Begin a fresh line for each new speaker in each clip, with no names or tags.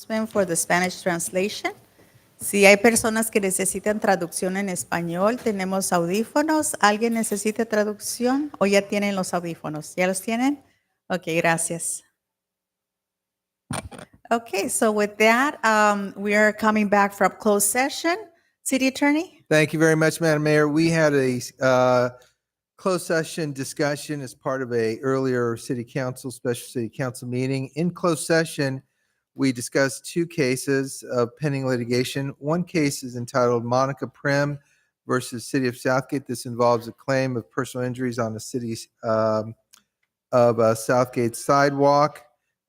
For the Spanish translation. Si hay personas que necesitan traducción en español, tenemos audífonos. ¿Alguien necesita traducción o ya tienen los audífonos? ¿Ya los tienen? Ok, gracias. Okay, so with that, we are coming back from closed session. City Attorney?
Thank you very much, Madam Mayor. We had a closed session discussion as part of a earlier special city council meeting. In closed session, we discussed two cases of pending litigation. One case is entitled Monica Prim versus City of Southgate. This involves a claim of personal injuries on the city's Southgate sidewalk.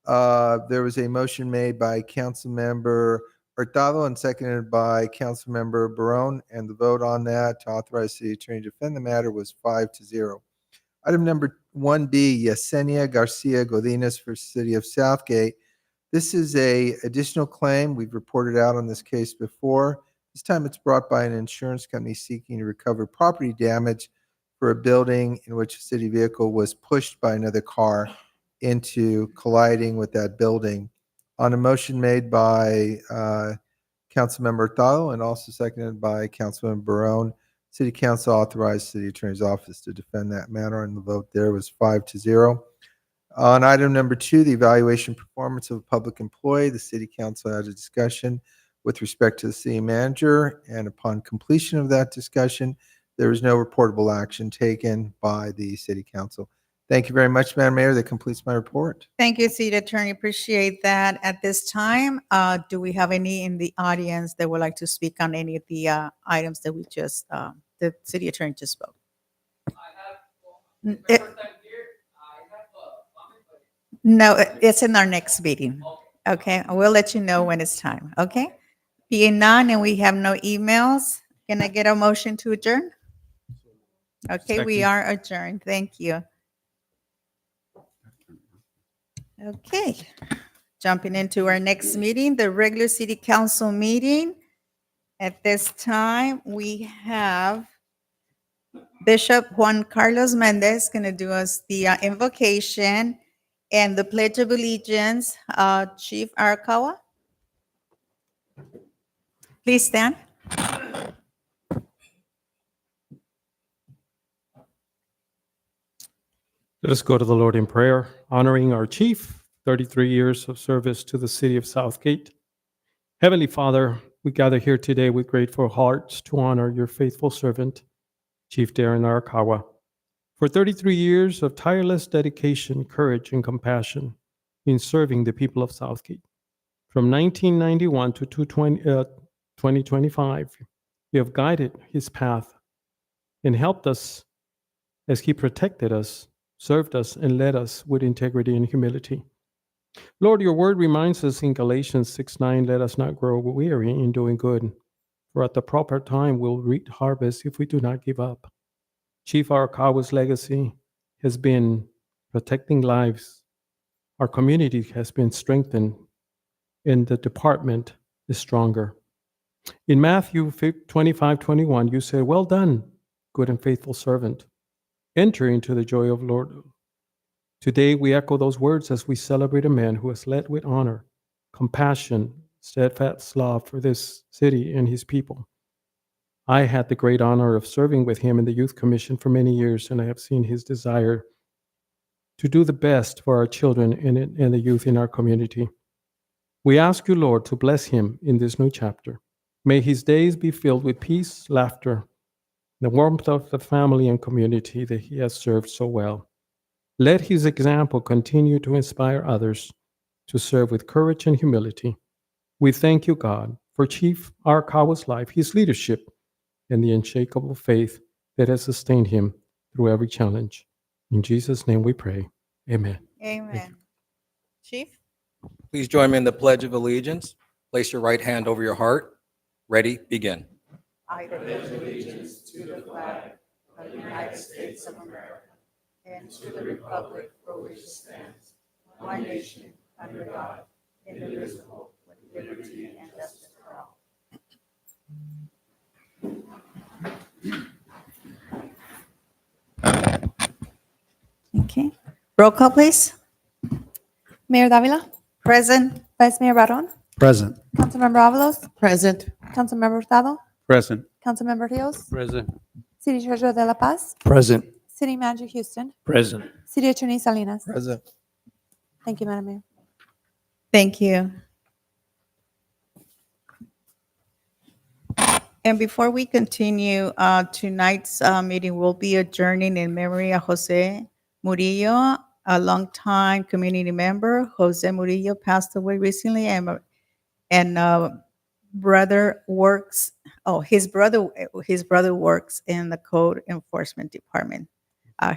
There was a motion made by Councilmember Hurtado and seconded by Councilmember Barone, and the vote on that to authorize the city attorney to defend the matter was 5-0. Item number 1B, Yesenia Garcia Godinez for City of Southgate. This is a additional claim. We've reported out on this case before. This time it's brought by an insurance company seeking to recover property damage for a building in which a city vehicle was pushed by another car into colliding with that building. On a motion made by Councilmember Hurtado and also seconded by Councilmember Barone, City Council authorized City Attorney's Office to defend that matter, and the vote there was 5-0. On item number 2, the evaluation performance of a public employee, the City Council had a discussion with respect to the city manager, and upon completion of that discussion, there was no reportable action taken by the City Council. Thank you very much, Madam Mayor. That completes my report.
Thank you, City Attorney. Appreciate that. At this time, do we have any in the audience that would like to speak on any of the items that we just, the City Attorney just spoke? No, it's in our next meeting. Okay, we'll let you know when it's time. Okay? Being none and we have no emails, can I get a motion to adjourn? Okay, we are adjourned. Thank you. Okay, jumping into our next meeting, the regular City Council meeting. At this time, we have Bishop Juan Carlos Mendez going to do us the invocation and the Pledge of Allegiance. Chief Arakawa, please stand.
Let us go to the Lord in prayer, honoring our chief, 33 years of service to the city of Southgate. Heavenly Father, we gather here today with grateful hearts to honor your faithful servant, Chief Darren Arakawa, for 33 years of tireless dedication, courage, and compassion in serving the people of Southgate. From 1991 to 2025, you have guided his path and helped us as he protected us, served us, and led us with integrity and humility. Lord, your word reminds us in Galatians 6:9, let us not grow weary in doing good, for at the proper time we'll reap harvest if we do not give up. Chief Arakawa's legacy has been protecting lives. Our community has been strengthened, and the department is stronger. In Matthew 25:21, you say, well done, good and faithful servant. Enter into the joy of the Lord. Today, we echo those words as we celebrate a man who has led with honor, compassion, steadfast love for this city and his people. I had the great honor of serving with him in the Youth Commission for many years, and I have seen his desire to do the best for our children and the youth in our community. We ask you, Lord, to bless him in this new chapter. May his days be filled with peace, laughter, the warmth of the family and community that he has served so well. Let his example continue to inspire others to serve with courage and humility. We thank you, God, for Chief Arakawa's life, his leadership, and the unshakable faith that has sustained him through every challenge. In Jesus' name we pray. Amen.
Amen. Chief?
Please join me in the Pledge of Allegiance. Place your right hand over your heart. Ready, begin.
I pledge allegiance to the flag of the United States of America and to the republic for which it stands, one nation, under God, indivisible, with liberty and justice for all. Okay. Roll call, please.
Mayor Davila,
Present.
Vice Mayor Baron, Present.
Councilmember Avalos,
Present.
Councilmember Hurtado,
Present.
Councilmember Rios,
Present.
City Treasurer De La Paz,
Present.
City Manager Houston,
Present.
City Attorney Salinas.
Present.
Thank you, Madam Mayor.
Thank you. And before we continue, tonight's meeting will be adjourning in memory of Jose Murillo, a longtime community member. Jose Murillo passed away recently, and brother works. Oh, his brother works in the Code Enforcement Department,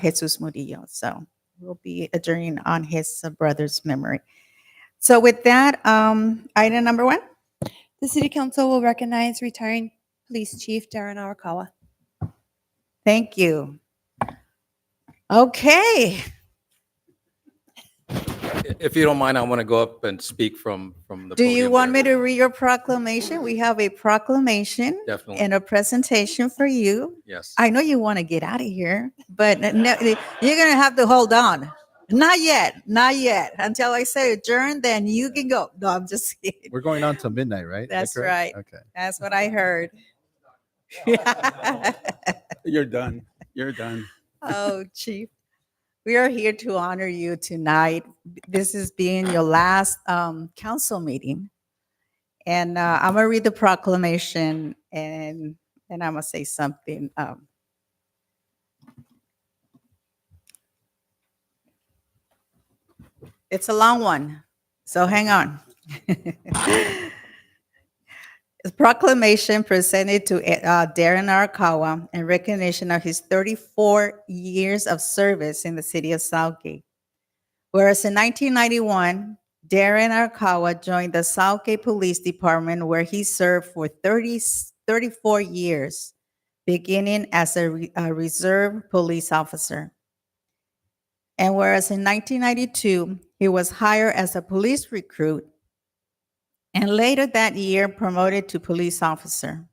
Jesus Murillo. So we'll be adjourning on his brother's memory. So with that, item number 1.
The City Council will recognize retiring Police Chief Darren Arakawa.
Thank you. Okay.
If you don't mind, I want to go up and speak from the.
Do you
podium
want me
here.
to read your proclamation? We have a proclamation
Definitely,
and a presentation for you.
yes.
I know you want to get out of here, but no, you're going to have to hold on. Not yet. Not yet. Until I say adjourn, then you can go. No, I'm just kidding.
We're going on till midnight, right? Is that
That's
correct?
right.
Okay.
That's what I heard.
You're done. You're done.
Oh, Chief. We are here to honor you tonight. This is being your last council meeting. And I'm going to read the proclamation and I'm going to say something. It's a long one, so hang on. A proclamation presented to Darren Arakawa in recognition of his 34 years of service in the city of Southgate. Whereas in 1991, Darren Arakawa joined the Southgate Police Department, where he served for 34 years, beginning as a reserve police officer. And whereas in 1992, he was hired as a police recruit, and later that year promoted to police officer.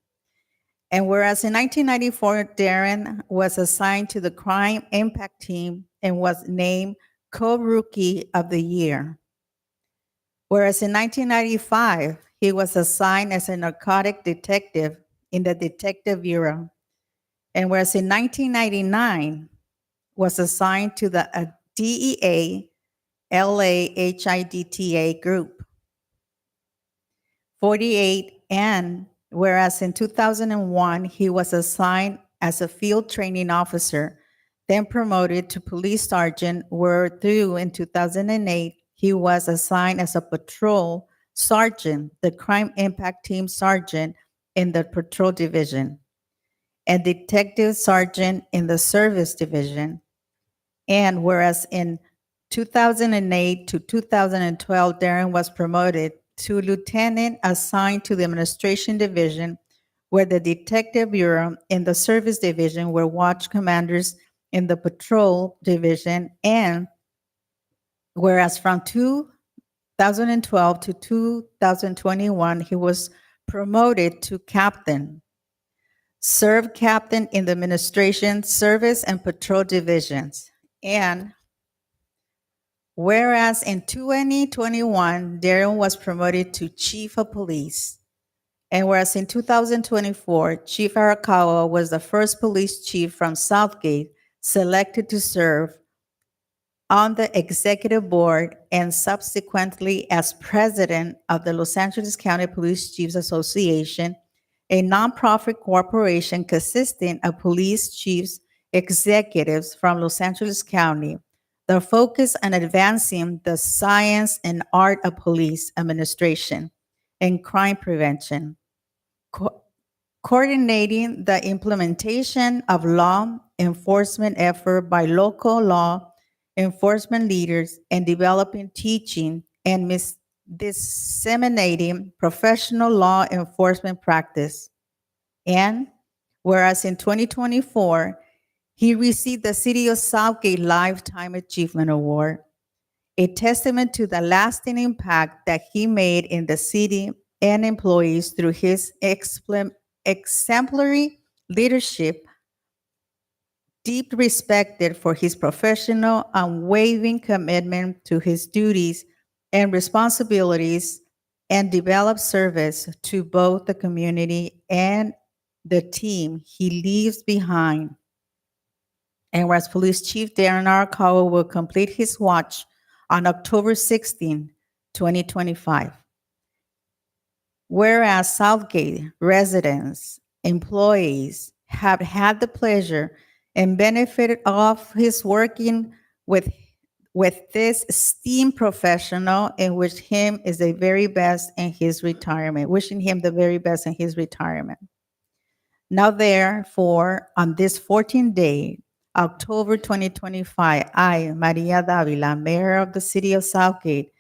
And whereas in 1994, Darren was assigned to the Crime Impact Team and was named Co-Rookie of the Year. Whereas in 1995, he was assigned as a narcotic detective in the Detective Bureau. And whereas in 1999, was assigned to the DEA LA HIDTA group. 48, and whereas in 2001, he was assigned as a field training officer, then promoted to police sergeant, where through in 2008, he was assigned as a patrol sergeant, the Crime Impact Team sergeant in the patrol division, and detective sergeant in the service division. And whereas in 2008 to 2012, Darren was promoted to lieutenant assigned to the administration division, where the detective bureau in the service division were watch commanders in the patrol division. And whereas from 2012 to 2021, he was promoted to captain, served captain in the administration, service, and patrol divisions. And whereas in 2021, Darren was promoted to chief of police. And whereas in 2024, Chief Arakawa was the first police chief from Southgate selected to serve on the executive board and subsequently as president of the Los Angeles County Police Chiefs Association, a nonprofit corporation consisting of police chiefs executives from Los Angeles County. The focus on advancing the science and art of police administration and crime prevention, coordinating the implementation of law enforcement effort by local law enforcement leaders, and developing, teaching, and disseminating professional law enforcement practice. And whereas in 2024, he received the City of Southgate Lifetime Achievement Award, a testament to the lasting impact that he made in the city and employees through his exemplary leadership, deep respected for his professional, unwavering commitment to his duties and responsibilities, and develop service to both the community and the team he leaves behind. And whereas Police Chief Darren Arakawa will complete his watch on October 16, 2025. Whereas Southgate residents, employees have had the pleasure and benefited of his working with this esteemed professional, and wish him is the very best in his retirement, wishing him the very best in his retirement. Now therefore, on this 14th day, October 2025, I, Maria Davila, Mayor of the City of Southgate,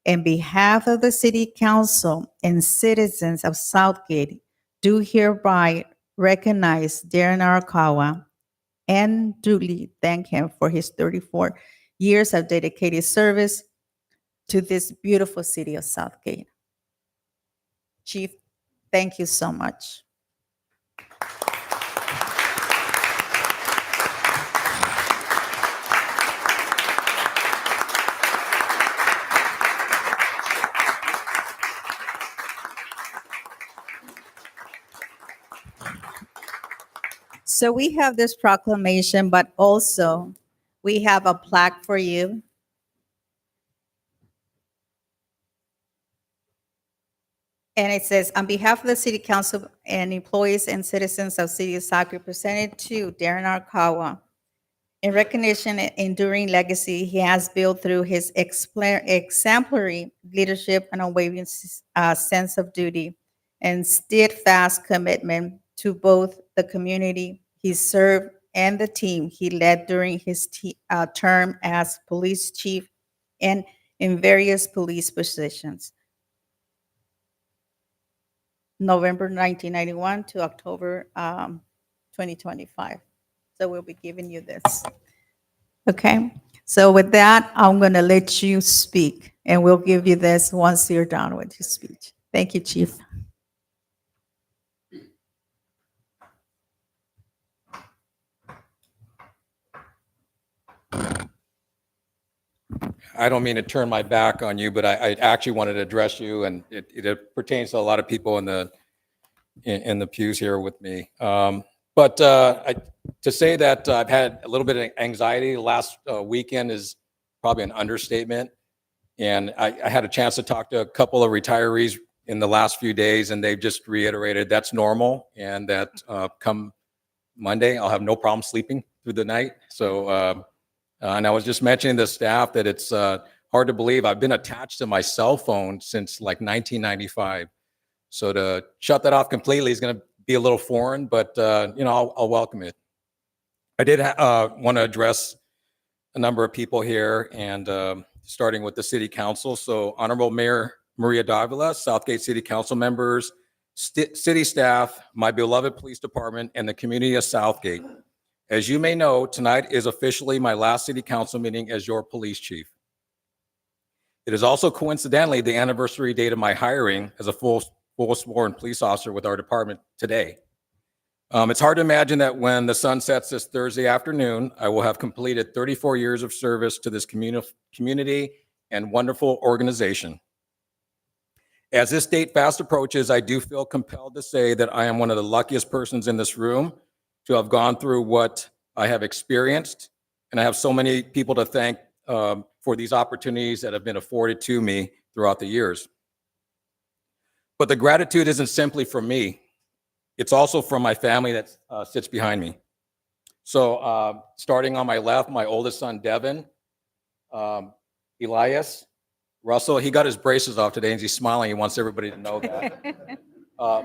in behalf of the City Council and citizens of Southgate, do hereby recognize Darren Arakawa and duly thank him for his 34 years of dedicated service to this beautiful city of Southgate. Chief, thank you so much. So we have this proclamation, but also we have a plaque for you. And it says, on behalf of the City Council and employees and citizens of City of Southgate, presented to Darren Arakawa. In recognition and enduring legacy he has built through his exemplary leadership and unwavering sense of duty and steadfast commitment to both the community he served and the team he led during his term as police chief and in various police positions. November 1991 to October 2025. So we'll be giving you this. Okay, so with that, I'm going to let you speak, and we'll give you this once you're done with your speech. Thank you, Chief.
I don't mean to turn my back on you, but I actually wanted to address you, and it pertains to a lot of people in the pews here with me. To say that I've had a little bit of anxiety the last weekend is probably an understatement. And I had a chance to talk to a couple of retirees in the last few days, and they've just reiterated that's normal, and that come Monday, I'll have no problem sleeping through the night. So, and I was just mentioning to the staff that it's hard to believe I've been attached to my cell phone since like 1995. So to shut that off completely is going to be a little foreign, but I'll welcome it. I did want to address a number of people here, and starting with the City Council. So Honorable Mayor Maria Davila, Southgate City Council members, city staff, my beloved police department, and the community of Southgate. As you may know, tonight is officially my last City Council meeting as your police chief. It is also coincidentally the anniversary date of my hiring as a full sworn police officer with our department today. It's hard to imagine that when the sun sets this Thursday afternoon, I will have completed 34 years of service to this community and wonderful organization. As this date fast approaches, I do feel compelled to say that I am one of the luckiest persons in this room to have gone through what I have experienced, and I have so many people to thank for these opportunities that have been afforded to me throughout the years. But the gratitude isn't simply from me. It's also from my family that sits behind me. So starting on my left, my oldest son, Devin, Elias, Russell, he got his braces off today and he's smiling. He wants everybody to know that.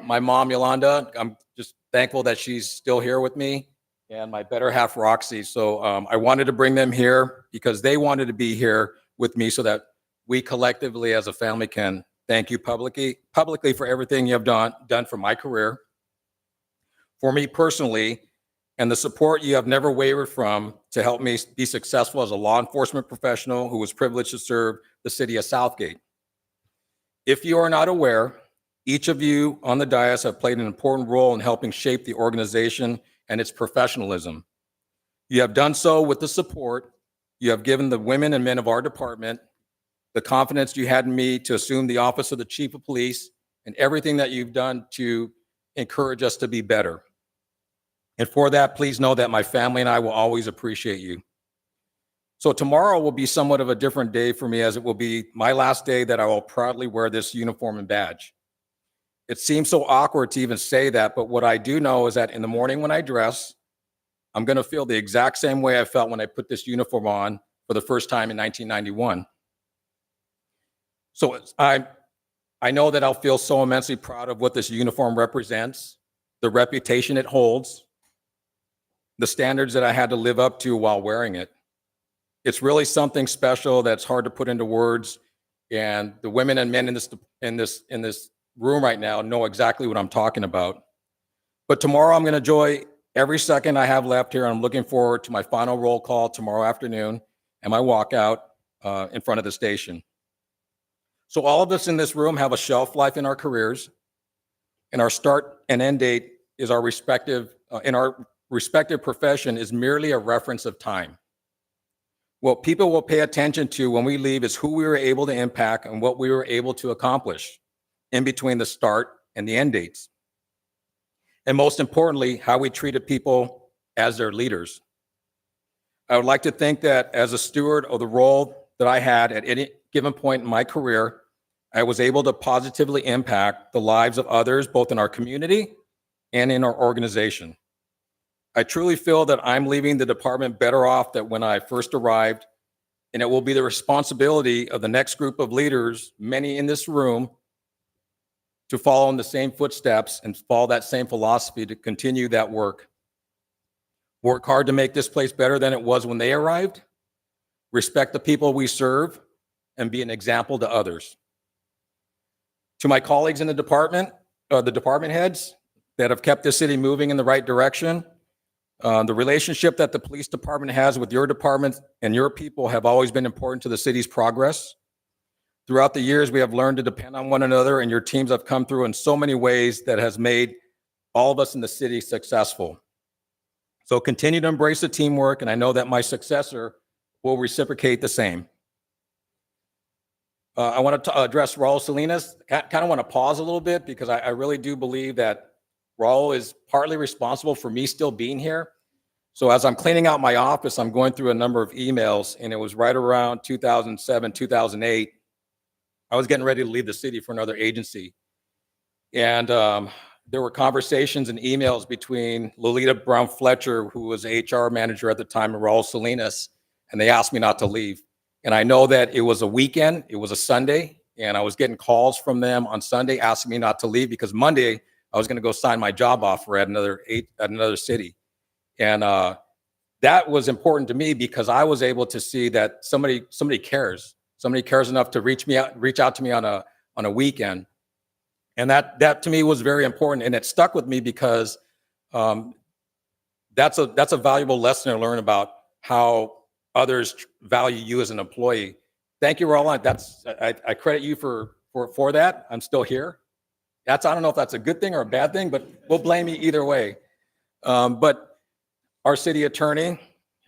My mom, Yolanda, I'm just thankful that she's still here with me, and my better half, Roxy. So I wanted to bring them here because they wanted to be here with me so that we collectively as a family can thank you publicly for everything you have done for my career, for me personally, and the support you have never wavered from to help me be successful as a law enforcement professional who was privileged to serve the city of Southgate. If you are not aware, each of you on the dais have played an important role in helping shape the organization and its professionalism. You have done so with the support you have given the women and men of our department, the confidence you had in me to assume the office of the Chief of Police, and everything that you've done to encourage us to be better. And for that, please know that my family and I will always appreciate you. So tomorrow will be somewhat of a different day for me, as it will be my last day that I will proudly wear this uniform and badge. It seems so awkward to even say that, but what I do know is that in the morning when I dress, I'm going to feel the exact same way I felt when I put this uniform on for the first time in 1991. So I know that I'll feel so immensely proud of what this uniform represents, the reputation it holds, the standards that I had to live up to while wearing it. It's really something special that's hard to put into words, and the women and men in this room right now know exactly what I'm talking about. But tomorrow I'm going to enjoy every second I have left here. I'm looking forward to my final roll call tomorrow afternoon and my walkout in front of the station. So all of us in this room have a shelf life in our careers, and our start and end date is our respective profession is merely a reference of time. What people will pay attention to when we leave is who we were able to impact and what we were able to accomplish in between the start and the end dates. And most importantly, how we treated people as their leaders. I would like to think that as a steward of the role that I had at any given point in my career, I was able to positively impact the lives of others, both in our community and in our organization. I truly feel that I'm leaving the department better off than when I first arrived, and it will be the responsibility of the next group of leaders, many in this room, to follow in the same footsteps and follow that same philosophy to continue that work. Work hard to make this place better than it was when they arrived, respect the people we serve, and be an example to others. To my colleagues in the department heads that have kept this city moving in the right direction, the relationship that the police department has with your department and your people have always been important to the city's progress. Throughout the years, we have learned to depend on one another, and your teams have come through in so many ways that has made all of us in the city successful. So continue to embrace the teamwork, and I know that my successor will reciprocate the same. I want to address Raul Salinas. Kind of want to pause a little bit because I really do believe that Raul is partly responsible for me still being here. So as I'm cleaning out my office, I'm going through a number of emails, and it was right around 2007, 2008. I was getting ready to leave the city for another agency. And there were conversations and emails between Lolita Brown Fletcher, who was HR manager at the time, and Raul Salinas, and they asked me not to leave. And I know that it was a weekend, it was a Sunday, and I was getting calls from them on Sunday asking me not to leave because Monday I was going to go sign my job offer at another city. And that was important to me because I was able to see that somebody cares. Somebody cares enough to reach out to me on a weekend. And that to me was very important, and it stuck with me because that's a valuable lesson to learn about how others value you as an employee. Thank you, Roland. I credit you for that. I'm still here. I don't know if that's a good thing or a bad thing, but we'll blame you either way. But our city attorney,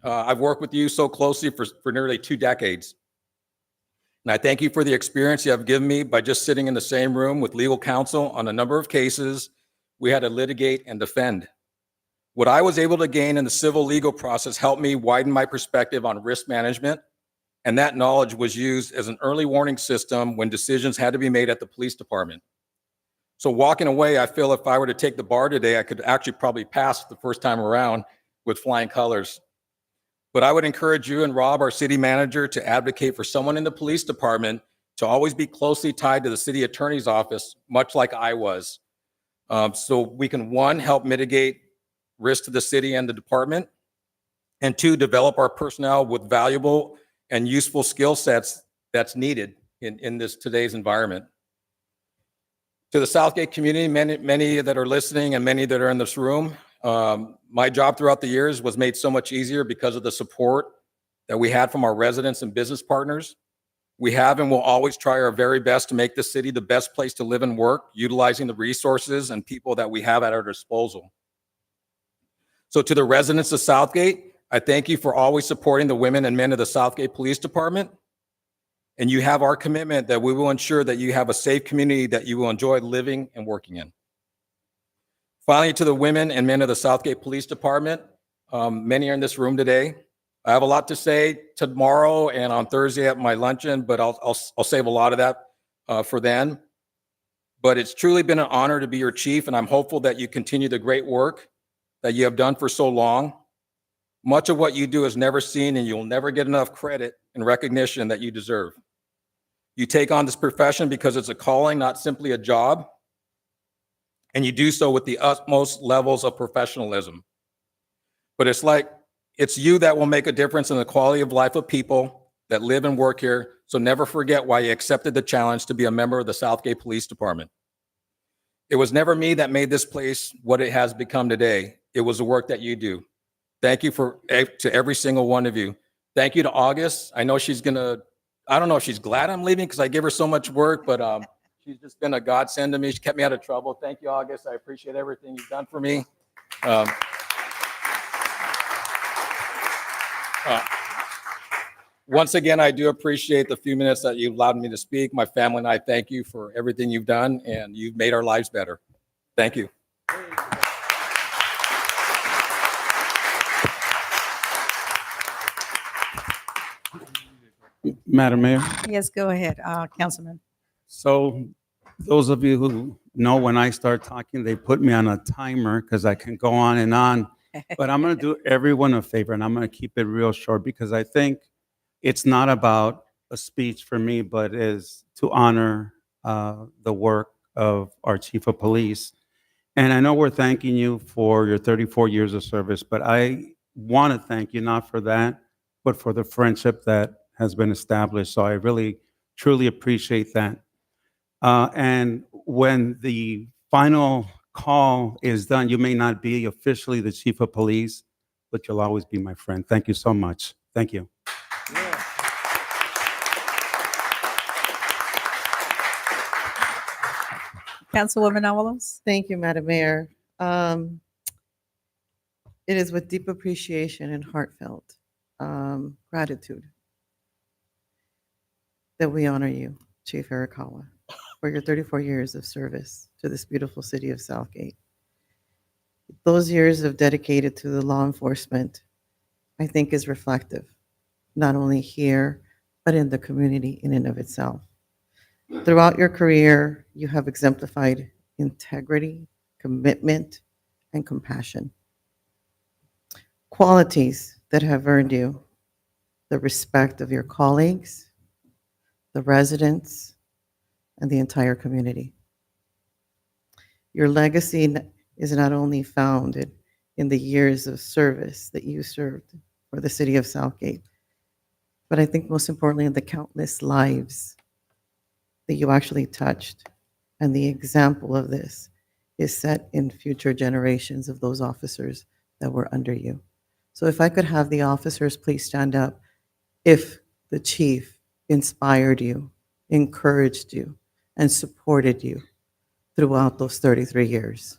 I've worked with you so closely for nearly 2 decades. And I thank you for the experience you have given me by just sitting in the same room with legal counsel on a number of cases we had to litigate and defend. What I was able to gain in the civil legal process helped me widen my perspective on risk management, and that knowledge was used as an early warning system when decisions had to be made at the police department. So walking away, I feel if I were to take the bar today, I could actually probably pass the first time around with flying colors. But I would encourage you and Rob, our city manager, to advocate for someone in the police department to always be closely tied to the city attorney's office, much like I was. So we can, 1, help mitigate risk to the city and the department, and 2, develop our personnel with valuable and useful skill sets that's needed in today's environment. To the Southgate community, many that are listening and many that are in this room, my job throughout the years was made so much easier because of the support that we had from our residents and business partners. We have and will always try our very best to make this city the best place to live and work, utilizing the resources and people that we have at our disposal. So to the residents of Southgate, I thank you for always supporting the women and men of the Southgate Police Department. And you have our commitment that we will ensure that you have a safe community that you will enjoy living and working in. Finally, to the women and men of the Southgate Police Department, many are in this room today. I have a lot to say tomorrow and on Thursday at my luncheon, but I'll save a lot of that for then. But it's truly been an honor to be your chief, and I'm hopeful that you continue the great work that you have done for so long. Much of what you do is never seen, and you'll never get enough credit and recognition that you deserve. You take on this profession because it's a calling, not simply a job, and you do so with the utmost levels of professionalism. But it's you that will make a difference in the quality of life of people that live and work here, so never forget why you accepted the challenge to be a member of the Southgate Police Department. It was never me that made this place what it has become today. It was the work that you do. Thank you to every single one of you. Thank you to August. I know I don't know if she's glad I'm leaving because I give her so much work, but she's just been a godsend to me. She kept me out of trouble. Thank you, August. I appreciate everything you've done for me. Once again, I do appreciate the few minutes that you've allowed me to speak. My family and I thank you for everything you've done, and you've made our lives better. Thank you.
Madam Mayor,
Yes, go ahead, Councilman.
so those of you who know when I start talking, they put me on a timer because I can go on and on. But I'm going to do everyone a favor, and I'm going to keep it real short because I think it's not about a speech for me, but is to honor the work of our chief of police. And I know we're thanking you for your 34 years of service, but I want to thank you not for that, but for the friendship that has been established. So I really, truly appreciate that. And when the final call is done, you may not be officially the chief of police, but you'll always be my friend. Thank you so much. Thank you.
Councilwoman Avalos?
Thank you, Madam Mayor. It is with deep appreciation and heartfelt gratitude that we honor you, Chief Arakawa, for your 34 years of service to this beautiful city of Southgate. Those years of dedicated to the law enforcement, I think, is reflective, not only here, but in the community in and of itself. Throughout your career, you have exemplified integrity, commitment, and compassion. Qualities that have earned you the respect of your colleagues, the residents, and the entire community. Your legacy is not only founded in the years of service that you served for the city of Southgate, but I think most importantly in the countless lives that you actually touched. And the example of this is set in future generations of those officers that were under you. So if I could have the officers please stand up if the chief inspired you, encouraged you, and supported you throughout those 33 years.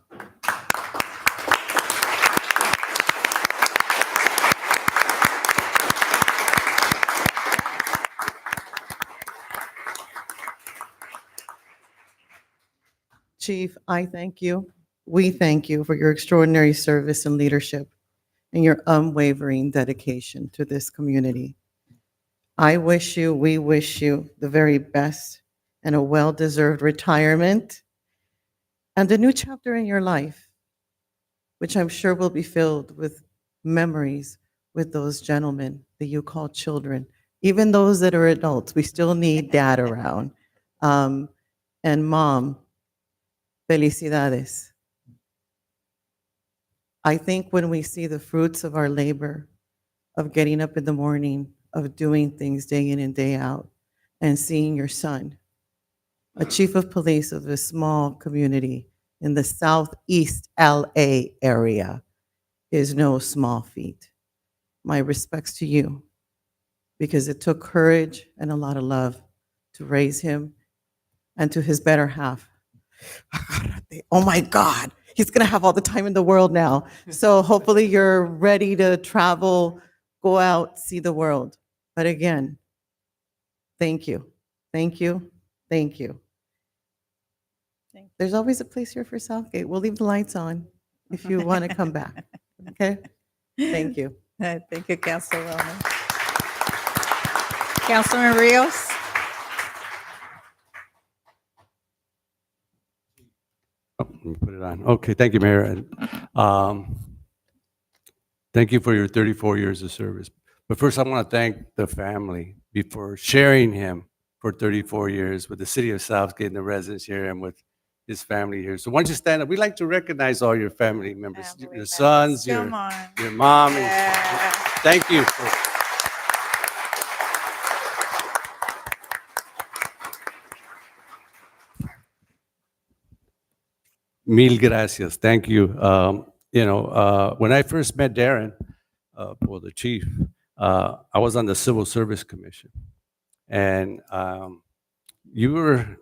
Chief, I thank you. We thank you for your extraordinary service and leadership and your unwavering dedication to this community. I wish you, we wish you the very best and a well-deserved retirement and a new chapter in your life, which I'm sure will be filled with memories with those gentlemen that you call children. Even those that are adults, we still need dad around. And mom, felicidades. I think when we see the fruits of our labor, of getting up in the morning, of doing things day in and day out, and seeing your son, a chief of police of a small community in the Southeast LA area, is no small feat. My respects to you, because it took courage and a lot of love to raise him, and to his better half. Oh my God, he's gonna have all the time in the world now. So hopefully you're ready to travel, go out, see the world. But again, Thank you. Thank you. Thank you.
Thank
There's always a place here for Southgate. We'll leave the lights on if you want to come back. Okay? Thank you.
Thank you, Councilwoman. Councilman Rios?
Oh, let me put it on. Okay, thank you, Mayor. And, thank you for your 34 years of service. But first, I want to thank the family for sharing him for 34 years with the city of Southgate and the residents here and with his family here. So why don't you stand up? We'd like to recognize all your family members,
Family
your
members.
sons,
Come on.
your mom. and-
Yeah.
Thank you. Mil gracias. Thank you. When I first met Darren, the chief, I was on the Civil Service Commission, and you were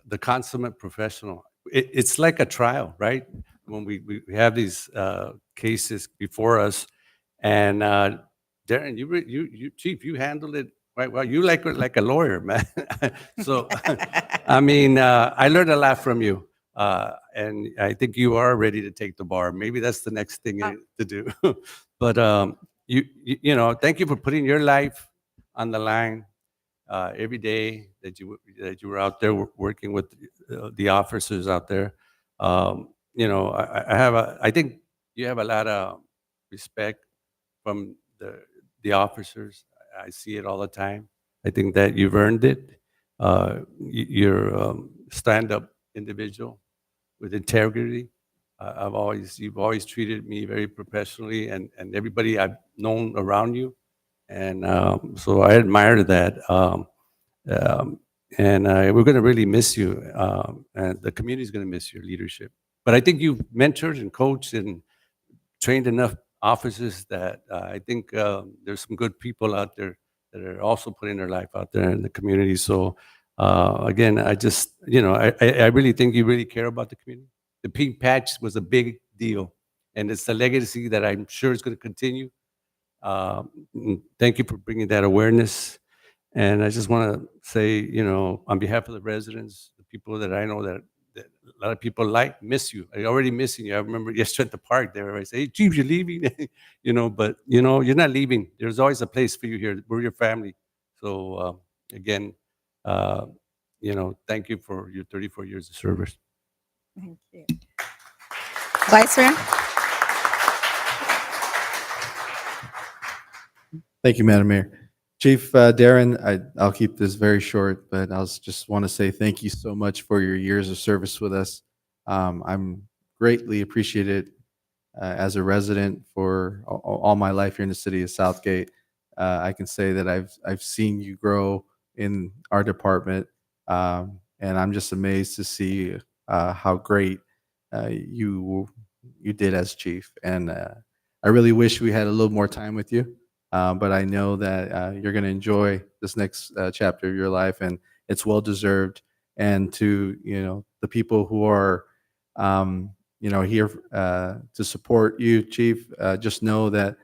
the consummate professional. It's like a trial, right? When we have these cases before us, and Darren, you chief, you handled it quite well. You like a lawyer, man. So, I mean, I learned a lot from you. And I think you are ready to take the bar. Maybe that's the next thing to do. But thank you for putting your life on the line every day that you were out there working with the officers out there. I think you have a lot of respect from the officers. I see it all the time. I think that you've earned it. You're a stand-up individual with integrity. You've always treated me very professionally, and everybody I've known around you, and so I admire that. We're going to really miss you, and the community is going to miss your leadership. But I think you've mentored and coached and trained enough officers that I think there's some good people out there that are also putting their life out there in the community. So again, I just, I really think you really care about the community. The pink patch was a big deal, and it's a legacy that I'm sure is going to continue. Thank you for bringing that awareness. And I just want to say, on behalf of the residents, the people that I know that a lot of people miss you. I already missing you. I remember yesterday at the park there, I say, "Hey, Chief, you're leaving," but you're not leaving. There's always a place for you here. We're your family. So again, thank you for your 34 years of service.
Thank you. Vice Mayor?
Thank you, Madam Mayor. Chief Darren, I'll keep this very short, but I just want to say thank you so much for your years of service with us. I'm greatly appreciated as a resident for all my life here in the city of Southgate. I can say that I've seen you grow in our department, and I'm just amazed to see how great you did as chief. And I really wish we had a little more time with you. But I know that you're going to enjoy this next chapter of your life, and it's well deserved. And to the people who are here to support you, Chief, just know that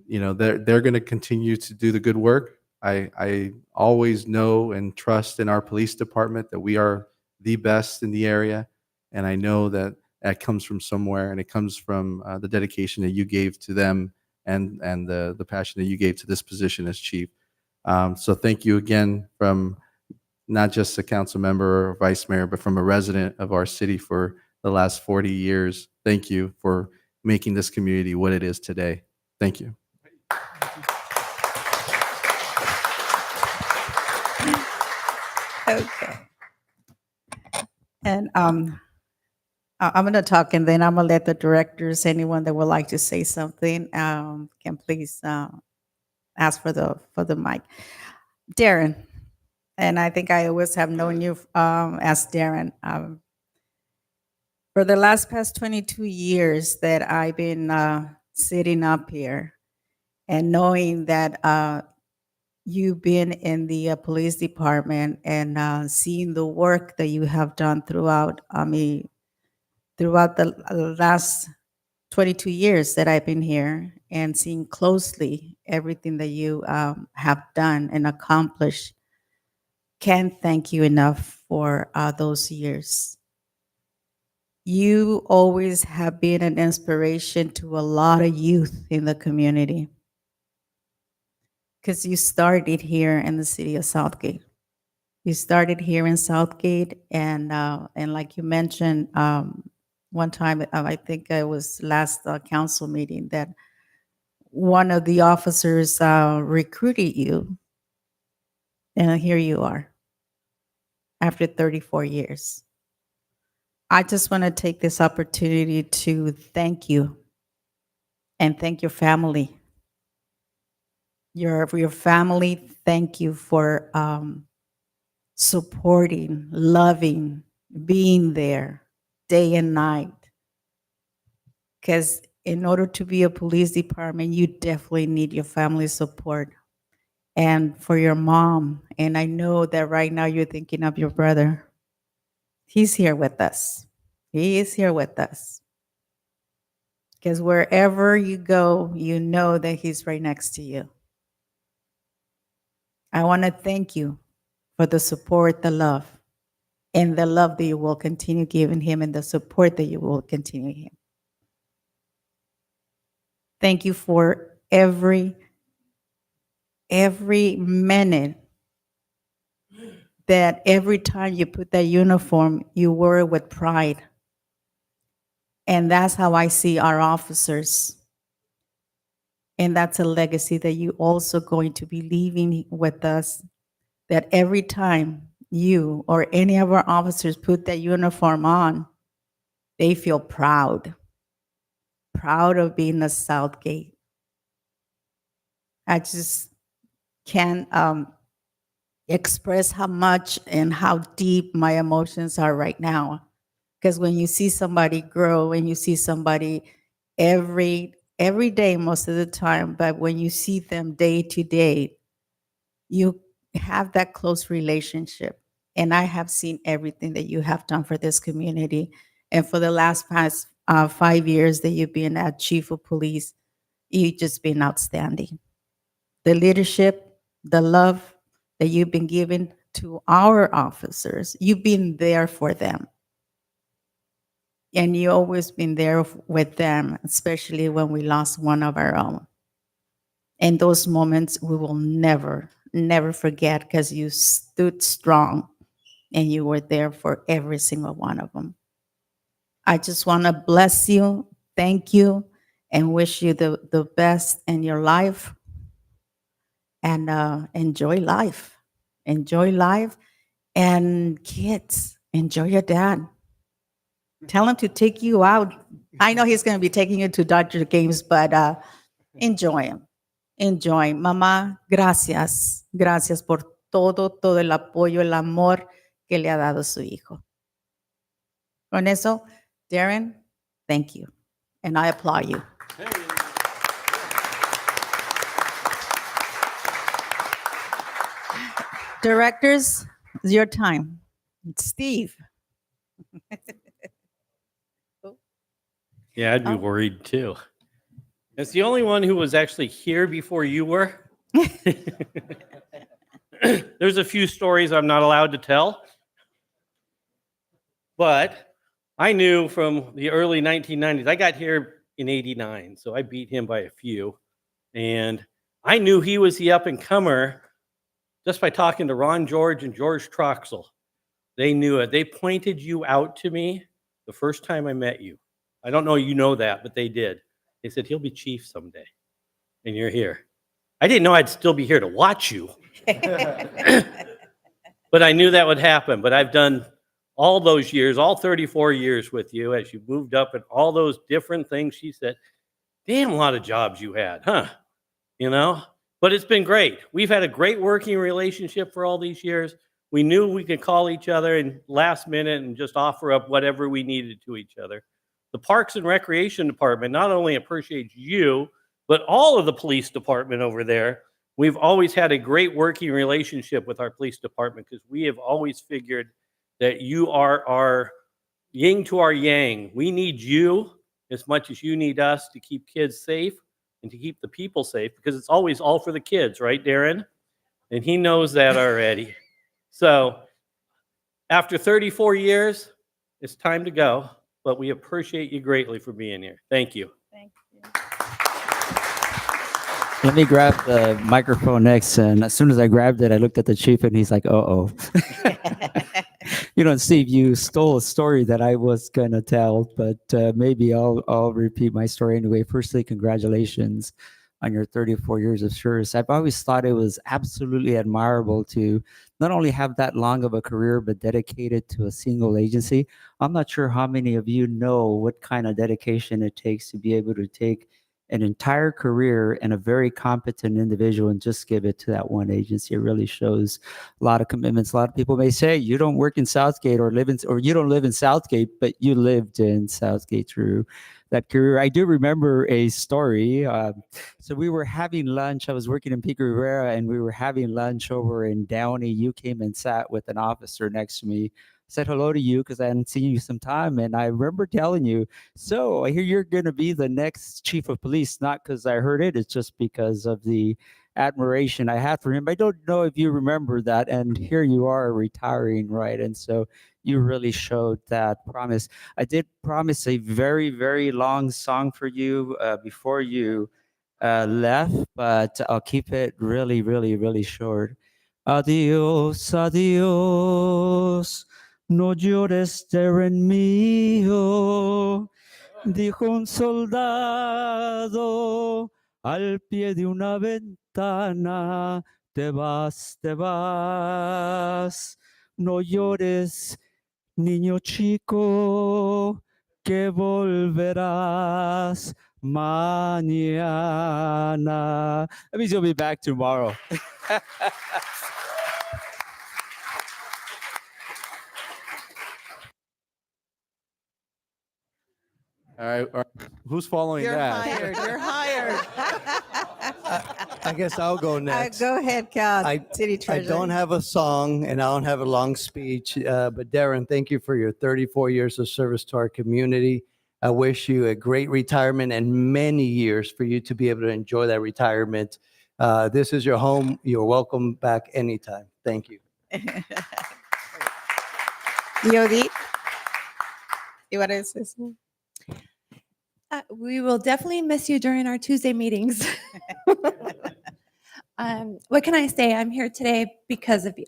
they're going to continue to do the good work. I always know and trust in our police department that we are the best in the area, and I know that comes from somewhere, and it comes from the dedication that you gave to them. And the passion that you gave to this position as chief. So thank you again from not just a council member or vice mayor, but from a resident of our city for the last 40 years. Thank you for making this community what it is today. Thank you.
Okay. And I'm going to talk, and then I'm going to let the directors, anyone that would like to say something, can please ask for the mic. Darren, and I think I always have known you as Darren. For the past 22 years that I've been sitting up here and knowing that you've been in the police department and seeing the work that you have done throughout the last 22 years that I've been here, and seeing closely everything that you have done and accomplished. Can't thank you enough for those years. You always have been an inspiration to a lot of youth in the community because you started here in the city of Southgate. You started here in Southgate, and like you mentioned, one time, I think it was last council meeting, that one of the officers recruited you, and here you are after 34 years. I just want to take this opportunity to thank you and thank your family. Your family, thank you for supporting, loving, being there day and night. Because in order to be a police department, you definitely need your family support. And for your mom, and I know that right now you're thinking of your brother. He's here with us. He is here with us. Because wherever you go, you know that he's right next to you. I want to thank you for the support, the love, and the love that you will continue giving him and the support that you will continue him. Thank you for every minute that every time you put that uniform, you wear it with pride. And that's how I see our officers. And that's a legacy that you also going to be leaving with us, that every time you or any of our officers put that uniform on, they feel proud of being a Southgate. I just can't express how much and how deep my emotions are right now. Because when you see somebody grow and you see somebody every day, most of the time, but when you see them day to day, you have that close relationship. And I have seen everything that you have done for this community. And for the past 5 years that you've been a chief of police, you've just been outstanding. The leadership, the love that you've been giving to our officers, you've been there for them. And you always been there with them, especially when we lost one of our own. And those moments we will never forget, because you stood strong and you were there for every single one of them. I just want to bless you, thank you, and wish you the best in your life. And enjoy life. Enjoy life. And kids, enjoy your dad. Tell him to take you out. I know he's going to be taking you to Dodger games, but enjoy him. Enjoy. Mamá, gracias. Gracias por todo el apoyo, el amor que le ha dado su hijo. Con eso, Darren, thank you. And I applaud you. Directors, it's your time. Steve.
Yeah, I'd be
Oh.
worried too. It's the only one who was actually here before you were. There's a few stories I'm not allowed to tell. But I knew from the early 1990s, I got here in 89, so I beat him by a few. And I knew he was the up-and-comer just by talking to Ron George and George Troxel. They knew it. They pointed you out to me the first time I met you. I don't know you know that, but they did. They said, he'll be chief someday, and you're here. I didn't know I'd still be here to watch you. But I knew that would happen. But I've done all those years, all 34 years with you as you moved up and all those different things. She said, damn, a lot of jobs you had, huh? You know? But it's been great. We've had a great working relationship for all these years. We knew we could call each other in last minute and just offer up whatever we needed to each other. The Parks and Recreation Department not only appreciates you, but all of the police department over there. We've always had a great working relationship with our police department because we have always figured that you are our yin to our yang. We need you as much as you need us to keep kids safe, and to keep the people safe, because it's always all for the kids, right, Darren? And he knows that already. So after 34 years, it's time to go, but we appreciate you greatly for being here. Thank you.
Thank you.
Let me grab the microphone next. And as soon as I grabbed it, I looked at the chief and he's like, uh-oh. You know, Steve, you stole a story that I was going to tell, but maybe I'll repeat my story anyway. Firstly, congratulations on your 34 years of service. I've always thought it was absolutely admirable to not only have that long of a career, but dedicated to a single agency. I'm not sure how many of you know what kind of dedication it takes to be able to take an entire career and a very competent individual and just give it to that one agency. It really shows a lot of commitments. A lot of people may say you don't work in Southgate or you don't live in Southgate, but you lived in Southgate through that career. I do remember a story. So we were having lunch. I was working in Pico Rivera and we were having lunch over in Downey. You came and sat with an officer next to me. Said hello to you because I hadn't seen you some time. And I remember telling you, so I hear you're going to be the next chief of police, not because I heard it, it's just because of the admiration I had for him. I don't know if you remember that. And here you are retiring, right? And so you really showed that promise. I did promise a very, very long song for you before you left, but I'll keep it really, really, really short. Adios, adios. No llores, Darren mío, dijo un soldado al pie de una ventana. Te vas, no llores, niño chico, que volverás mañana. That means you'll be back tomorrow.
All right. Who's following
You're
that?
hired. You're hired.
I guess I'll go next.
Go ahead, Cal, City
I
Treasurer.
don't have a song and I don't have a long speech, but Darren, thank you for your 34 years of service to our community. I wish you a great retirement and many years for you to be able to enjoy that retirement. This is your home. You're welcome back anytime. Thank you.
DOD. You want to say something?
We will definitely miss you during our Tuesday meetings. What can I say? I'm here today because of you.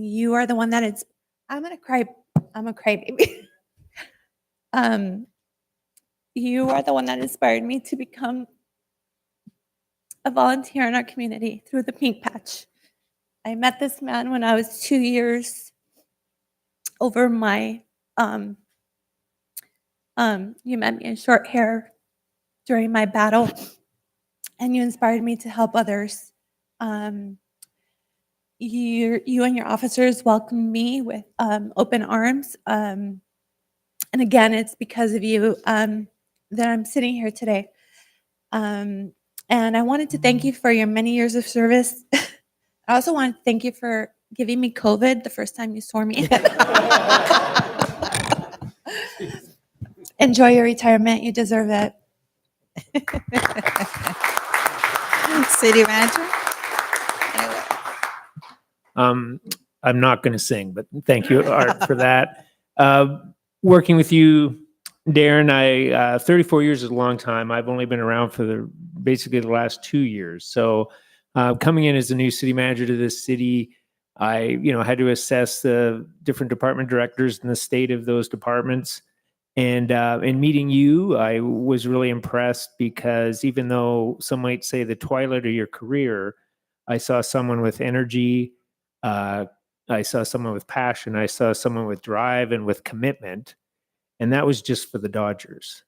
You are the one that is, I'm going to cry. I'm a crybaby. You are the one that inspired me to become a volunteer in our community through the Pink Patch. I met this man when I was 2 years over my, you met me in short hair during my battle, and you inspired me to help others. You and your officers welcomed me with open arms. And again, it's because of you that I'm sitting here today. And I wanted to thank you for your many years of service. I also want to thank you for giving me COVID the first time you saw me. Enjoy your retirement. You deserve it.
City Manager.
I'm not going to sing, but thank you, Art, for that. Working with you, Darren, 34 years is a long time. I've only been around for basically the last 2 years. So coming in as the new city manager to this city, I had to assess the different department directors and the state of those departments. And in meeting you, I was really impressed because even though some might say the twilight of your career, I saw someone with energy, I saw someone with passion, I saw someone with drive and with commitment, and that was just for the Dodgers.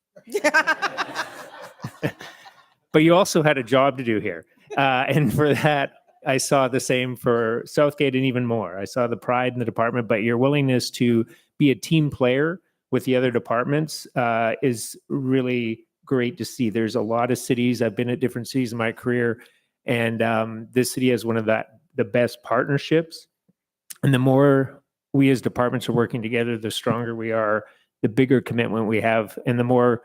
But you also had a job to do here, and for that, I saw the same for Southgate and even more. I saw the pride in the department, but your willingness to be a team player with the other departments is really great to see. There's a lot of cities. I've been at different cities in my career, and this city has one of the best partnerships. And the more we as departments are working together, the stronger we are, the bigger commitment we have, and the more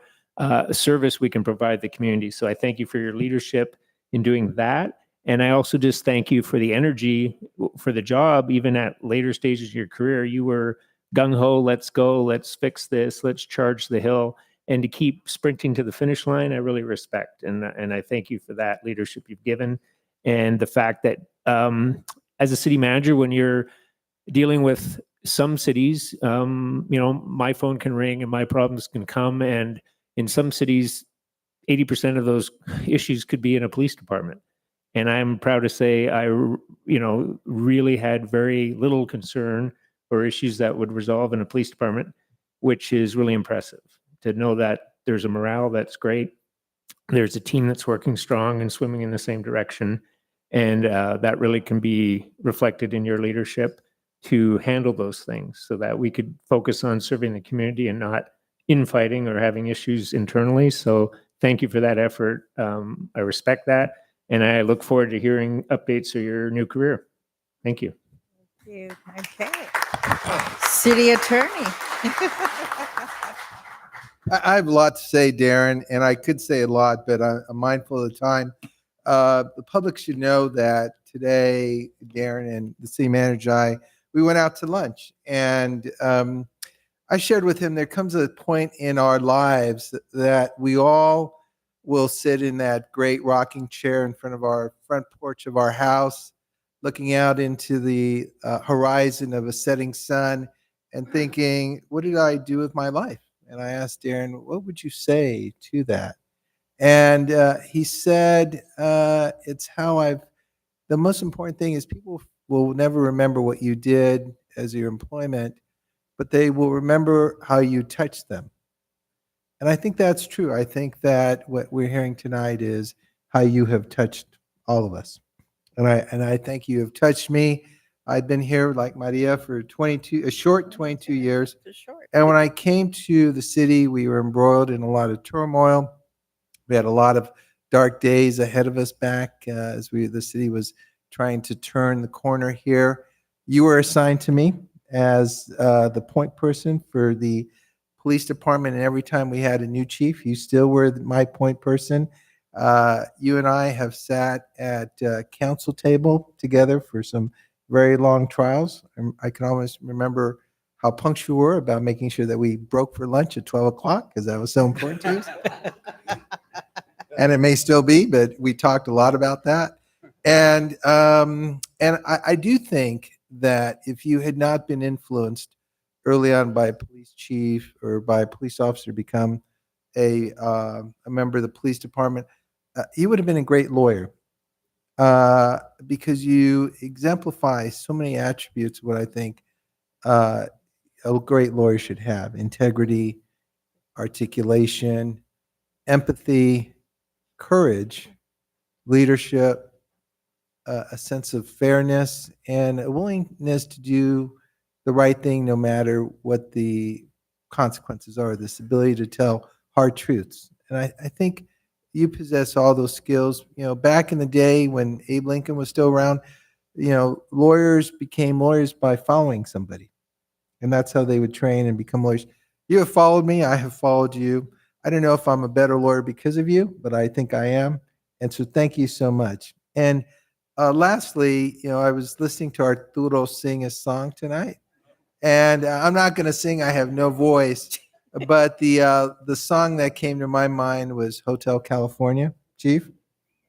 service we can provide the community. So I thank you for your leadership in doing that. And I also just thank you for the energy for the job, even at later stages of your career. You were gung ho, let's go, let's fix this, let's charge the hill. And to keep sprinting to the finish line, I really respect. And I thank you for that leadership you've given. And the fact that as a city manager, when you're dealing with some cities, my phone can ring and my problems can come. And in some cities, 80% of those issues could be in a police department. And I'm proud to say I, really had very little concern or issues that would resolve in a police department, which is really impressive. To know that there's a morale that's great. There's a team that's working strong and swimming in the same direction. And that really can be reflected in your leadership to handle those things so that we could focus on serving the community and not infighting or having issues internally. So thank you for that effort. I respect that. And I look forward to hearing updates of your new career. Thank you.
Thank you. Okay. City Attorney.
I have a lot to say, Darren, and I could say a lot, but I'm mindful of the time. The public should know that today, Darren and the city manager and I, we went out to lunch, and I shared with him there comes a point in our lives that we all will sit in that great rocking chair in front of our front porch of our house, looking out into the horizon of a setting sun and thinking, what did I do with my life? And I asked Darren, what would you say to that? And he said, it's how the most important thing is people will never remember what you did as your employment, but they will remember how you touched them. And I think that's true. I think that what we're hearing tonight is how you have touched all of us. And I think you have touched me. I've been here like Maria for a short 22 years. And when I came to the city, we were embroiled in a lot of turmoil. We had a lot of dark days ahead of us back as the city was trying to turn the corner here. You were assigned to me as the point person for the police department, and every time we had a new chief, you still were my point person. You and I have sat at council table together for some very long trials. I can almost remember how punctual we were about making sure that we broke for lunch at 12 o'clock because that was so important to us. And it may still be, but we talked a lot about that. And I do think that if you had not been influenced early on by a police chief or by a police officer to become a member of the police department, you would have been a great lawyer because you exemplify so many attributes of what I think a great lawyer should have: integrity, articulation, empathy, courage, leadership, a sense of fairness, and a willingness to do the right thing no matter what the consequences are, this ability to tell hard truths. And I think you possess all those skills. Back in the day when Abe Lincoln was still around, lawyers became lawyers by following somebody. And that's how they would train and become lawyers. You have followed me. I have followed you. I don't know if I'm a better lawyer because of you, but I think I am. And so thank you so much. And lastly, I was listening to Arturo sing a song tonight. And I'm not going to sing. I have no voice. But the song that came to my mind was Hotel California, Chief.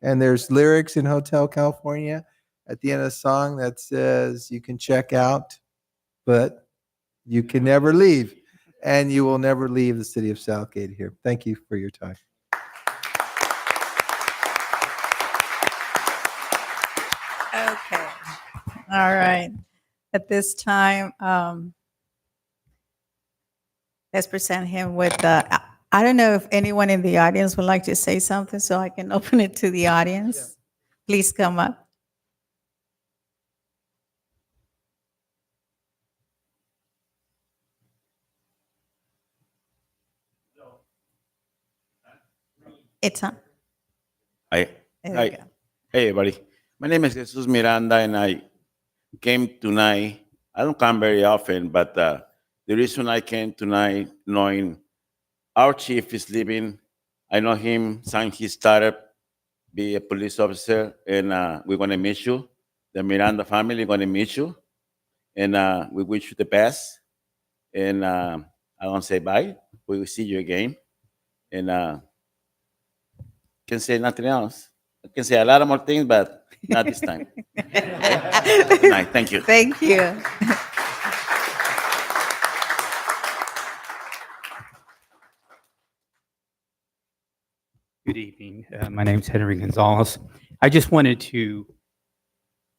And there's lyrics in Hotel California at the end of the song that says, you can check out, but you can never leave. And you will never leave the city of Southgate here. Thank you for your time.
Okay. All right. At this time, let's present him with I don't know if anyone in the audience would like to say something so I can open it to the audience. Please come up. It's on.
Hi.
There we
Hi.
go.
Hey, everybody. My name is Jesus Miranda, and I came tonight. I don't come very often, but the reason I came tonight, knowing our chief is leaving. I know him since he started be a police officer, and we're gonna miss you. The Miranda family gonna miss you, and we wish you the best. And I don't say bye. We will see you again, and can say nothing else. I can say a lot of more things, but not this time. Good night. Thank you.
Thank you.
Good evening. My name's Henry Gonzalez. I just wanted to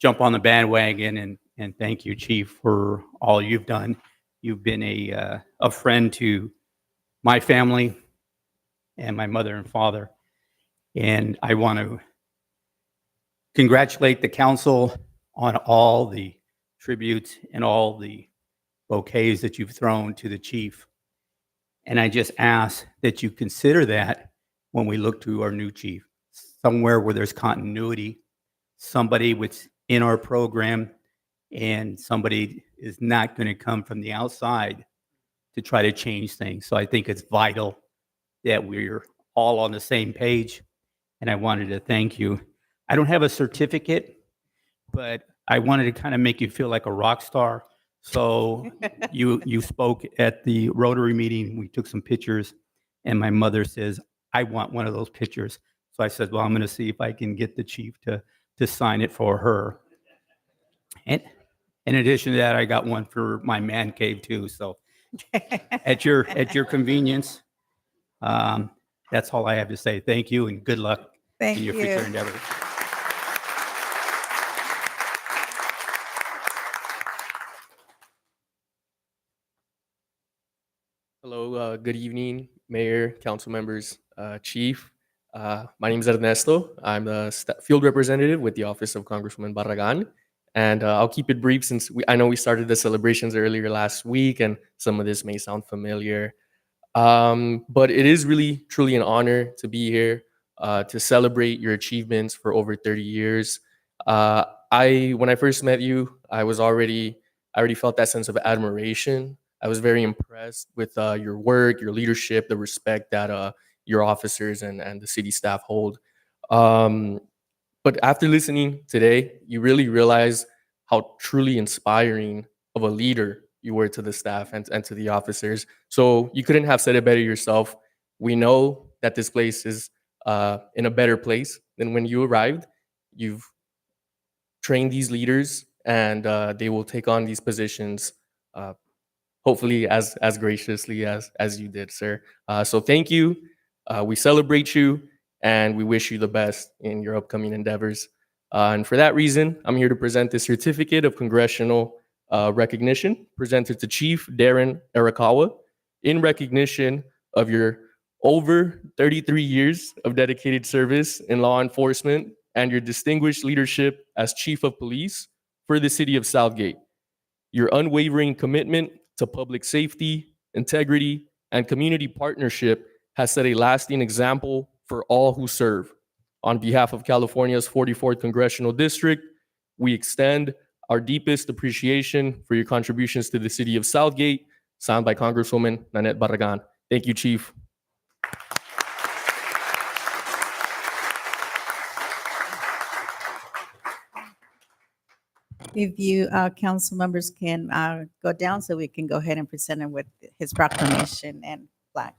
jump on the bandwagon and thank you, Chief, for all you've done. You've been a friend to my family and my mother and father. And I want to congratulate the council on all the tributes and all the bouquets that you've thrown to the chief. And I just ask that you consider that when we look to our new chief, somewhere where there's continuity, somebody within our program, and somebody is not going to come from the outside to try to change things. So I think it's vital that we're all on the same page. And I wanted to thank you. I don't have a certificate, but I wanted to kind of make you feel like a rock star. So you spoke at the Rotary meeting. We took some pictures, and my mother says, I want one of those pictures. So I said, well, I'm going to see if I can get the chief to sign it for her. And in addition to that, I got one for my man cave too. So at your convenience, that's all I have to say. Thank you and good luck
Thank
in your
you.
future endeavors.
Hello, good evening, Mayor, council members, Chief. My name is Ernesto. I'm the field representative with the Office of Congresswoman Barragan. And I'll keep it brief since I know we started the celebrations earlier last week and some of this may sound familiar. But it is really, truly an honor to be here to celebrate your achievements for over 30 years. When I first met you, I already felt that sense of admiration. I was very impressed with your work, your leadership, the respect that your officers and the city staff hold. But after listening today, you really realize how truly inspiring of a leader you were to the staff and to the officers. So you couldn't have said it better yourself. We know that this place is in a better place than when you arrived. You've trained these leaders and they will take on these positions hopefully as graciously as you did, sir. So thank you. We celebrate you and we wish you the best in your upcoming endeavors. And for that reason, I'm here to present this certificate of congressional recognition presented to Chief Darren Arakawa in recognition of your over 33 years of dedicated service in law enforcement and your distinguished leadership as Chief of Police for the city of Southgate. Your unwavering commitment to public safety, integrity, and community partnership has set a lasting example for all who serve. On behalf of California's 44th Congressional District, we extend our deepest appreciation for your contributions to the city of Southgate, signed by Congresswoman Nanette Barragan. Thank you, Chief.
If you council members can go down so we can go ahead and present him with his proclamation and flag.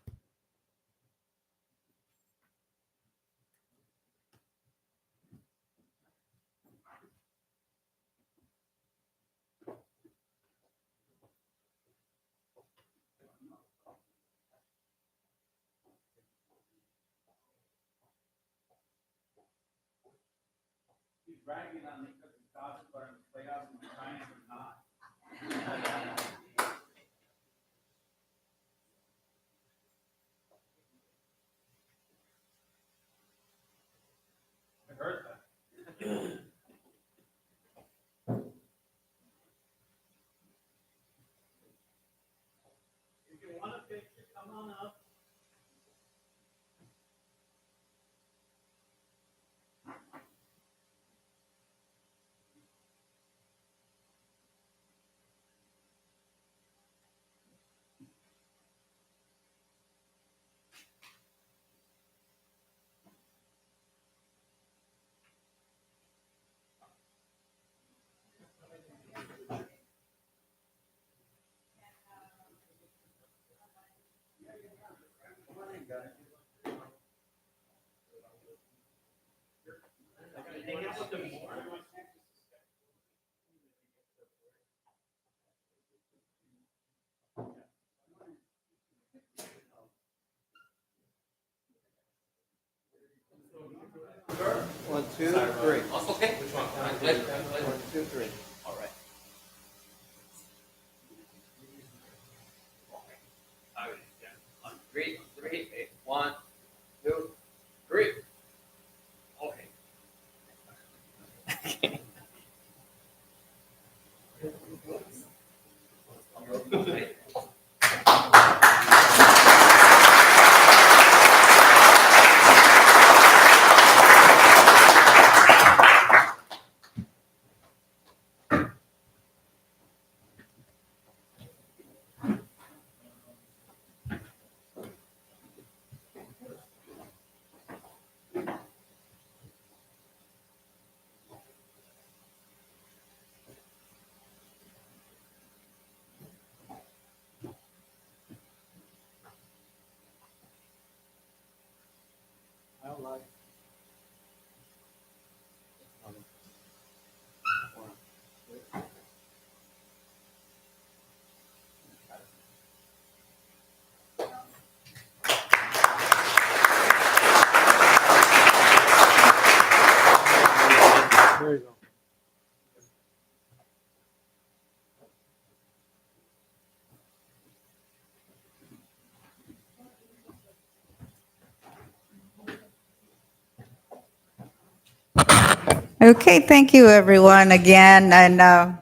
1, 2, 3.
Okay. Which one?
1, 2, 3.
All right. On three, eight. 1, 2, 3. Okay.
There you go.
Okay, thank you, everyone, again, and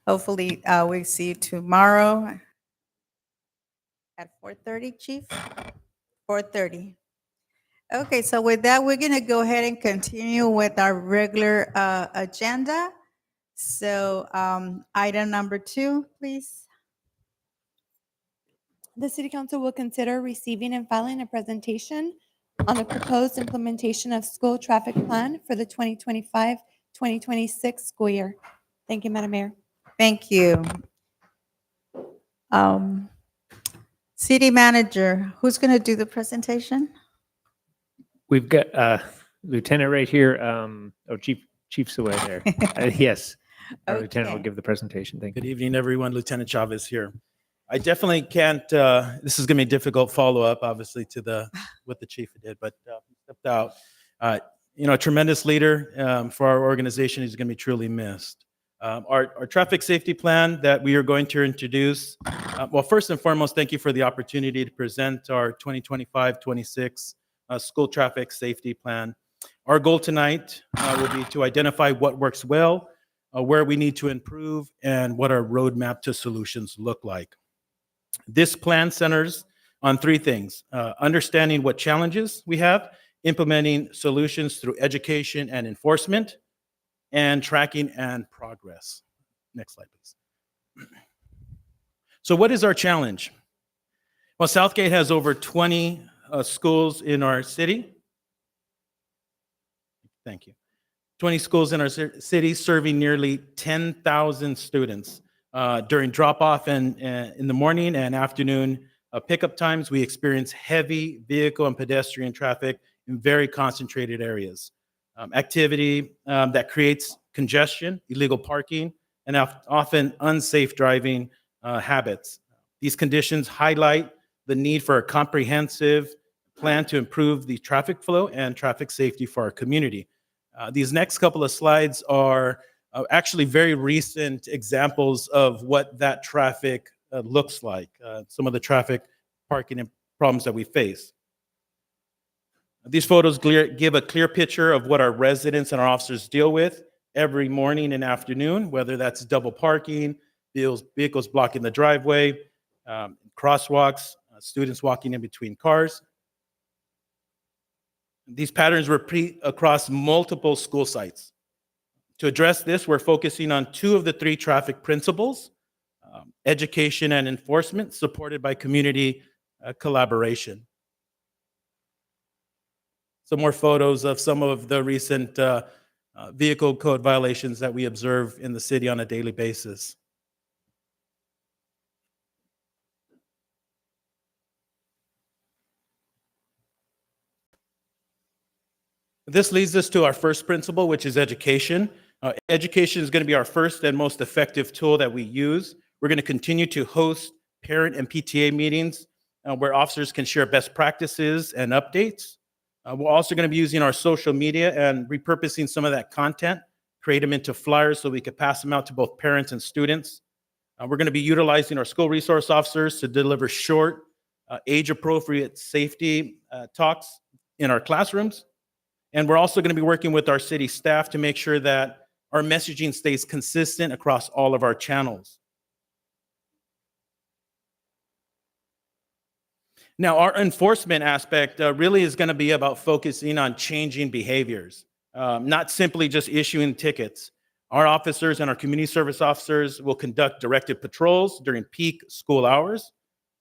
hopefully we see you tomorrow at 4:30, Chief? 4:30. Okay, so with that, we're going to go ahead and continue with our regular agenda. So item number 2, please.
The City Council will consider receiving and filing a presentation on the proposed implementation of school traffic plan for the 2025-2026 school year. Thank you, Madam Mayor.
Thank you. City Manager, who's going to do the presentation?
We've got Lieutenant right here. Chief's away there. Yes. Our Lieutenant will
Okay.
give the presentation. Thank you.
Good evening, everyone. Lieutenant Chavez here. I definitely can't, this is going to be a difficult follow-up, obviously, to what the chief did, but he stepped out. A tremendous leader for our organization. He's going to be truly missed. Our traffic safety plan that we are going to introduce, well, first and foremost, thank you for the opportunity to present our 2025-26 school traffic safety plan. Our goal tonight will be to identify what works well, where we need to improve, and what our roadmap to solutions look like. This plan centers on 3 things: understanding what challenges we have, implementing solutions through education and enforcement, and tracking and progress. Next slide, please. So what is our challenge? Well, Southgate has over 20 schools in our city. Thank you. 20 schools in our city serving nearly 10,000 students. During drop-off and in the morning and afternoon pickup times, we experience heavy vehicle and pedestrian traffic in very concentrated areas. Activity that creates congestion, illegal parking, and often unsafe driving habits. These conditions highlight the need for a comprehensive plan to improve the traffic flow and traffic safety for our community. These next couple of slides are actually very recent examples of what that traffic looks like, some of the traffic parking problems that we face. These photos give a clear picture of what our residents and our officers deal with every morning and afternoon, whether that's double parking, vehicles blocking the driveway, crosswalks, students walking in between cars. These patterns repeat across multiple school sites. To address this, we're focusing on 2 of the 3 traffic principles: education and enforcement, supported by community collaboration. Some more photos of some of the recent vehicle code violations that we observe in the city on a daily basis. This leads us to our first principle, which is education. Education is going to be our first and most effective tool that we use. We're going to continue to host parent and PTA meetings where officers can share best practices and updates. We're also going to be using our social media and repurposing some of that content, create them into flyers so we could pass them out to both parents and students. We're going to be utilizing our school resource officers to deliver short, age-appropriate safety talks in our classrooms. And we're also going to be working with our city staff to make sure that our messaging stays consistent across all of our channels. Now, our enforcement aspect really is going to be about focusing on changing behaviors, not simply just issuing tickets. Our officers and our community service officers will conduct directed patrols during peak school hours.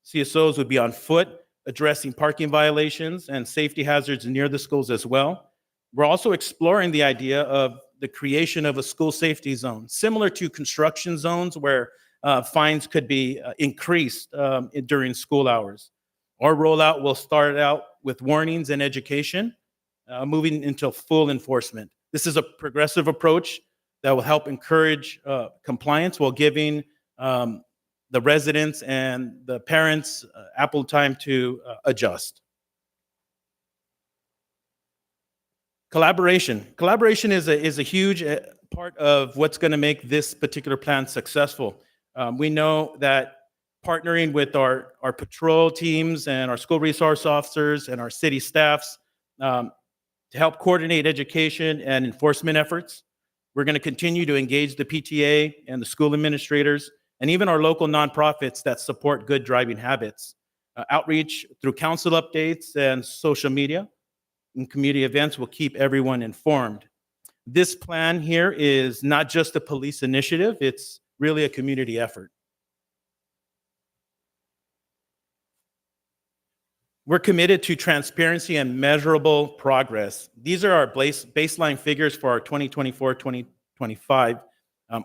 CSOs would be on foot addressing parking violations and safety hazards near the schools as well. We're also exploring the idea of the creation of a school safety zone, similar to construction zones where fines could be increased during school hours. Our rollout will start out with warnings and education, moving into full enforcement. This is a progressive approach that will help encourage compliance while giving the residents and the parents ample time to adjust. Collaboration. Collaboration is a huge part of what's going to make this particular plan successful. We know that partnering with our patrol teams and our school resource officers and our city staffs to help coordinate education and enforcement efforts. We're going to continue to engage the PTA and the school administrators and even our local nonprofits that support good driving habits. Outreach through council updates and social media and community events will keep everyone informed. This plan here is not just a police initiative, it's really a community effort. We're committed to transparency and measurable progress. These are our baseline figures for our 2024-2025.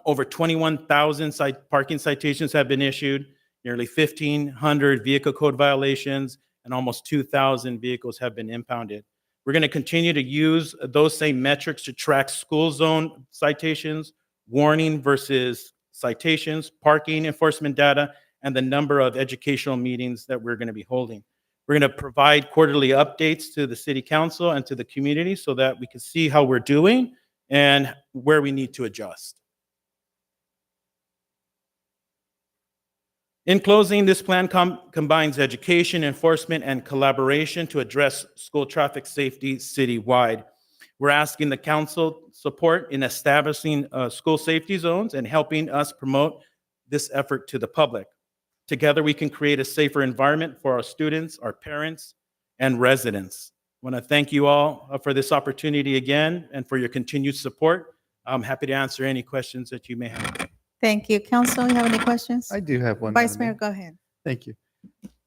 Over 21,000 parking citations have been issued, nearly 1,500 vehicle code violations, and almost 2,000 vehicles have been impounded. We're going to continue to use those same metrics to track school zone citations, warning versus citations, parking enforcement data, and the number of educational meetings that we're going to be holding. We're going to provide quarterly updates to the city council and to the community so that we can see how we're doing and where we need to adjust. In closing, this plan combines education, enforcement, and collaboration to address school traffic safety citywide. We're asking the council support in establishing school safety zones and helping us promote this effort to the public. Together, we can create a safer environment for our students, our parents, and residents. I want to thank you all for this opportunity again and for your continued support. I'm happy to answer any questions that you may have.
Thank you. Council, you have any questions?
I do have one.
Vice
Madam
Mayor, go ahead.
Thank you.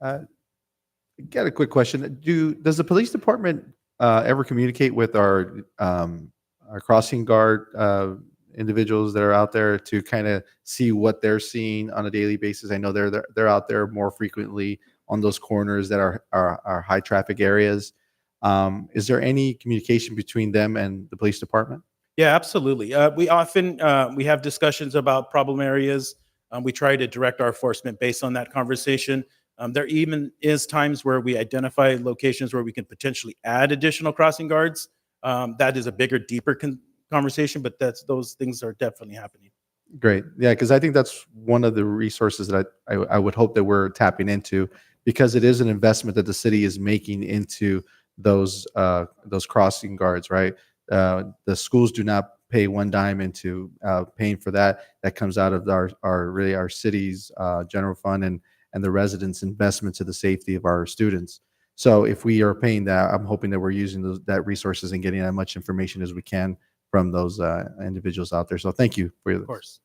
Got a quick question. Does the police department ever communicate with our crossing guard individuals that are out there to kind of see what they're seeing on a daily basis? I know they're out there more frequently on those corners that are high traffic areas. Is there any communication between them and the police department?
Yeah, absolutely. We often we have discussions about problem areas. We try to direct our enforcement based on that conversation. There even is times where we identify locations where we can potentially add additional crossing guards. That is a bigger, deeper conversation, but those things are definitely happening.
Great. Yeah, because I think that's one of the resources that I would hope that we're tapping into, because it is an investment that the city is making into those crossing guards, right? The schools do not pay one dime into paying for that. That comes out of our city's general fund and the residents' investment to the safety of our students. So if we are paying that, I'm hoping that we're using that resources and getting as much information as we can from those individuals out there. So thank you for your.
Of course.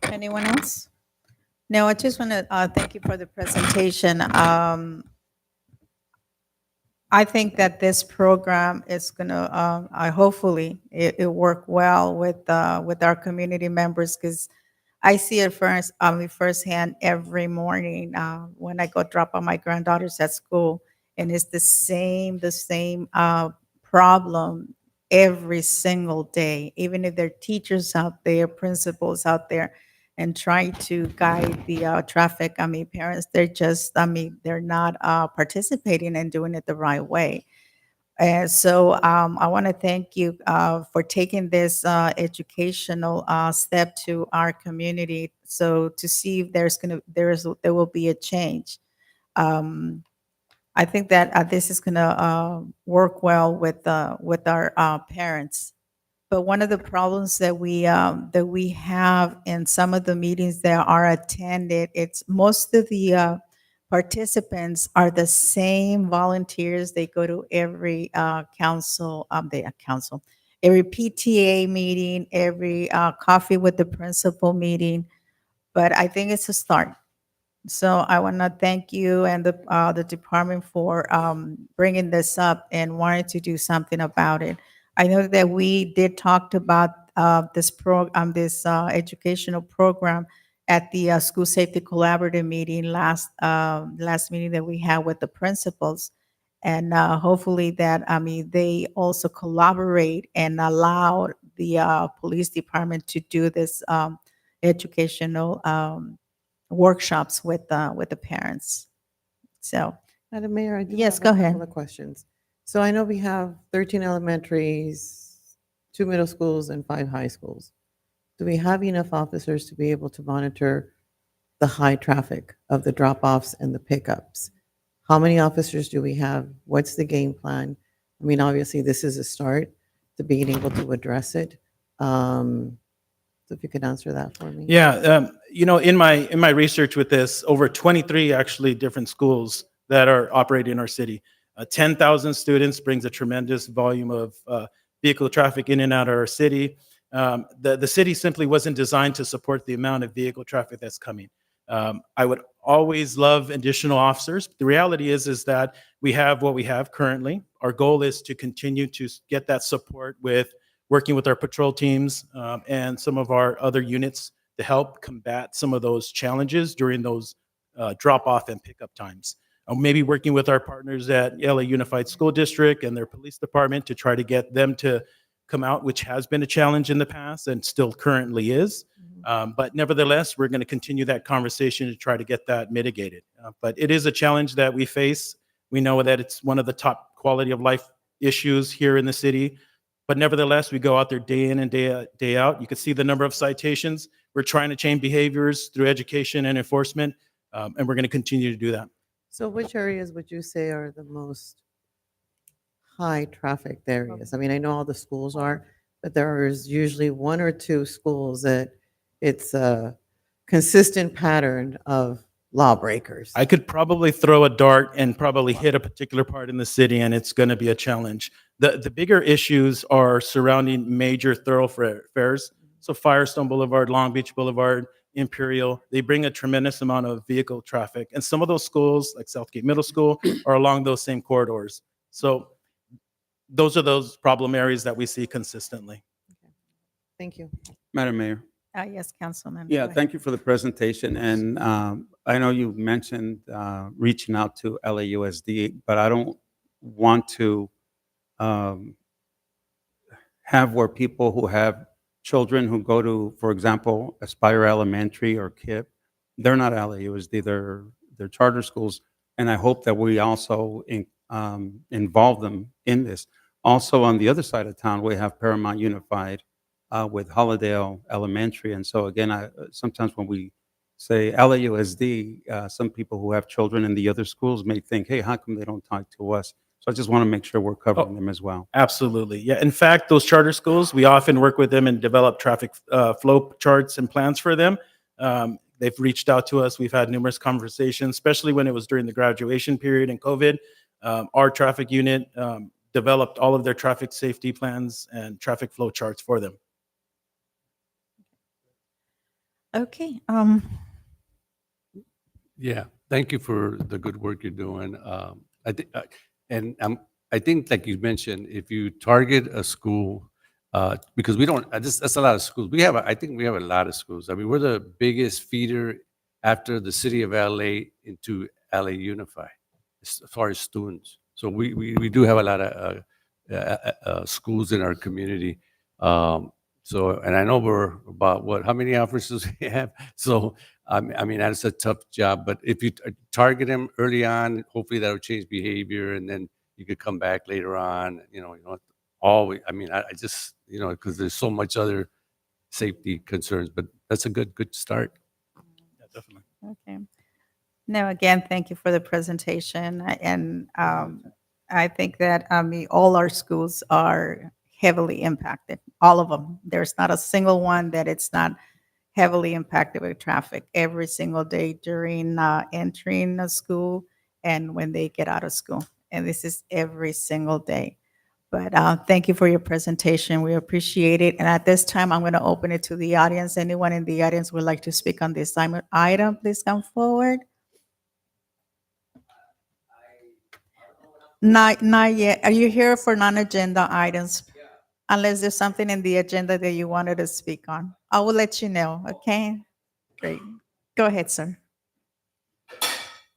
Anyone else? No, I just want to thank you for the presentation. I think that this program is going to, hopefully, it work well with our community members, because I see it firsthand every morning when I go drop off my granddaughters at school, and it's the same problem every single day. Even if there are teachers out there, principals out there, and try to guide the traffic. I mean, parents, they're not participating and doing it the right way. And so I want to thank you for taking this educational step to our community. So to see if there will be a change. I think that this is going to work well with our parents. But one of the problems that we have in some of the meetings that are attended, it's most of the participants are the same volunteers. They go to every every PTA meeting, every coffee with the principal meeting. But I think it's a start. So I want to thank you and the department for bringing this up and wanting to do something about it. I know that we did talk about this educational program at the School Safety Collaborative meeting last meeting that we had with the principals, and hopefully that they also collaborate and allow the police department to do this educational workshops with the parents. So
Madam Mayor, I do
Yes,
have
go
a
ahead.
couple of questions. So I know we have 13 elementaries, 2 middle schools, and 5 high schools. Do we have enough officers to be able to monitor the high traffic of the drop-offs and the pickups? How many officers do we have? What's the game plan? I mean, obviously, this is a start to being able to address it. So if you could answer that for me.
Yeah, in my research with this, over 23 actually different schools that are operating in our city. 10,000 students brings a tremendous volume of vehicle traffic in and out of our city. The city simply wasn't designed to support the amount of vehicle traffic that's coming. I would always love additional officers. The reality is that we have what we have currently. Our goal is to continue to get that support with working with our patrol teams and some of our other units to help combat some of those challenges during those drop-off and pickup times. Maybe working with our partners at LA Unified School District and their police department to try to get them to come out, which has been a challenge in the past and still currently is. But nevertheless, we're going to continue that conversation to try to get that mitigated. But it is a challenge that we face. We know that it's one of the top quality of life issues here in the city. But nevertheless, we go out there day in and day out. You can see the number of citations. We're trying to change behaviors through education and enforcement, and we're going to continue to do that.
So which areas would you say are the most high trafficked areas? I mean, I know all the schools are, but there is usually 1 or 2 schools that it's a consistent pattern of lawbreakers.
I could probably throw a dart and probably hit a particular part in the city, and it's going to be a challenge. The bigger issues are surrounding major thoroughfares. So Firestone Boulevard, Long Beach Boulevard, Imperial, they bring a tremendous amount of vehicle traffic. And some of those schools, like Southgate Middle School, are along those same corridors. So those are those problem areas that we see consistently.
Thank you.
Madam Mayor.
Yes, Councilman.
Yeah, thank you for the presentation. And I know you mentioned reaching out to LAUSD, but I don't want to have where people who have children who go to, for example, Aspire Elementary or KIPP, they're not LAUSD, they're charter schools. And I hope that we also involve them in this. Also, on the other side of town, we have Paramount Unified with Holidale Elementary. And so again, sometimes when we say LAUSD, some people who have children in the other schools may think, hey, how come they don't talk to us? So I just want to make sure we're covering them as well.
Absolutely. Yeah. In fact, those charter schools, we often work with them and develop traffic flow charts and plans for them. They've reached out to us. We've had numerous conversations, especially when it was during the graduation period and COVID. Our traffic unit developed all of their traffic safety plans and traffic flow charts for them.
Okay.
Yeah, thank you for the good work you're doing. I think, like you mentioned, if you target a school, because we don't, that's a lot of schools. I think we have a lot of schools. I mean, we're the biggest feeder after the city of LA into LA Unified as far as students. So we do have a lot of schools in our community. So, and I know we're about how many officers we have? So, I mean, that's a tough job, but if you target them early on, hopefully that'll change behavior, and then you could come back later on, always, I mean, I just, because there's so much other safety concerns, but that's a good start.
Yeah, definitely.
Okay. No, again, thank you for the presentation. And I think that, all our schools are heavily impacted, all of them. There's not a single one that it's not heavily impacted with traffic every single day during entering a school and when they get out of school. And this is every single day. But thank you for your presentation. We appreciate it. And at this time, I'm going to open it to the audience. Anyone in the audience would like to speak on this item, please come forward. Not yet. Are you here for non-agenda items? Unless there's something in the agenda that you wanted to speak on. I will let you know, okay? Great. Go ahead, sir.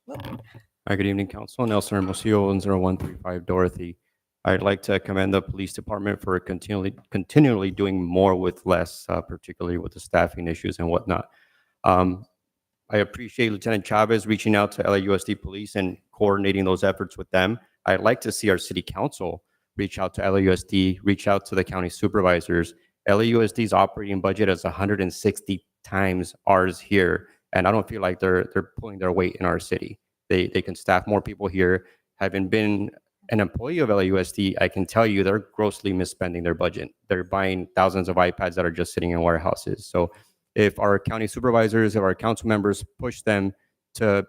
Hi, good evening, Council. Nelson Hermosillo, 10135 Dorothy. I'd like to commend the police department for continually doing more with less, particularly with the staffing issues and whatnot. I appreciate Lieutenant Chavez reaching out to LAUSD Police and coordinating those efforts with them. I'd like to see our City Council reach out to LAUSD, reach out to the county supervisors. LAUSD's operating budget is 160 times ours here, and I don't feel like they're pulling their weight in our city. They can staff more people here. Having been an employee of LAUSD, I can tell you they're grossly misspending their budget. They're buying thousands of iPads that are just sitting in warehouses. So if our county supervisors, if our council members push them to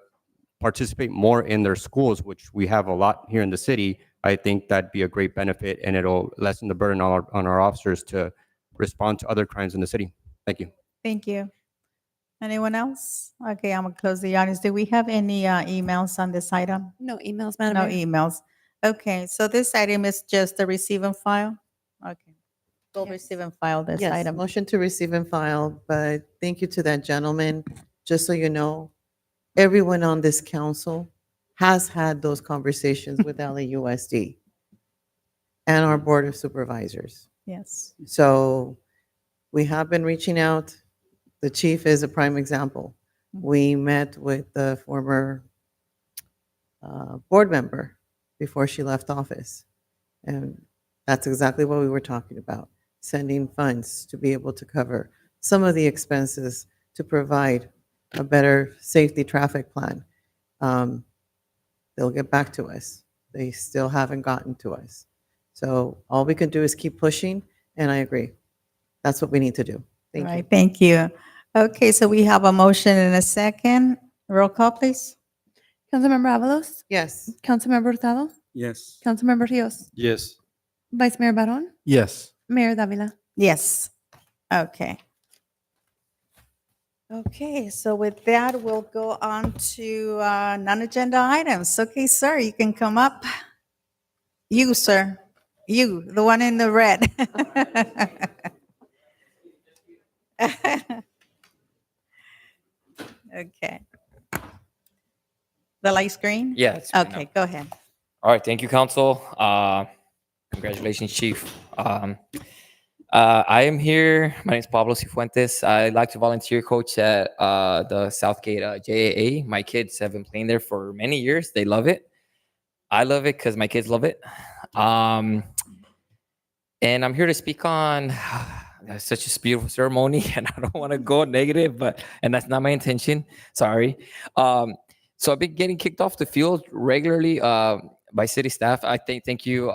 participate more in their schools, which we have a lot here in the city, I think that'd be a great benefit, and it'll lessen the burden on our officers to respond to other crimes in the city. Thank you.
Thank you. Anyone else? Okay, I'm going to close the audience. Do we have any emails on this item?
No emails, Madam
No
Mayor.
emails. Okay, so this item is just the receive and file? Okay. We'll
Yes.
receive and file this
Yes,
item.
motion to receive and file, but thank you to that gentleman. Just so you know, everyone on this council has had those conversations with LAUSD and our Board of Supervisors.
Yes.
So we have been reaching out. The chief is a prime example. We met with the former board member before she left office. And that's exactly what we were talking about, sending funds to be able to cover some of the expenses to provide a better safety traffic plan. They'll get back to us. They still haven't gotten to us. So all we can do is keep pushing, and I agree. That's what we need to do. Thank you.
Right, thank you. Okay, so we have a motion and a second. Roll call, please.
Councilmember Avalos?
Yes.
Councilmember Hurtado?
Yes.
Councilmember Rios?
Yes.
Vice Mayor Baron?
Yes.
Mayor Davila?
Yes. Okay. Okay, so with that, we'll go on to non-agenda items. Okay, sir, you can come up. You, sir. You, the one in the red. Okay. The light screen?
Yeah, it's fine
Okay, go ahead.
All right, thank you, Council. Congratulations, Chief. I am here. My name is Pablo Cifuentes. I like to volunteer coach at the Southgate JAA. My kids have been playing there for many years. They love it. I love it because my kids love it. And I'm here to speak on such a beautiful ceremony, and I don't want to go negative, and that's not my intention. Sorry. So I've been getting kicked off the field regularly by city staff. Thank you,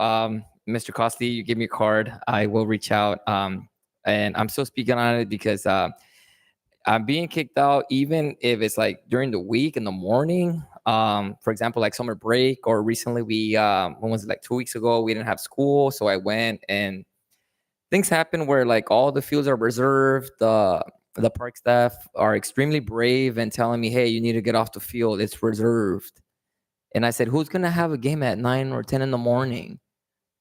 Mr. Costley. You gave me a card. I will reach out, and I'm still speaking on it because I'm being kicked out, even if it's like during the week in the morning. For example, like summer break, or recently when was it, like 2 weeks ago, we didn't have school, so I went, and things happen where like all the fields are reserved. The park staff are extremely brave and telling me, hey, you need to get off the field. It's reserved. And I said, who's going to have a game at 9 or 10 in the morning?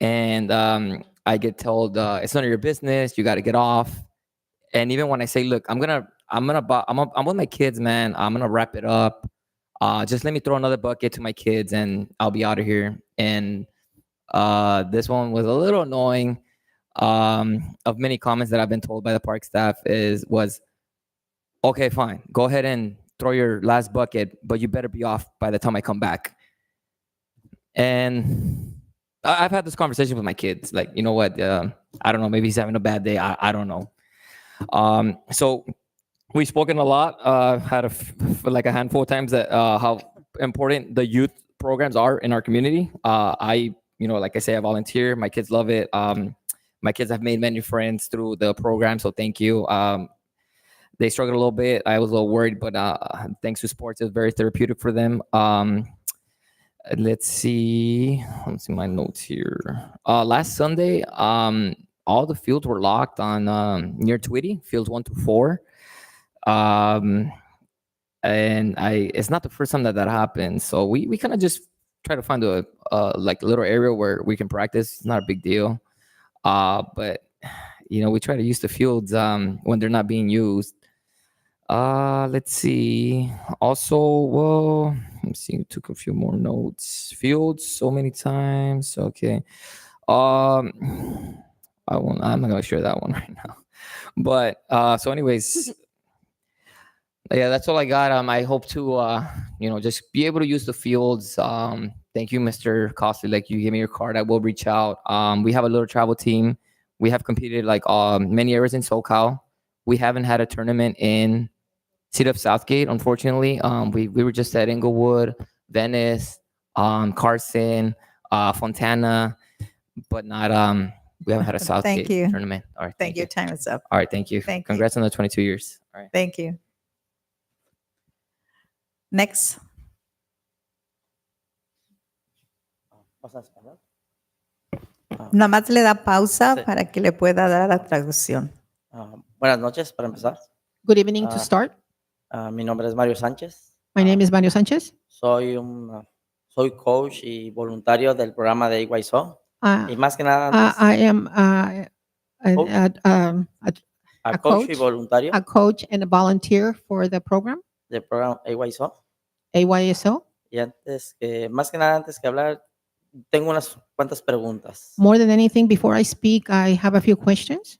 And I get told, it's none of your business. You got to get off. And even when I say, look, I'm with my kids, man. I'm going to wrap it up. Just let me throw another bucket to my kids and I'll be out of here. And this one was a little annoying. of many comments that I've been told by the park staff was, okay, fine, go ahead and throw your last bucket, but you better be off by the time I come back. And I've had this conversation with my kids, like, you know what, I don't know, maybe he's having a bad day. I don't know. So we've spoken a lot, had like a handful of times that how important the youth programs are in our community. Like I say, I volunteer. My kids love it. My kids have made many friends through the program, so thank you. They struggled a little bit. I was a little worried, but thanks to sports, it was very therapeutic for them. Let's see my notes here. Last Sunday, all the fields were locked on near Tweedy, fields 1 to 4. And it's not the first time that happened. So we kind of just try to find a little area where we can practice. It's not a big deal. But we try to use the fields when they're not being used. Let's see. Also, well, let's see. Took a few more notes. Fields so many times. Okay. I'm not gonna share that one right now. But so anyways, yeah, that's all I got. I hope to just be able to use the fields. Thank you, Mr. Costley. Like, you give me your card, I will reach out. We have a little travel team. We have competed like many areas in SoCal. We haven't had a tournament in City of Southgate, unfortunately. We were just at Inglewood, Venice, Carson, Fontana, but not we haven't had a Southgate
you.
tournament. All right,
Thank you. Time is up.
All right, thank you.
Thank you.
Congrats on the 22 years. All right.
Thank you. Next. Nada más le da pausa para que le pueda dar la traducción.
Buenas noches, para empezar.
Good evening to start.
Mi nombre es Mario Sánchez.
My name is Mario Sánchez.
Soy coach y voluntario del programa de AYSO. Y más que nada,
I am
a coach y voluntario
a coach and a volunteer for the program,
del programa AYSO.
AYSO.
Y más que nada, antes que hablar, tengo unas cuantas preguntas.
More than anything, before I speak, I have a few questions.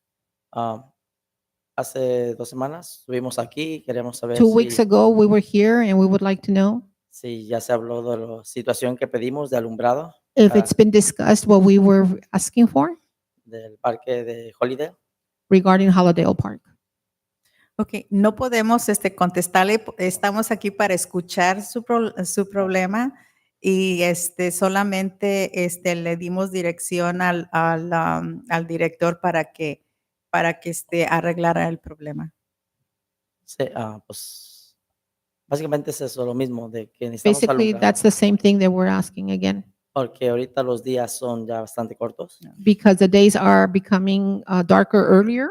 Hace 2 semanas estuvimos aquí, queremos saber
2 weeks ago, we were here and we would like to know
si ya se habló de la situación que pedimos de alumbrado
if it's been discussed what we were asking for
del parque de Holiday.
regarding Holidale Park.
Ok, no podemos contestarle, estamos aquí para escuchar su problema y solamente le dimos dirección al director para que arreglara el problema.
Sí, pues básicamente es eso lo mismo de que necesitamos
Basically,
alumbrado,
that's the same thing that we're asking again,
porque ahorita los días son ya bastante cortos.
because the days are becoming darker earlier.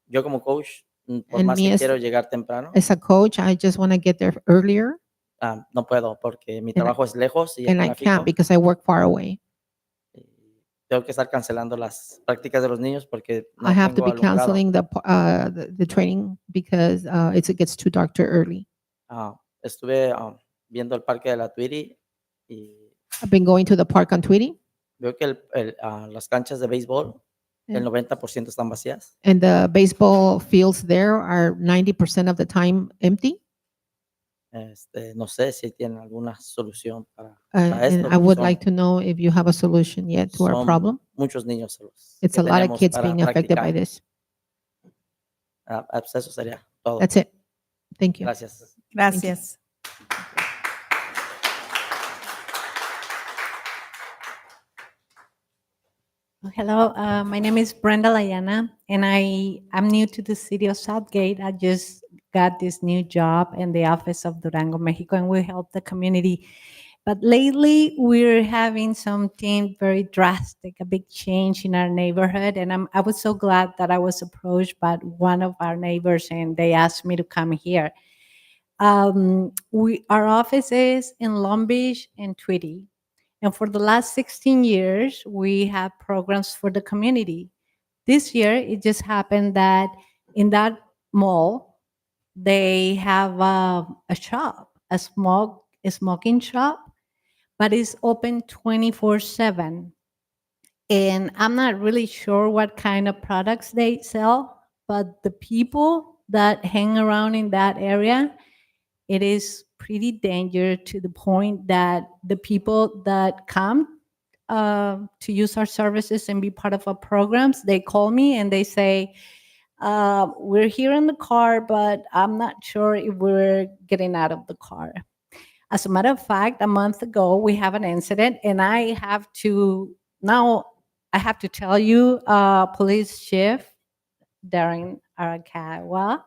Yo como coach, por
And
más
me
que
as-
quiero llegar temprano,
As a coach, I just want to get there earlier,
no puedo porque mi
And I-
trabajo es lejos y el
and I
tráfico.
can't because I work far away.
Tengo que estar cancelando las prácticas de los niños porque no
I have to
tengo
be
alumbrado.
canceling the training because it gets too dark too early.
Estuve viendo el parque de la Tweedy y
I've been going to the park on Tweedy,
veo que las canchas de béisbol, el 90% están vacías.
and the baseball fields there are 90% of the time empty.
No sé si tienen alguna solución para esto.
And I would
Son-
like to know if you have a solution yet to our
son
problem.
Muchos niños
It's
que
a lot of
tenemos
kids
para
being affected by
practicar.
this.
Pues eso sería todo.
That's it. Thank you.
Gracias.
Gracias.
Hello, my name is Brenda Layana, and I'm new to the city of Southgate. I just got this new job in the office of Durango, Mexico, and we help the community. But lately, we're having something very drastic, a big change in our neighborhood, and I was so glad that I was approached by one of our neighbors, and they asked me to come here. Our office is in Long Beach and Tweedy. And for the last 16 years, we have programs for the community. This year, it just happened that in that mall, they have a shop, a smoking shop, but it's open 24/7. And I'm not really sure what kind of products they sell, but the people that hang around in that area, it is pretty dangerous to the point that the people that come to use our services and be part of our programs, they call me and they say, we're here in the car, but I'm not sure if we're getting out of the car. As a matter of fact, a month ago, we have an incident, and I have to tell you, Police Chief Darren Arakawa,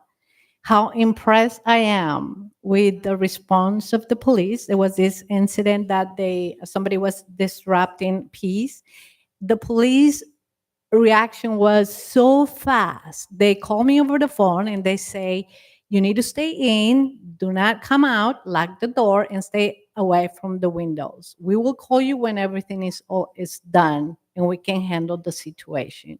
how impressed I am with the response of the police. There was this incident that somebody was disrupting peace. The police reaction was so fast. They call me over the phone and they say, you need to stay in, do not come out, lock the door, and stay away from the windows. We will call you when everything is done and we can handle the situation.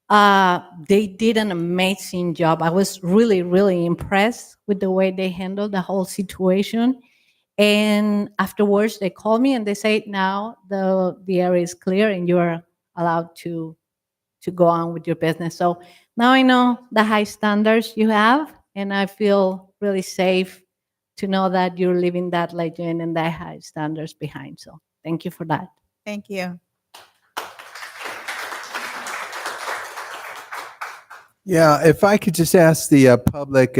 They did an amazing job. I was really, really impressed with the way they handled the whole situation. And afterwards, they called me and they say, now the area is clear and you're allowed to go on with your business. So now I know the high standards you have, and I feel really safe to know that you're leaving that legend and that high standards behind. So thank you for that.
Thank you.
Yeah, if I could just ask the public,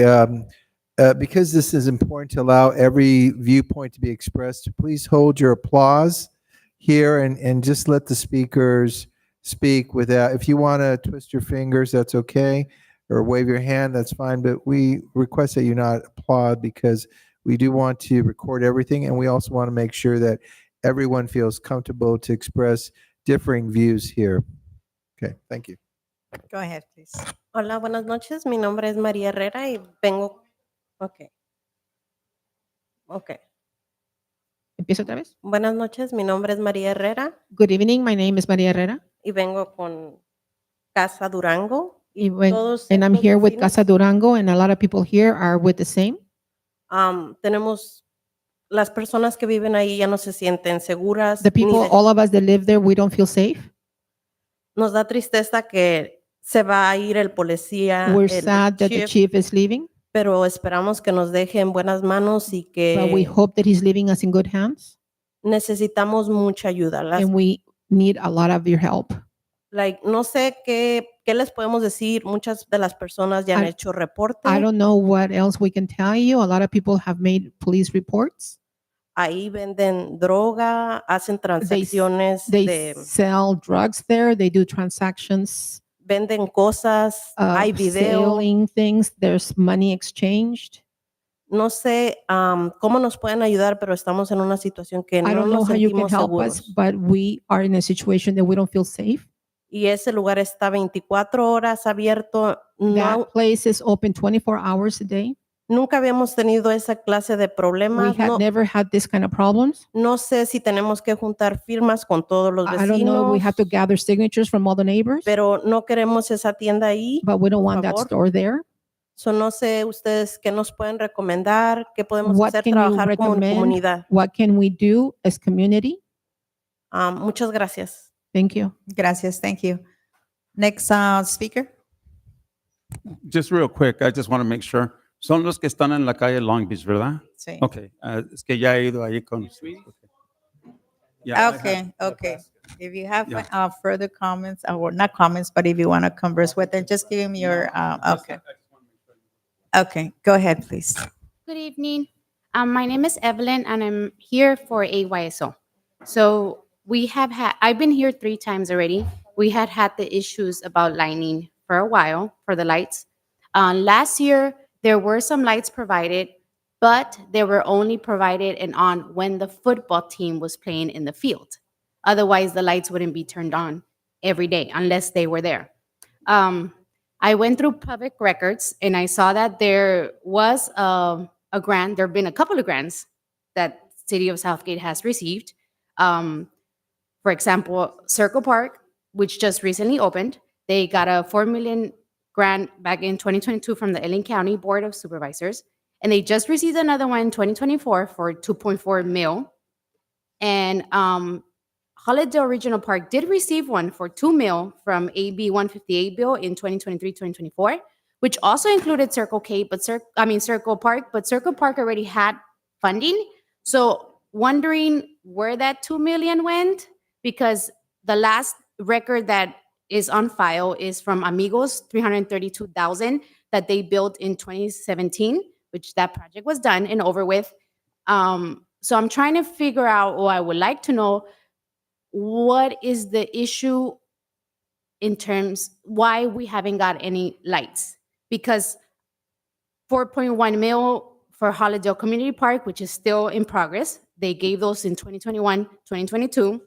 because this is important to allow every viewpoint to be expressed, please hold your applause here and just let the speakers speak without, if you want to twist your fingers, that's okay, or wave your hand, that's fine, but we request that you not applaud because we do want to record everything, and we also want to make sure that everyone feels comfortable to express differing views here. Okay, thank you.
Go ahead, please.
Hola, buenas noches. Mi nombre es María Herrera y vengo. Ok.
¿Empiezo otra vez?
Buenas noches. Mi nombre es María Herrera
Good evening. My name is Maria Herrera.
y vengo con Casa Durango. Todos
And I'm
estos
here with
vecinos,
Casa Durango, and a lot of people here are with the same.
Tenemos las personas que viven ahí ya no se sienten seguras.
The people,
ni de-
all of us that live there, we don't feel safe.
Nos da tristeza que se va a ir el policía,
We're
el
sad that the
chief,
chief is leaving,
pero esperamos que nos deje en buenas manos y
but we
que
hope that he's leaving us in good hands,
necesitamos mucha ayuda.
and we need a lot of your help.
No sé qué les podemos decir. Muchas de las personas ya han hecho reporte.
I don't know what else we can tell you. A lot of people have made police reports.
Ahí venden droga, hacen transacciones,
They sell drugs there. They do transactions,
venden cosas, hay video.
selling things. There's money exchanged.
No sé cómo nos pueden ayudar, pero estamos en una situación que
I
no
don't know
nos
how you can
sentimos
help
seguros.
us, but we are in a situation that we don't feel safe.
Y ese lugar está 24 horas abierto.
That place is open 24 hours a day.
Nunca habíamos tenido esa clase de
We
problemas.
had never had this kind of problems.
No sé si tenemos que juntar firmas con todos los
I don't know. We
vecinos,
have to gather signatures from all the neighbors,
pero no queremos esa tienda ahí.
but we don't
por
want that
favor.
store there.
So, no sé ustedes qué nos pueden recomendar, qué podemos
What
hacer,
can you
trabajar como
recommend?
comunidad.
What can we do as community?
Muchas gracias.
Thank you.
Gracias. Thank you. Next speaker.
Just real quick, I just want to make sure. Son los que están en la calle Long Beach, ¿verdad?
Sí.
Okay, es que ya he ido ahí con. Yeah, I
Okay,
have-
okay. If you have
Yeah.
further comments, or not comments, but if you want to converse with them, just give me your, okay. Okay, go ahead, please.
Good evening. My name is Evelyn, and I'm here for AYSO. So I've been here 3 times already. We had the issues about lighting for a while for the lights. Last year, there were some lights provided, but they were only provided and on when the football team was playing in the field. Otherwise, the lights wouldn't be turned on every day unless they were there. I went through public records and I saw that there was a grant. There have been a couple of grants that City of Southgate has received. For example, Circle Park, which just recently opened, they got a $4 million grant back in 2022 from the LA County Board of Supervisors. And they just received another one in 2024 for $2.4 million. And Hollandale Regional Park did receive one for 2 mil from AB 158 bill in 2023-2024, which also included Circle K, but Circle Park, but Circle Park already had funding. So wondering where that 2 million went, because the last record that is on file is from Amigos, 332,000 that they built in 2017, which that project was done and over with. So I'm trying to figure out, or I would like to know, what is the issue in terms why we haven't got any lights? Because 4.1 mil for Hollandale Community Park, which is still in progress. They gave those in 2021, 2022.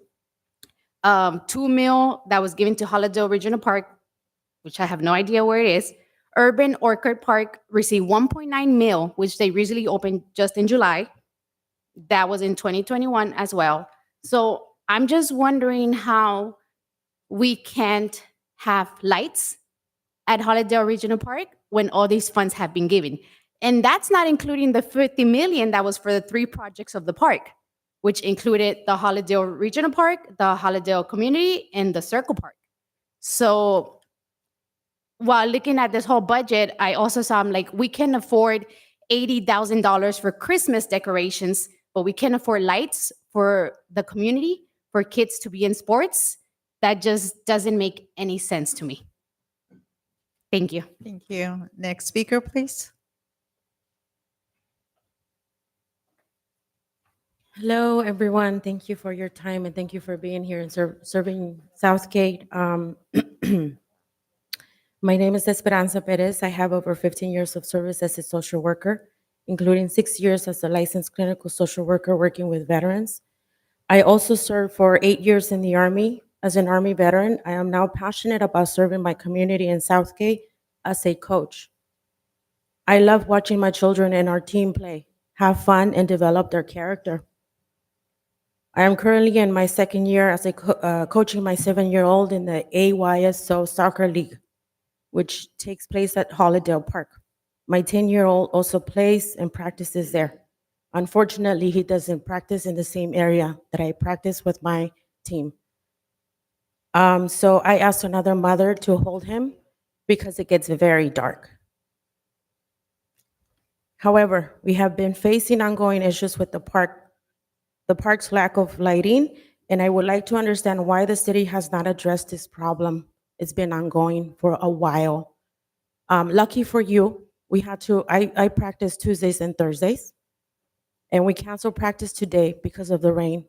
2 mil that was given to Hollandale Regional Park, which I have no idea where it is. Urban Orchard Park received 1.9 mil, which they recently opened just in July. That was in 2021 as well. So I'm just wondering how we can't have lights at Hollandale Regional Park when all these funds have been given. And that's not including the 50 million that was for the 3 projects of the park, which included the Hollandale Regional Park, the Hollandale Community, and the Circle Park. So while looking at this whole budget, I also saw, I'm like, we can afford $80,000 for Christmas decorations, but we can't afford lights for the community, for kids to be in sports. That just doesn't make any sense to me. Thank you.
Thank you. Next speaker, please.
Hello, everyone. Thank you for your time and thank you for being here and serving Southgate. My name is Esperanza Perez. I have over 15 years of service as a social worker, including 6 years as a licensed clinical social worker working with veterans. I also served for 8 years in the Army as an Army veteran. I am now passionate about serving my community in Southgate as a coach. I love watching my children and our team play, have fun, and develop their character. I am currently in my 2nd year as coaching my 7-year-old in the AYSO Soccer League, which takes place at Hollandale Park. My 10-year-old also plays and practices there. Unfortunately, he doesn't practice in the same area that I practice with my team. So I asked another mother to hold him because it gets very dark. However, we have been facing ongoing issues with the park's lack of lighting, and I would like to understand why the city has not addressed this problem. It's been ongoing for a while. Lucky for you, I practice Tuesdays and Thursdays, and we canceled practice today because of the rain.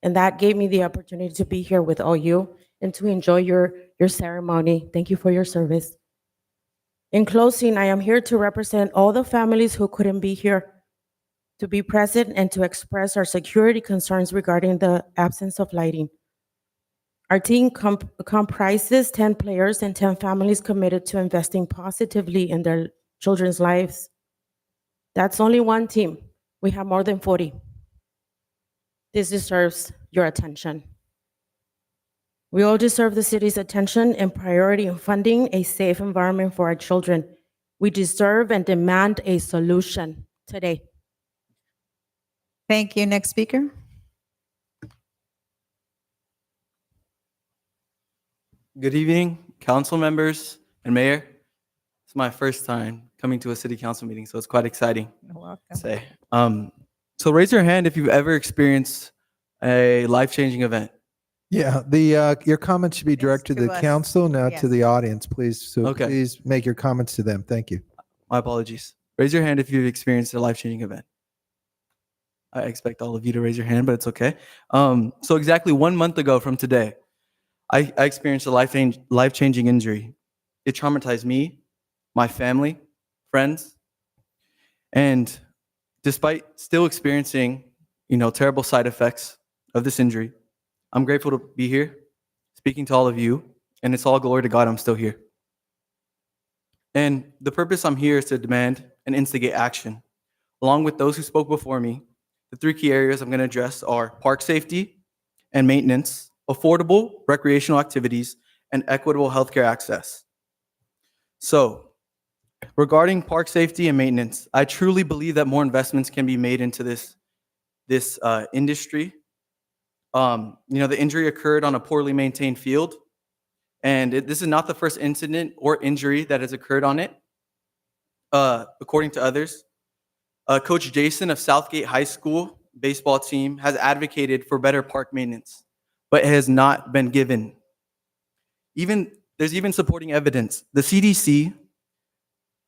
And that gave me the opportunity to be here with all you and to enjoy your ceremony. Thank you for your service. In closing, I am here to represent all the families who couldn't be here, to be present and to express our security concerns regarding the absence of lighting. Our team comprises 10 players and 10 families committed to investing positively in their children's lives. That's only one team. We have more than 40. This deserves your attention. We all deserve the city's attention and priority in funding a safe environment for our children. We deserve and demand a solution today.
Thank you. Next speaker.
Good evening, council members and mayor. It's my first time coming to a city council meeting, so it's quite exciting.
You're welcome.
To say. So raise your hand if you've ever experienced a life-changing event.
Yeah, your comments should be directed to the
us.
council, not
Yes.
to the audience, please. So
Okay.
please make your comments to them. Thank you.
My apologies. Raise your hand if you've experienced a life-changing event. I expect all of you to raise your hand, but it's okay. So exactly 1 month ago from today, I experienced a life-changing injury. It traumatized me, my family, friends, and despite still experiencing, terrible side effects of this injury, I'm grateful to be here, speaking to all of you, and it's all glory to God I'm still here. And the purpose I'm here is to demand and instigate action. Along with those who spoke before me, the 3 key areas I'm going to address are park safety and maintenance, affordable recreational activities, and equitable healthcare access. So, regarding park safety and maintenance, I truly believe that more investments can be made into this industry The injury occurred on a poorly maintained field. And this is not the first incident or injury that has occurred on it, according to others. Coach Jason of Southgate High School baseball team has advocated for better park maintenance, but it has not been given. There's even supporting evidence. The CDC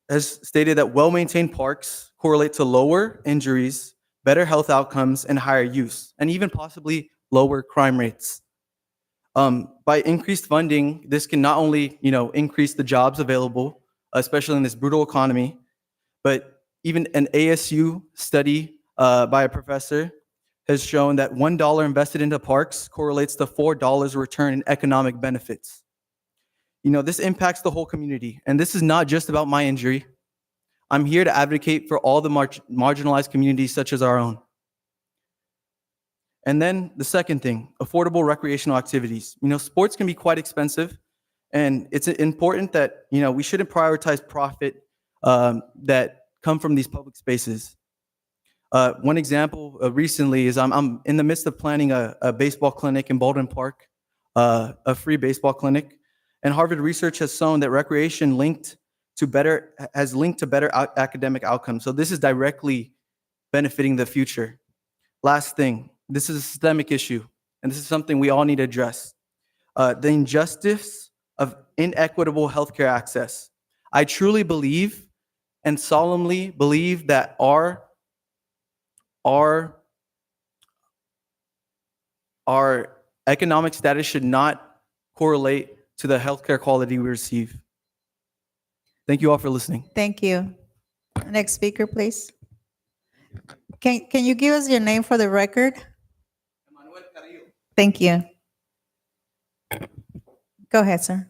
has stated that well-maintained parks correlate to lower injuries, better health outcomes, and higher use, and even possibly lower crime rates. By increased funding, this can not only, increase the jobs available, especially in this brutal economy, but even an ASU study by a professor has shown that $1 invested into parks correlates to $4 return in economic benefits. This impacts the whole community, and this is not just about my injury. I'm here to advocate for all the marginalized communities such as our own. And then the second thing, affordable recreational activities. Sports can be quite expensive, and it's important that, we shouldn't prioritize profit that come from these public spaces. One example recently is I'm in the midst of planning a baseball clinic in Baldwin Park, a free baseball clinic. And Harvard research has shown that recreation has linked to better academic outcomes. So this is directly benefiting the future. Last thing, this is a systemic issue, and this is something we all need to address. The injustice of inequitable healthcare access. I truly believe and solemnly believe that our economic status should not correlate to the healthcare quality we receive. Thank you all for listening.
Thank you. Next speaker, please. Can you give us your name for the record? Thank you. Go ahead, sir.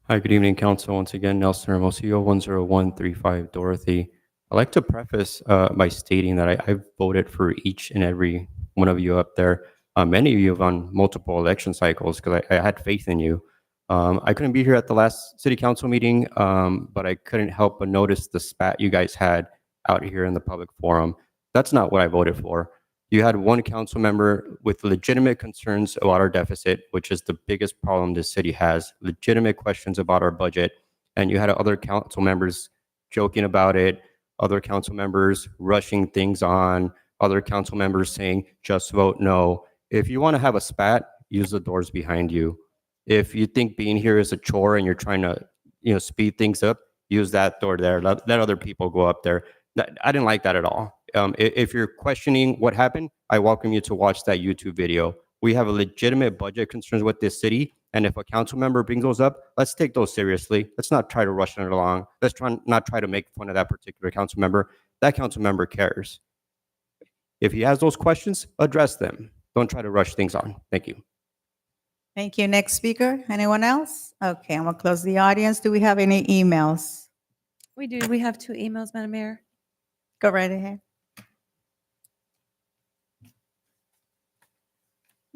Hi, good evening, Council. Once again, Nelson Hermosillo, 10135 Dorothy. I'd like to preface by stating that I voted for each and every one of you up there. Many of you have on multiple election cycles because I had faith in you. I couldn't be here at the last city council meeting, but I couldn't help but notice the spat you guys had out here in the public forum. That's not what I voted for. You had one council member with legitimate concerns about our deficit, which is the biggest problem this city has, legitimate questions about our budget. And you had other council members joking about it, other council members rushing things on, other council members saying, just vote no. If you want to have a spat, use the doors behind you. If you think being here is a chore and you're trying to, speed things up, use that door there. Let other people go up there. I didn't like that at all. If you're questioning what happened, I welcome you to watch that YouTube video. We have a legitimate budget concerns with this city. And if a council member brings those up, let's take those seriously. Let's not try to rush it along. Let's not try to make fun of that particular council member. That council member cares. If he has those questions, address them. Don't try to rush things on. Thank you.
Thank you. Next speaker. Anyone else? Okay, I'm going to close the audience. Do we have any emails?
We do. We have 2 emails, Madam Mayor.
Go right ahead.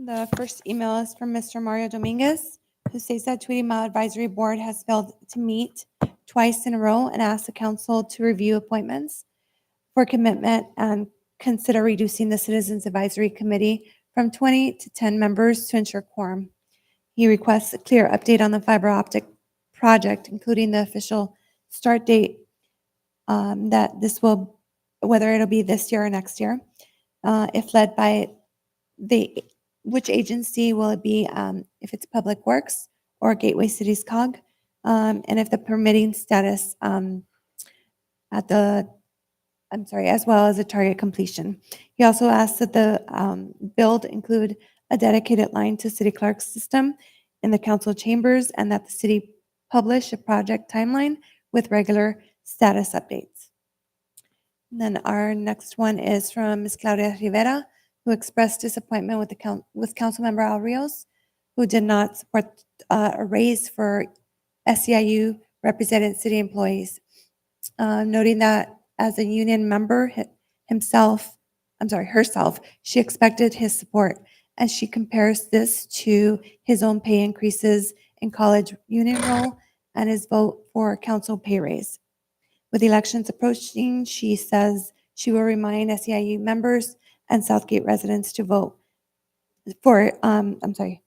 The first email is from Mr. Mario Dominguez, who says that Tweedy Mile Advisory Board has failed to meet twice in a row and asks the council to review appointments for commitment and consider reducing the Citizens Advisory Committee from 20 to 10 members to ensure quorum. He requests a clear update on the fiber optic project, including the official start date, whether it'll be this year or next year. If led by which agency will it be, if it's Public Works or Gateway Cities COG, and if the permitting status as well as the target completion. He also asks that the build include a dedicated line to City Clerk's system in the council chambers, and that the city publish a project timeline with regular status updates. And then our next one is from Ms. Claudia Rivera, who expressed disappointment with Councilmember Al Rios, who did not support a raise for SEIU represented city employees, noting that as a union member herself, she expected his support, as she compares this to his own pay increases in college union role and his vote for council pay raise. With elections approaching, she says she will remind SEIU members and Southgate residents to vote I'm sorry,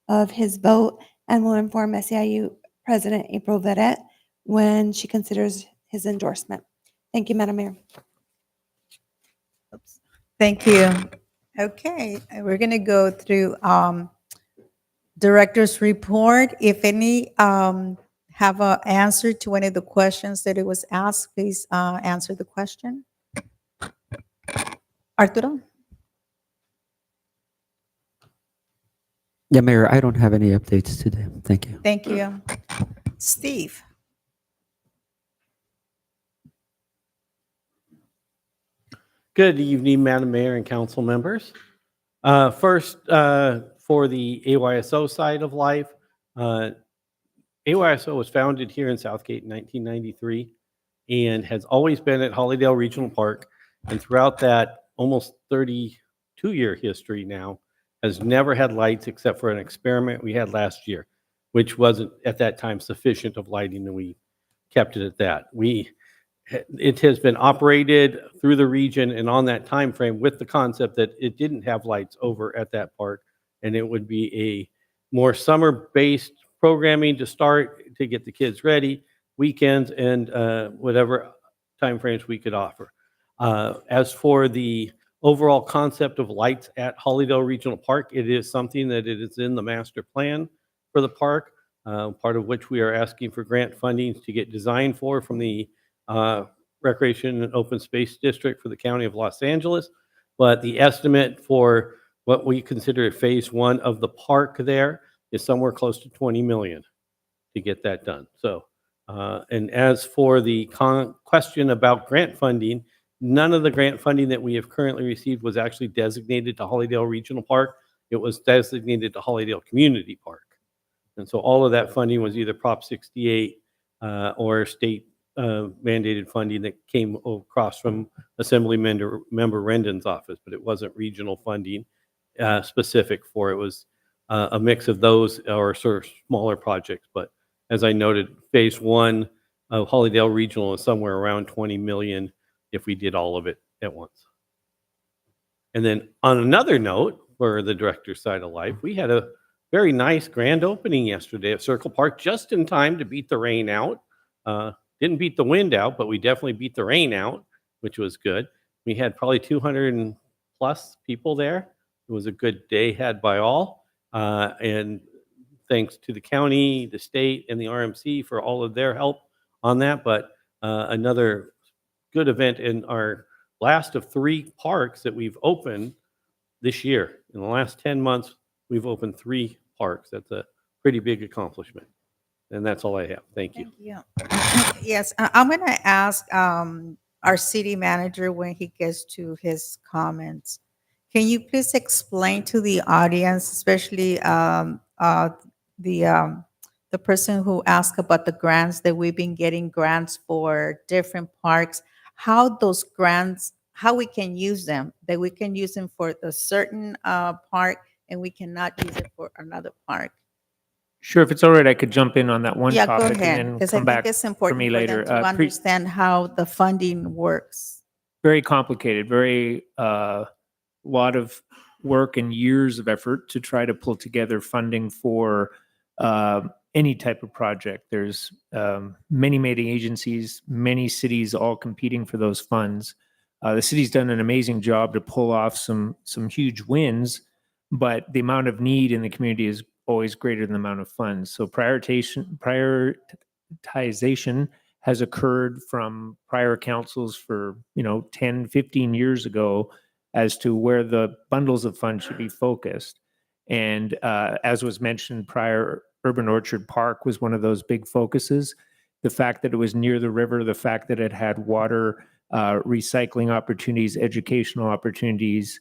of his vote, and will inform SEIU President April Verret when she considers his endorsement. Thank you, Madam Mayor.
Thank you. Okay, we're going to go through director's report. If any have an answer to any of the questions that it was asked, please answer the question. Arturo?
Yeah, Mayor, I don't have any updates today. Thank you.
Thank you. Steve?
Good evening, Madam Mayor and council members. First, for the AYSO side of life, AYSO was founded here in Southgate in 1993 and has always been at Hollydale Regional Park. And throughout that almost 32-year history now, has never had lights except for an experiment we had last year, which wasn't at that time sufficient of lighting, and we kept it at that. It has been operated through the region and on that time frame with the concept that it didn't have lights over at that park, and it would be a more summer-based programming to start to get the kids ready, weekends, and whatever time frames we could offer. As for the overall concept of lights at Hollydale Regional Park, it is something that it is in the master plan for the park, part of which we are asking for grant funding to get designed for from the Recreation and Open Space District for the County of Los Angeles. But the estimate for what we consider phase one of the park there is somewhere close to 20 million to get that done. So, and as for the question about grant funding, none of the grant funding that we have currently received was actually designated to Hollydale Regional Park. It was designated to Hollydale Community Park. And so all of that funding was either Prop 68 or state mandated funding that came across from Assembly Member Rendon's office, but it wasn't regional funding specific for it. Was a mix of those or sort of smaller projects. But as I noted, phase one of Hollydale Regional is somewhere around 20 million if we did all of it at once. And then on another note, for the director's side of life, we had a very nice grand opening yesterday at Circle Park, just in time to beat the rain out. Didn't beat the wind out, but we definitely beat the rain out, which was good. We had probably 200 and plus people there. It was a good day had by all. And thanks to the county, the state, and the RMC for all of their help on that. But another good event in our last of 3 parks that we've opened this year. In the last 10 months, we've opened 3 parks. That's a pretty big accomplishment. And that's all I have. Thank you.
Yes, I'm going to ask our city manager when he gets to his comments. Can you please explain to the audience, especially the person who asked about the grants that we've been getting grants for different parks, how those grants, how we can use them, that we can use them for a certain park and we cannot use it for another park?
Sure, if it's all right, I could jump in on that one
Yeah, go
topic
ahead,
and then
because I
come
think
back
it's
for
important
me
for
later.
them to understand how the funding works.
Very complicated, very lot of work and years of effort to try to pull together funding for any type of project. There's many agencies, many cities all competing for those funds. The city's done an amazing job to pull off some huge wins, but the amount of need in the community is always greater than the amount of funds. So prioritization has occurred from prior councils for 10, 15 years ago as to where the bundles of funds should be focused. And as was mentioned prior, Urban Orchard Park was one of those big focuses. The fact that it was near the river, the fact that it had water, recycling opportunities, educational opportunities,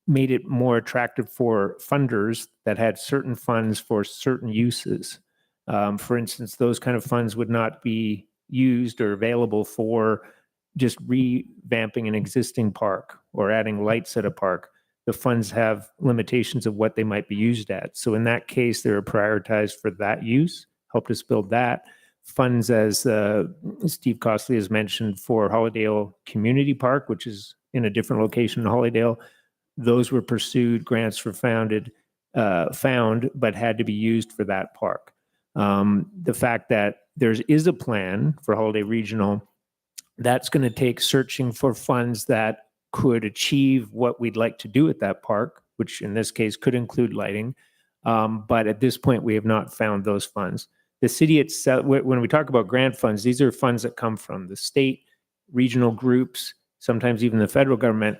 made it more attractive for funders that had certain funds for certain uses. For instance, those kind of funds would not be used or available for just revamping an existing park or adding lights at a park. The funds have limitations of what they might be used at. So in that case, they were prioritized for that use, helped us build that. Funds, as Steve Costley has mentioned, for Hollydale Community Park, which is in a different location in Hollydale, those were pursued, grants were found, but had to be used for that park. The fact that there is a plan for Holiday Regional, that's going to take searching for funds that could achieve what we'd like to do at that park, which in this case could include lighting. But at this point, we have not found those funds. The city itself, when we talk about grant funds, these are funds that come from the state, regional groups, sometimes even the federal government,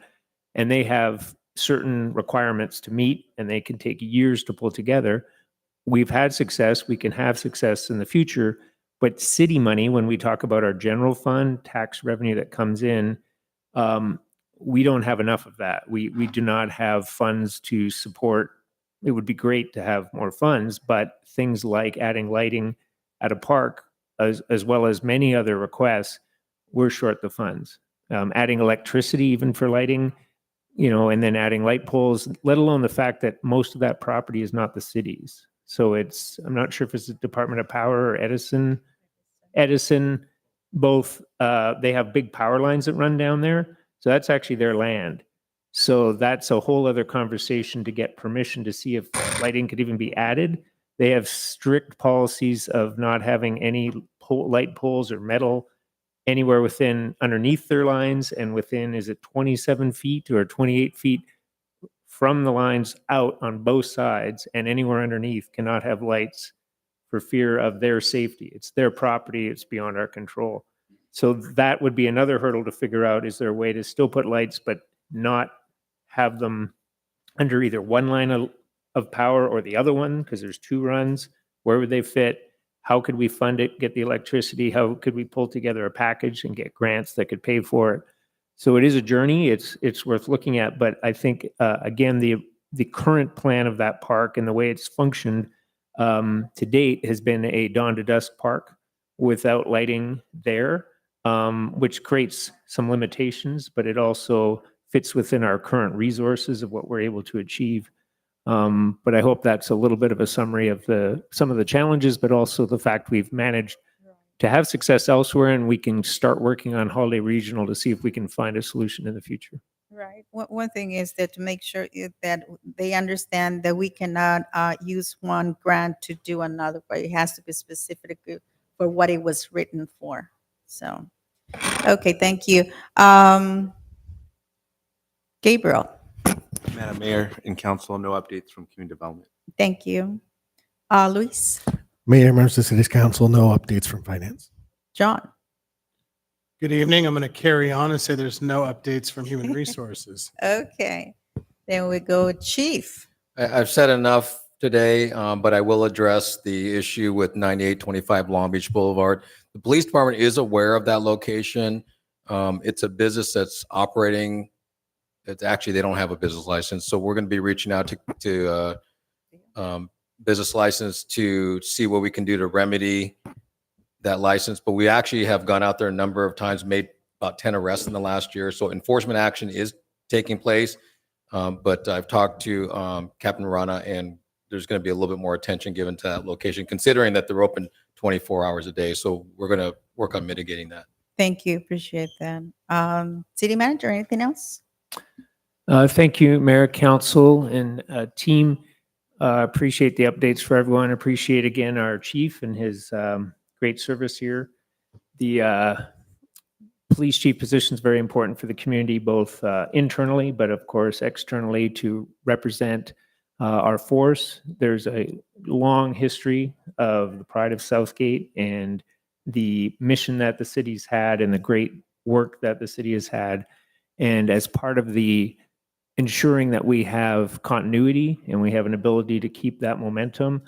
and they have certain requirements to meet, and they can take years to pull together. We've had success. We can have success in the future. But city money, when we talk about our general fund, tax revenue that comes in, we don't have enough of that. We do not have funds to support. It would be great to have more funds, but things like adding lighting at a park, as well as many other requests, we're short the funds. Adding electricity even for lighting, and then adding light poles, let alone the fact that most of that property is not the city's. So I'm not sure if it's the Department of Power or Edison, both, they have big power lines that run down there. So that's actually their land. So that's a whole other conversation to get permission to see if lighting could even be added. They have strict policies of not having any light poles or metal anywhere underneath their lines, and within, is it 27 feet or 28 feet from the lines out on both sides, and anywhere underneath cannot have lights for fear of their safety. It's their property. It's beyond our control. So that would be another hurdle to figure out. Is there a way to still put lights, but not have them under either one line of power or the other one? Because there's two runs. Where would they fit? How could we fund it, get the electricity? How could we pull together a package and get grants that could pay for it? So it is a journey. It's worth looking at. But I think, again, the current plan of that park and the way it's functioned to date has been a dawn to dusk park without lighting there, which creates some limitations, but it also fits within our current resources of what we're able to achieve. But I hope that's a little bit of a summary of some of the challenges, but also the fact we've managed to have success elsewhere, and we can start working on Holiday Regional to see if we can find a solution in the future.
Right. One thing is that to make sure that they understand that we cannot use one grant to do another, but it has to be specific for what it was written for. So, okay, thank you. Gabriel,
Madam Mayor and Council, no updates from community development.
thank you. Luis,
Mayor, members of the City's Council, no updates from Finance.
John,
Good evening. I'm going to carry on and say there's no updates from Human Resources.
okay. Then we go Chief.
I've said enough today, but I will address the issue with 9825 Long Beach Boulevard. The police department is aware of that location. It's a business that's operating. It's actually, they don't have a business license. So we're going to be reaching out to business license to see what we can do to remedy that license. But we actually have gone out there a number of times, made about 10 arrests in the last year. So enforcement action is taking place. But I've talked to Captain Rana, and there's going to be a little bit more attention given to that location, considering that they're open 24 hours a day. So we're going to work on mitigating that.
Thank you. Appreciate that. City Manager, anything else?
Thank you, Mayor, Council, and team. Appreciate the updates for everyone. Appreciate again our chief and his great service here. The police chief position is very important for the community, both internally, but of course externally, to represent our force. There's a long history of the pride of Southgate and the mission that the city's had and the great work that the city has had. And as part of the ensuring that we have continuity and we have an ability to keep that momentum,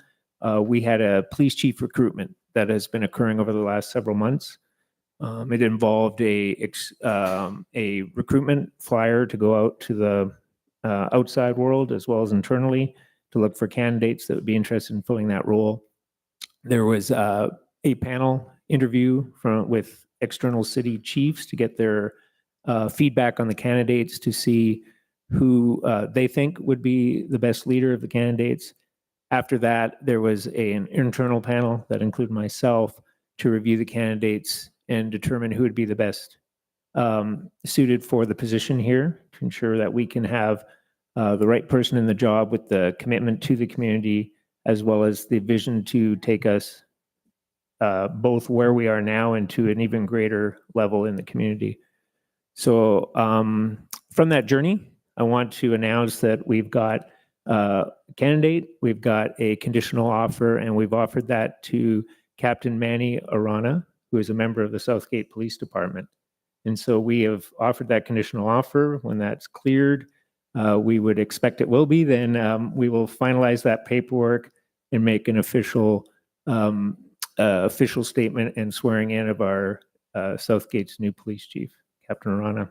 we had a police chief recruitment that has been occurring over the last several months. It involved a recruitment flyer to go out to the outside world as well as internally to look for candidates that would be interested in filling that role. There was a panel interview with external city chiefs to get their feedback on the candidates to see who they think would be the best leader of the candidates. After that, there was an internal panel that included myself to review the candidates and determine who would be the best suited for the position here to ensure that we can have the right person in the job with the commitment to the community, as well as the vision to take us both where we are now and to an even greater level in the community. So from that journey, I want to announce that we've got a candidate, we've got a conditional offer, and we've offered that to Captain Manny Arana, who is a member of the Southgate Police Department. And so we have offered that conditional offer. When that's cleared, we would expect it will be, then we will finalize that paperwork and make an official statement and swearing in of our Southgate's new police chief, Captain Arana.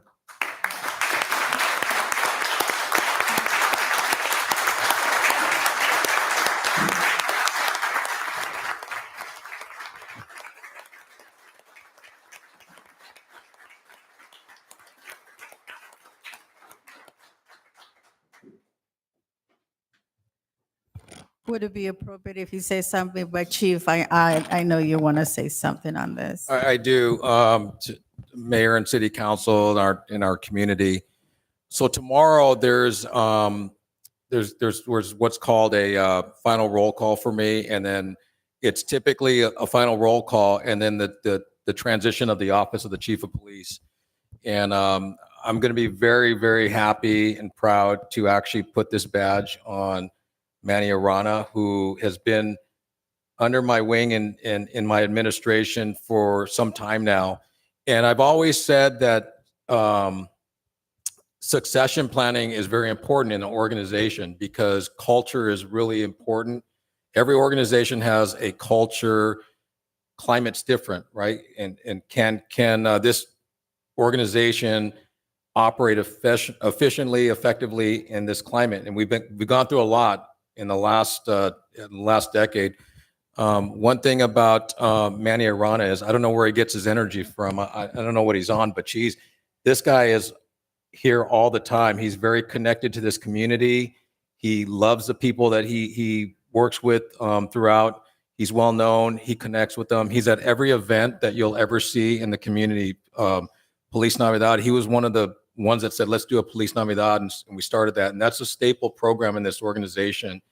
Would it be appropriate if you say something, but Chief, I know you want to say something on this.
I do, to Mayor and City Council in our community. So tomorrow there's what's called a final roll call for me, and then it's typically a final roll call, and then the transition of the office of the Chief of Police. And I'm going to be very, very happy and proud to actually put this badge on Manny Arana, who has been under my wing in my administration for some time now. And I've always said that succession planning is very important in an organization because culture is really important. Every organization has a culture. Climate's different, right? And can this organization operate efficiently, effectively in this climate? And we've gone through a lot in the last decade. One thing about Manny Arana is I don't know where he gets his energy from. I don't know what he's on, but geez, this guy is here all the time. He's very connected to this community. He loves the people that he works with throughout. He's well known. He connects with them. He's at every event that you'll ever see in the community. Police Navidad, he was one of the ones that said, let's do a Police Navidad, and we started that. And that's a staple program in this organization.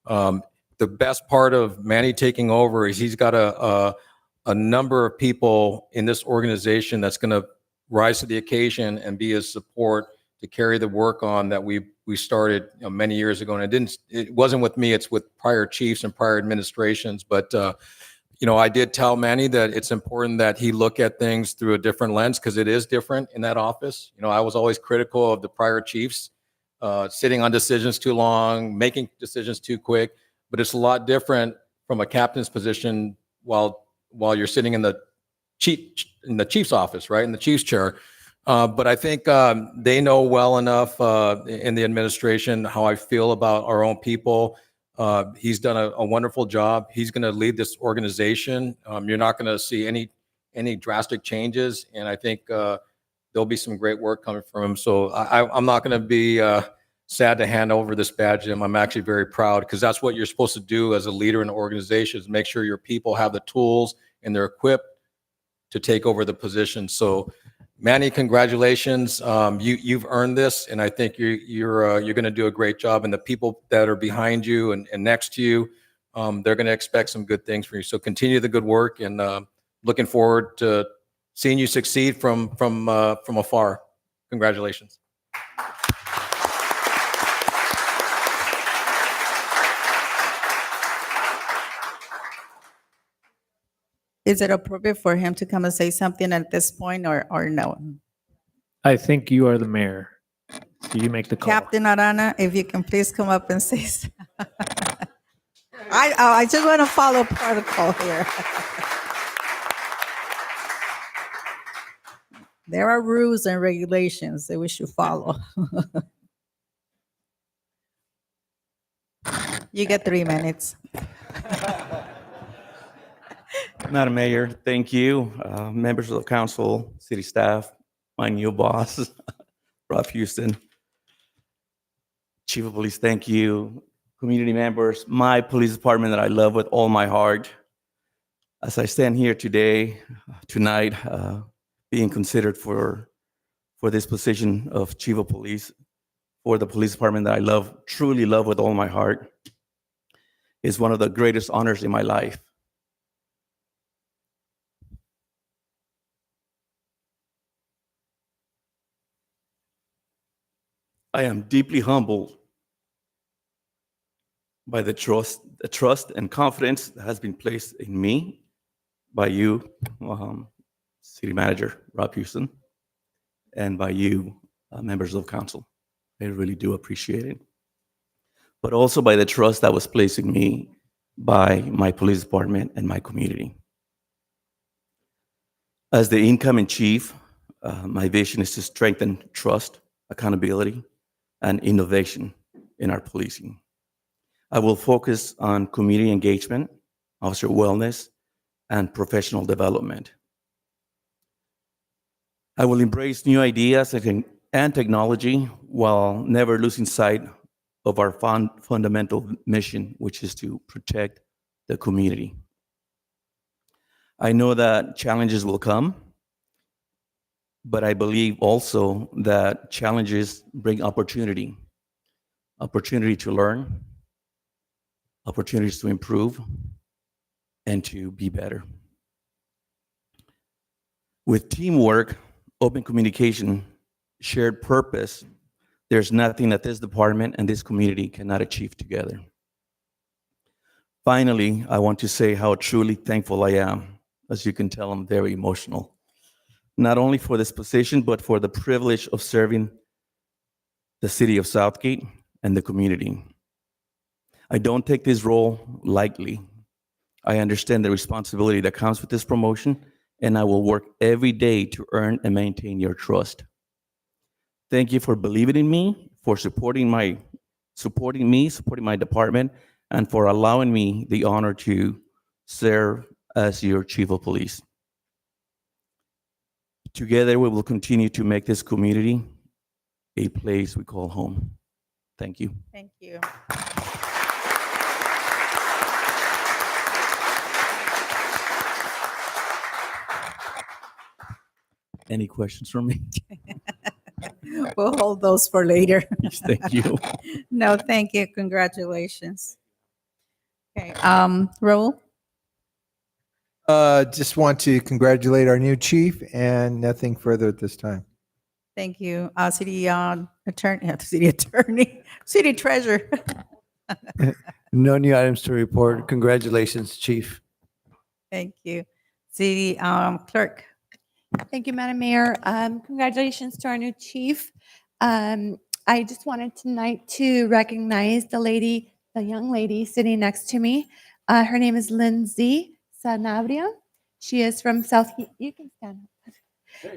The best part of Manny taking over is he's got a number of people in this organization that's going to rise to the occasion and be his support to carry the work on that we started many years ago. And it wasn't with me, it's with prior chiefs and prior administrations. But I did tell Manny that it's important that he look at things through a different lens because it is different in that office. I was always critical of the prior chiefs sitting on decisions too long, making decisions too quick. But it's a lot different from a captain's position while you're sitting in the chief's office, right, in the chief's chair. But I think they know well enough in the administration how I feel about our own people. He's done a wonderful job. He's going to lead this organization. You're not going to see any drastic changes, and I think there'll be some great work coming from him. So I'm not going to be sad to hand over this badge to him. I'm actually very proud because that's what you're supposed to do as a leader in an organization, is make sure your people have the tools and they're equipped to take over the position. So Manny, congratulations. You've earned this, and I think you're going to do a great job. And the people that are behind you and next to you, they're going to expect some good things from you. So continue the good work, and looking forward to seeing you succeed from afar. Congratulations.
Is it appropriate for him to come and say something at this point or no?
I think you are the mayor. So you make the call.
Captain Arana, if you can please come up and say something. I just want to follow protocol here. There are rules and regulations that we should follow. You get 3 minutes.
Madam Mayor, thank you. Members of the council, city staff, my new boss, Rob Houston. Chief of Police, thank you. Community members, my police department that I love with all my heart. As I stand here tonight, being considered for this position of Chief of Police for the police department that I love, truly love with all my heart, is one of the greatest honors in my life. I am deeply humbled by the trust and confidence that has been placed in me by you, City Manager Rob Houston, and by you, members of council. I really do appreciate it. But also by the trust that was placed in me by my police department and my community. As the incoming chief, my vision is to strengthen trust, accountability, and innovation in our policing. I will focus on community engagement, officer wellness, and professional development. I will embrace new ideas and technology while never losing sight of our fundamental mission, which is to protect the community. I know that challenges will come, but I believe also that challenges bring opportunity to learn, opportunities to improve, and to be better. With teamwork, open communication, shared purpose, there's nothing that this department and this community cannot achieve together. Finally, I want to say how truly thankful I am. As you can tell, I'm very emotional, not only for this position, but for the privilege of serving the city of Southgate and the community. I don't take this role lightly. I understand the responsibility that comes with this promotion, and I will work every day to earn and maintain your trust. Thank you for believing in me, for supporting my department, and for allowing me the honor to serve as your chief of police. Together, we will continue to make this community a place we call home. Thank you.
Thank you.
Any questions from me?
We'll hold those for later.
Yes, thank you.
No, thank you. Congratulations. Okay, Raul?
Just want to congratulate our new chief and nothing further at this time.
Thank you. City attorney, city treasurer.
No new items to report. Congratulations, Chief.
Thank you. City clerk.
Thank you, Madam Mayor. Congratulations to our new chief. I just wanted tonight to recognize the young lady sitting next to me. Her name is Lindsay Sanabria. She is from you can stand up.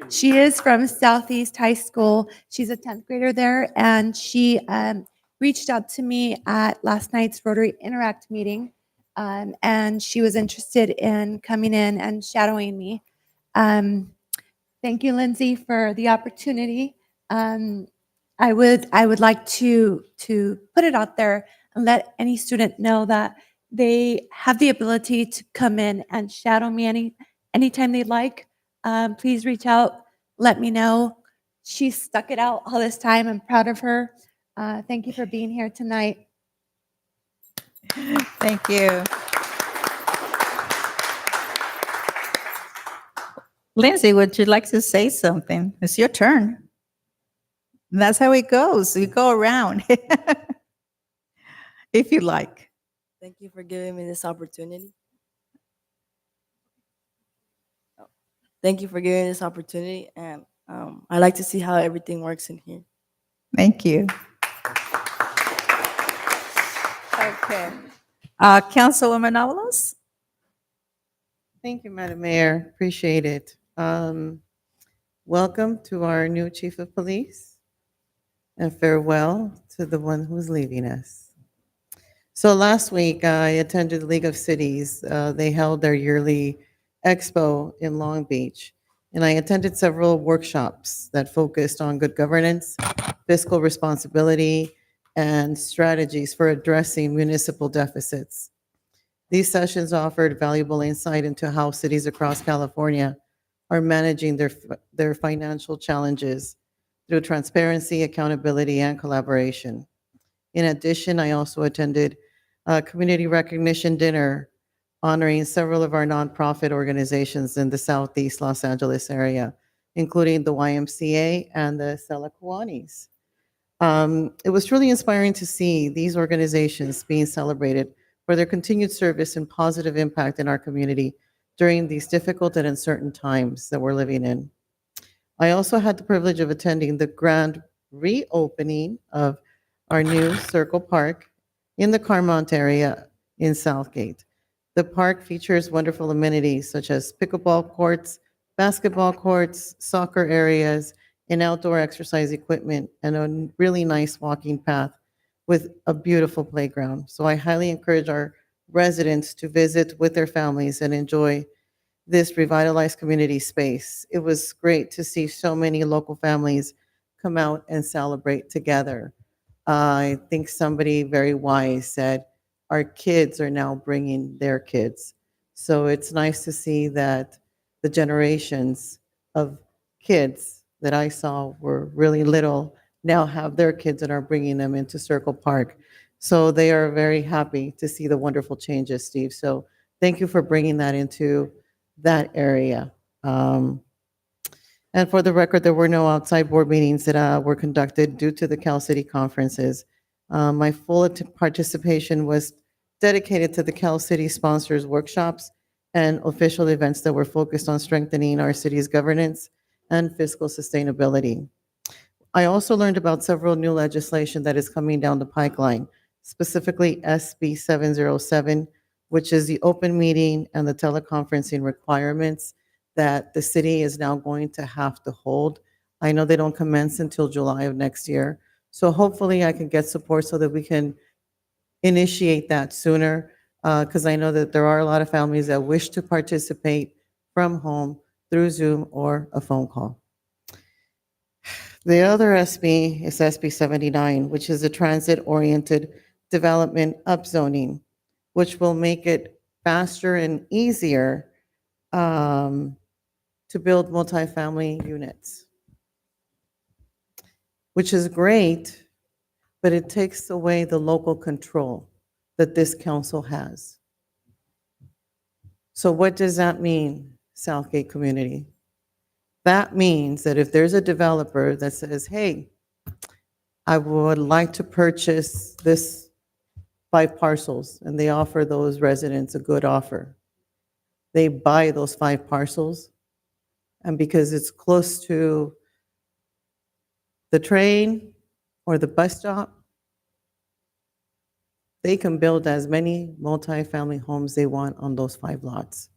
She is from Southeast High School. She's a 10th grader there, and she reached out to me at last night's Rotary Interact meeting, and she was interested in coming in and shadowing me. Thank you, Lindsay, for the opportunity. I would like to put it out there and let any student know that they have the ability to come in and shadow me anytime they'd like. Please reach out, let me know. She stuck it out all this time. I'm proud of her. Thank you for being here tonight.
Thank you. Lindsay, would you like to say something? It's your turn. That's how it goes. You go around. If you like.
Thank you for giving me this opportunity. Thank you for giving me this opportunity, and I like to see how everything works in here.
Thank you. Okay. Councilwoman Avalos?
Thank you, Madam Mayor. Appreciate it. Welcome to our new chief of police, and farewell to the one who's leaving us. So last week, I attended the League of Cities. They held their yearly expo in Long Beach, and I attended several workshops that focused on good governance, fiscal responsibility, and strategies for addressing municipal deficits. These sessions offered valuable insight into how cities across California are managing their financial challenges through transparency, accountability, and collaboration. In addition, I also attended a community recognition dinner honoring several of our nonprofit organizations in the Southeast Los Angeles area, including the YMCA and the Sela Kiwanis. It was truly inspiring to see these organizations being celebrated for their continued service and positive impact in our community during these difficult and uncertain times that we're living in. I also had the privilege of attending the grand reopening of our new Circle Park in the Carmont area in Southgate. The park features wonderful amenities such as pickleball courts, basketball courts, soccer areas, and outdoor exercise equipment, and a really nice walking path with a beautiful playground. So I highly encourage our residents to visit with their families and enjoy this revitalized community space. It was great to see so many local families come out and celebrate together. I think somebody very wise said, our kids are now bringing their kids. So it's nice to see that the generations of kids that I saw were really little now have their kids and are bringing them into Circle Park. So they are very happy to see the wonderful changes, Steve. So thank you for bringing that into that area. And for the record, there were no outside board meetings that were conducted due to the Cal City conferences. My full participation was dedicated to the Cal City sponsors workshops and official events that were focused on strengthening our city's governance and fiscal sustainability. I also learned about several new legislation that is coming down the pipeline, specifically SB 707, which is the open meeting and the teleconferencing requirements that the city is now going to have to hold. I know they don't commence until July of next year. So hopefully I can get support so that we can initiate that sooner, because I know that there are a lot of families that wish to participate from home through Zoom or a phone call. The other SB is SB 79, which is a transit-oriented development upzoning, which will make it faster and easier to build multifamily units, which is great, but it takes away the local control that this council has. So what does that mean, Southgate community? That means that if there's a developer that says, hey, I would like to purchase this 5 parcels, and they offer those residents a good offer, they buy those 5 parcels, and because it's close to the train or the bus stop, they can build as many multifamily homes they want on those 5 lots.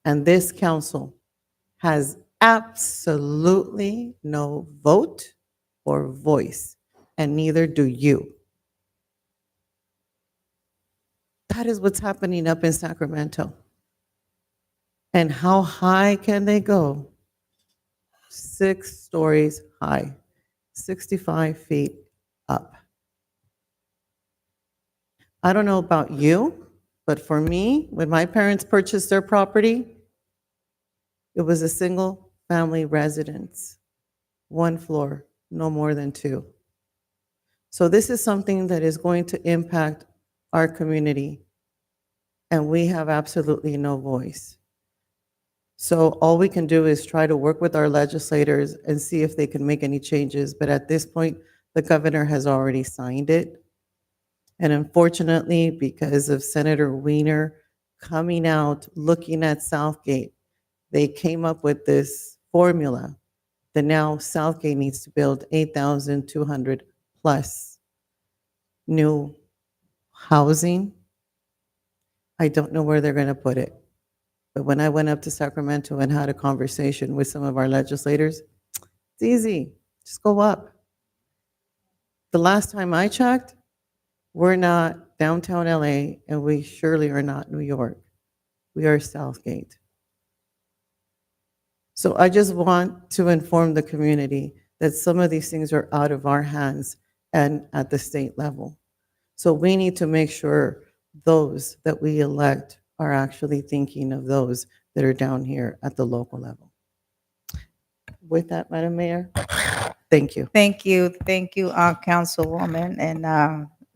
And this council has absolutely no vote or voice, and neither do you. That is what's happening up in Sacramento. And how high can they go? 6 stories high, 65 feet up. I don't know about you, but for me, when my parents purchased their property, it was a single family residence, 1 floor, no more than 2. So this is something that is going to impact our community, and we have absolutely no voice. So all we can do is try to work with our legislators and see if they can make any changes. But at this point, the governor has already signed it. And unfortunately, because of Senator Wiener coming out, looking at Southgate, they came up with this formula that now Southgate needs to build 8,200 plus new housing. I don't know where they're going to put it. But when I went up to Sacramento and had a conversation with some of our legislators, it's easy. Just go up. The last time I checked, we're not downtown LA, and we surely are not New York. We are Southgate. So I just want to inform the community that some of these things are out of our hands and at the state level. So we need to make sure those that we elect are actually thinking of those that are down here at the local level. With that, Madam Mayor, Thank you.
Thank you, Councilwoman, and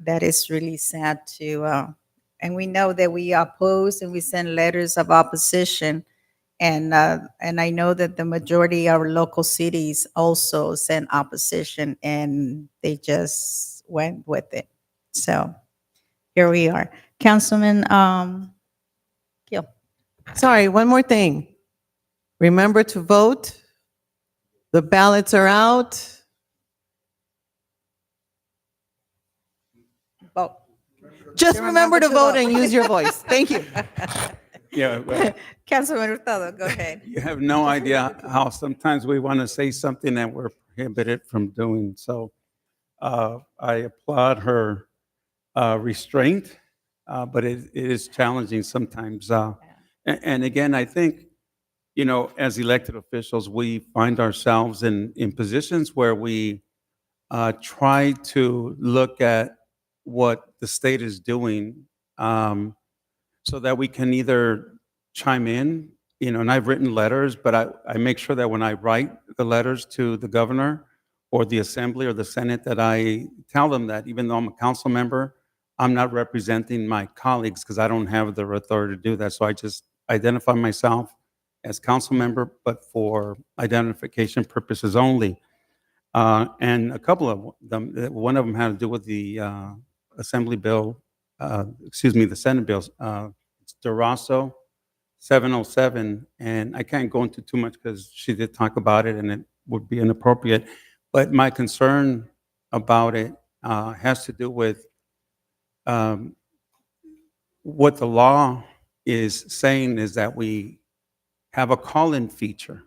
that is really sad to, and we know that we oppose and we send letters of opposition, and I know that the majority of our local cities also send opposition, and they just went with it. So here we are. Councilman Gill.
Sorry, one more thing. Remember to vote. The ballots are out.
Vote.
Just remember to vote and use your voice. Thank you.
Yeah, well,
Councilman Hurtado, go ahead.
you have no idea how sometimes we want to say something that we're prohibited from doing. So I applaud her restraint, but it is challenging sometimes. And again, I think, you know, as elected officials, we find ourselves in positions where we try to look at what the state is doing so that we can either chime in, you know, and I've written letters, but I make sure that when I write the letters to the governor or the assembly or the Senate, that I tell them that even though I'm a council member, I'm not representing my colleagues because I don't have the authority to do that. So I just identify myself as council member, but for identification purposes only. And a couple of them, one of them had to do with the Assembly bill, the Senate bills, it's DeRosso 707, and I can't go into too much because she did talk about it and it would be inappropriate. But my concern about it has to do with what the law is saying is that we have a call-in feature,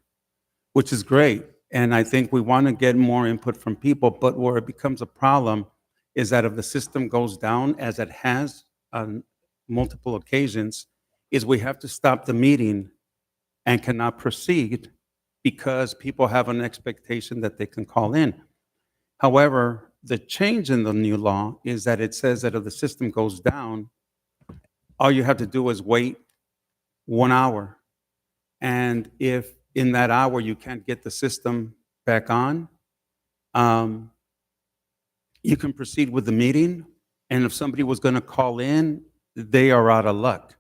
which is great. And I think we want to get more input from people, but where it becomes a problem is that if the system goes down, as it has on multiple occasions, is we have to stop the meeting and cannot proceed because people have an expectation that they can call in. However, the change in the new law is that it says that if the system goes down, all you have to do is wait 1 hour. And if in that hour you can't get the system back on, you can proceed with the meeting. And if somebody was going to call in, they are out of luck.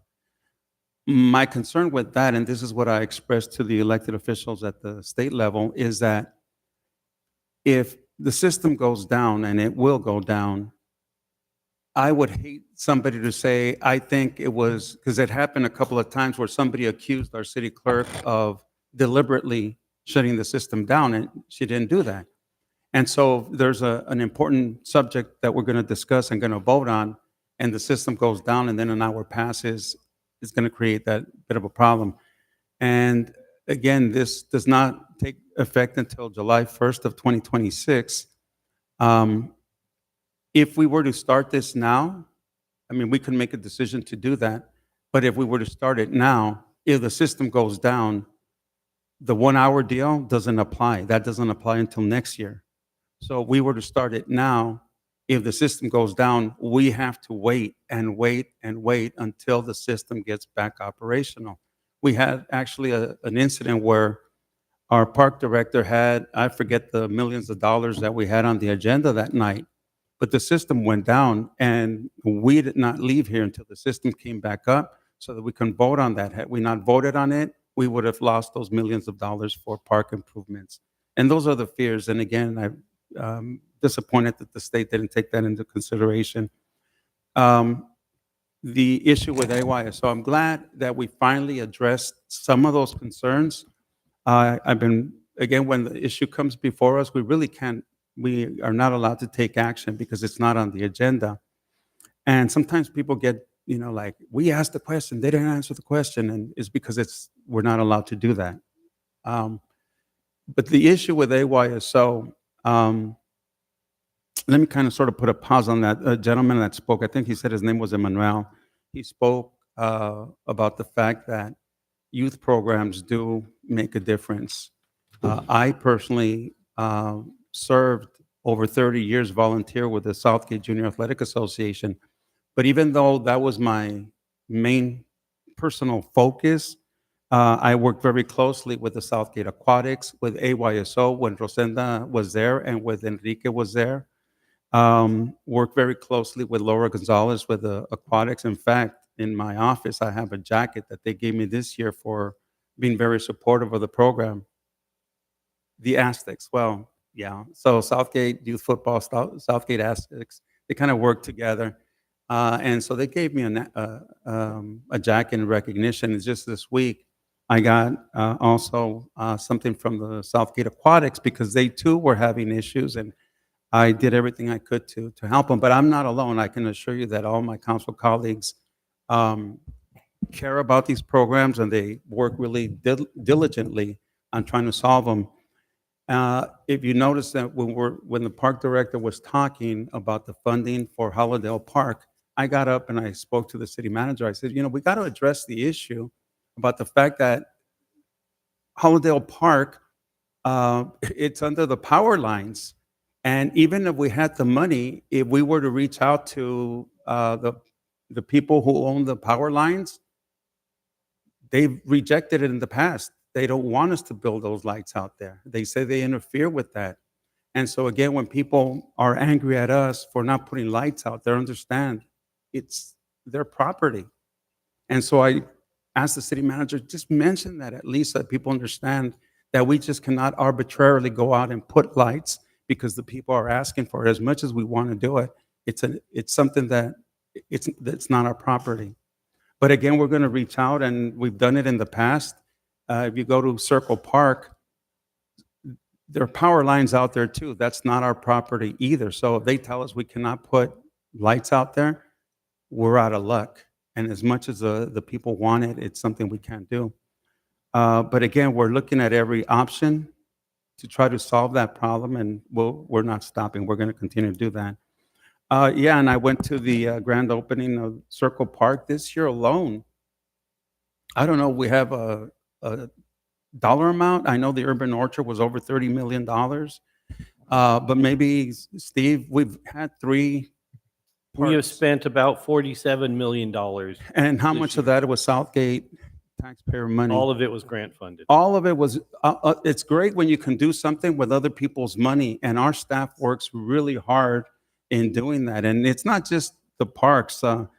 My concern with that, and this is what I expressed to the elected officials at the state level, is that if the system goes down, and it will go down, I would hate somebody to say, I think it was, because it happened a couple of times where somebody accused our city clerk of deliberately shutting the system down, and she didn't do that. And so there's an important subject that we're going to discuss and going to vote on, and the system goes down, and then an hour passes, it's going to create that bit of a problem. And again, this does not take effect until July 1st of 2026. If we were to start this now, I mean, we could make a decision to do that, but if we were to start it now, if the system goes down, the 1 hour deal doesn't apply. That doesn't apply until next year. So if we were to start it now, if the system goes down, we have to wait and wait and wait until the system gets back operational. We had actually an incident where our park director had, I forget the millions of dollars that we had on the agenda that night, but the system went down and we did not leave here until the system came back up so that we can vote on that. Had we not voted on it, we would have lost those millions of dollars for park improvements. And those are the fears. And again, I'm disappointed that the state didn't take that into consideration. The issue with AYS, so I'm glad that we finally addressed some of those concerns. Again, when the issue comes before us, we are not allowed to take action because it's not on the agenda. And sometimes people get, like, we asked the question, they didn't answer the question, and it's because we're not allowed to do that. But the issue with AYSO, let me kind of sort of put a pause on that. A gentleman that spoke, I think he said his name was Emmanuel. He spoke about the fact that youth programs do make a difference. I personally served over 30 years volunteer with the Southgate Junior Athletic Association. But even though that was my main personal focus, I worked very closely with the Southgate Aquatics, with AYSO when Rosenda was there and with Enrique was there. Worked very closely with Laura Gonzalez with the Aquatics. In fact, in my office, I have a jacket that they gave me this year for being very supportive of the program. The Aztecs, well, yeah. So Southgate Youth Football, Southgate Aztecs, they kind of work together. And so they gave me a jacket in recognition. And just this week, I got also something from the Southgate Aquatics because they too were having issues, and I did everything I could to help them. But I'm not alone. I can assure you that all my council colleagues care about these programs, and they work really diligently on trying to solve them. If you notice that when the park director was talking about the funding for Hollandale Park, I got up and I spoke to the city manager. I said, we got to address the issue about the fact that Hollandale Park, it's under the power lines. And even if we had the money, if we were to reach out to the people who own the power lines, they've rejected it in the past. They don't want us to build those lights out there. They say they interfere with that. And so again, when people are angry at us for not putting lights out there, understand it's their property. And so I asked the city manager, just mention that at least, so that people understand that we just cannot arbitrarily go out and put lights because the people are asking for it. As much as we want to do it, it's something that it's not our property. But again, we're going to reach out, and we've done it in the past. If you go to Circle Park, there are power lines out there too. That's not our property either. So if they tell us we cannot put lights out there, we're out of luck. And as much as the people want it, it's something we can't do. But again, we're looking at every option to try to solve that problem, and we're not stopping. We're going to continue to do that. Yeah, and I went to the grand opening of Circle Park this year alone. I don't know, we have a dollar amount. I know the Urban Orchard was over $30 million. But maybe, Steve, we've had 3
We have
parks.
spent about $47 million.
And how
this
much
year.
of that was Southgate taxpayer money?
All of it was grant funded.
All of it was, it's great when you can do something with other people's money, and our staff works really hard in doing that. And it's not just the parks. All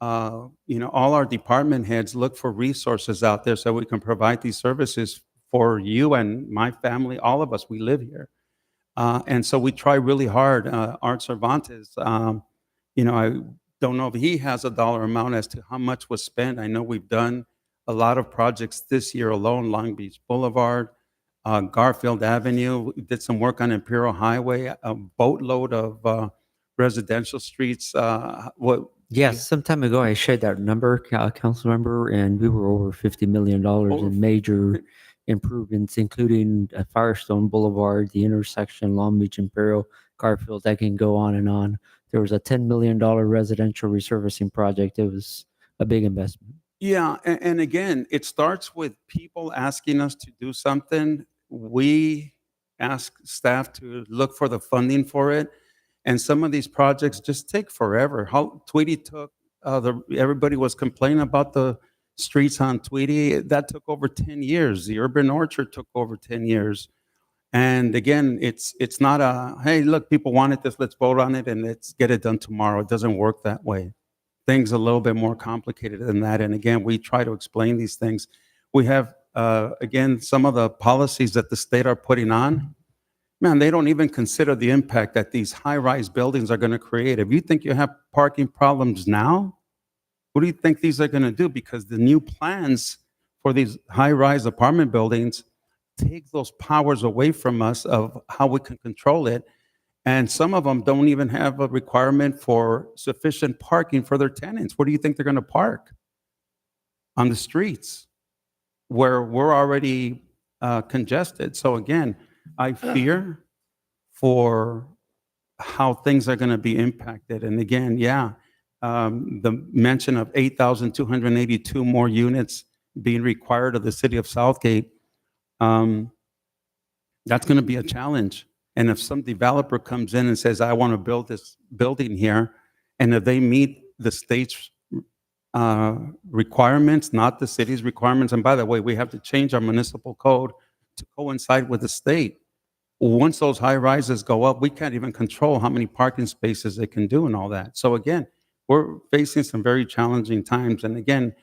our department heads look for resources out there so we can provide these services for you and my family, all of us. We live here. And so we try really hard. Art Cervantes, I don't know if he has a dollar amount as to how much was spent. I know we've done a lot of projects this year alone, Long Beach Boulevard, Garfield Avenue. We did some work on Imperial Highway, a boatload of residential streets.
Yes, some time ago, I shared that number, council member, and we were over $50 million in major improvements, including Firestone Boulevard, the intersection, Long Beach Imperial, Garfield. I can go on and on. There was a $10 million residential resurfacing project. It was a big investment.
Yeah, and again, it starts with people asking us to do something. We ask staff to look for the funding for it. And some of these projects just take forever. How Tweety took, everybody was complaining about the streets on Tweety. That took over 10 years. The Urban Orchard took over 10 years. And again, it's not a, hey, look, people wanted this, let's vote on it and let's get it done tomorrow. It doesn't work that way. Things are a little bit more complicated than that. And again, we try to explain these things. We have, again, some of the policies that the state are putting on. Man, they don't even consider the impact that these high-rise buildings are going to create. If you think you have parking problems now, what do you think these are going to do? Because the new plans for these high-rise apartment buildings take those powers away from us of how we can control it. And some of them don't even have a requirement for sufficient parking for their tenants. Where do you think they're going to park? On the streets, where we're already congested. So again, I fear for how things are going to be impacted. And again, the mention of 8,282 more units being required of the city of Southgate, that's going to be a challenge. And if some developer comes in and says, I want to build this building here, and if they meet the state's requirements, not the city's requirements. And by the way, we have to change our municipal code to coincide with the state. Once those high rises go up, we can't even control how many parking spaces they can do and all that. So again, we're facing some very challenging times. And again,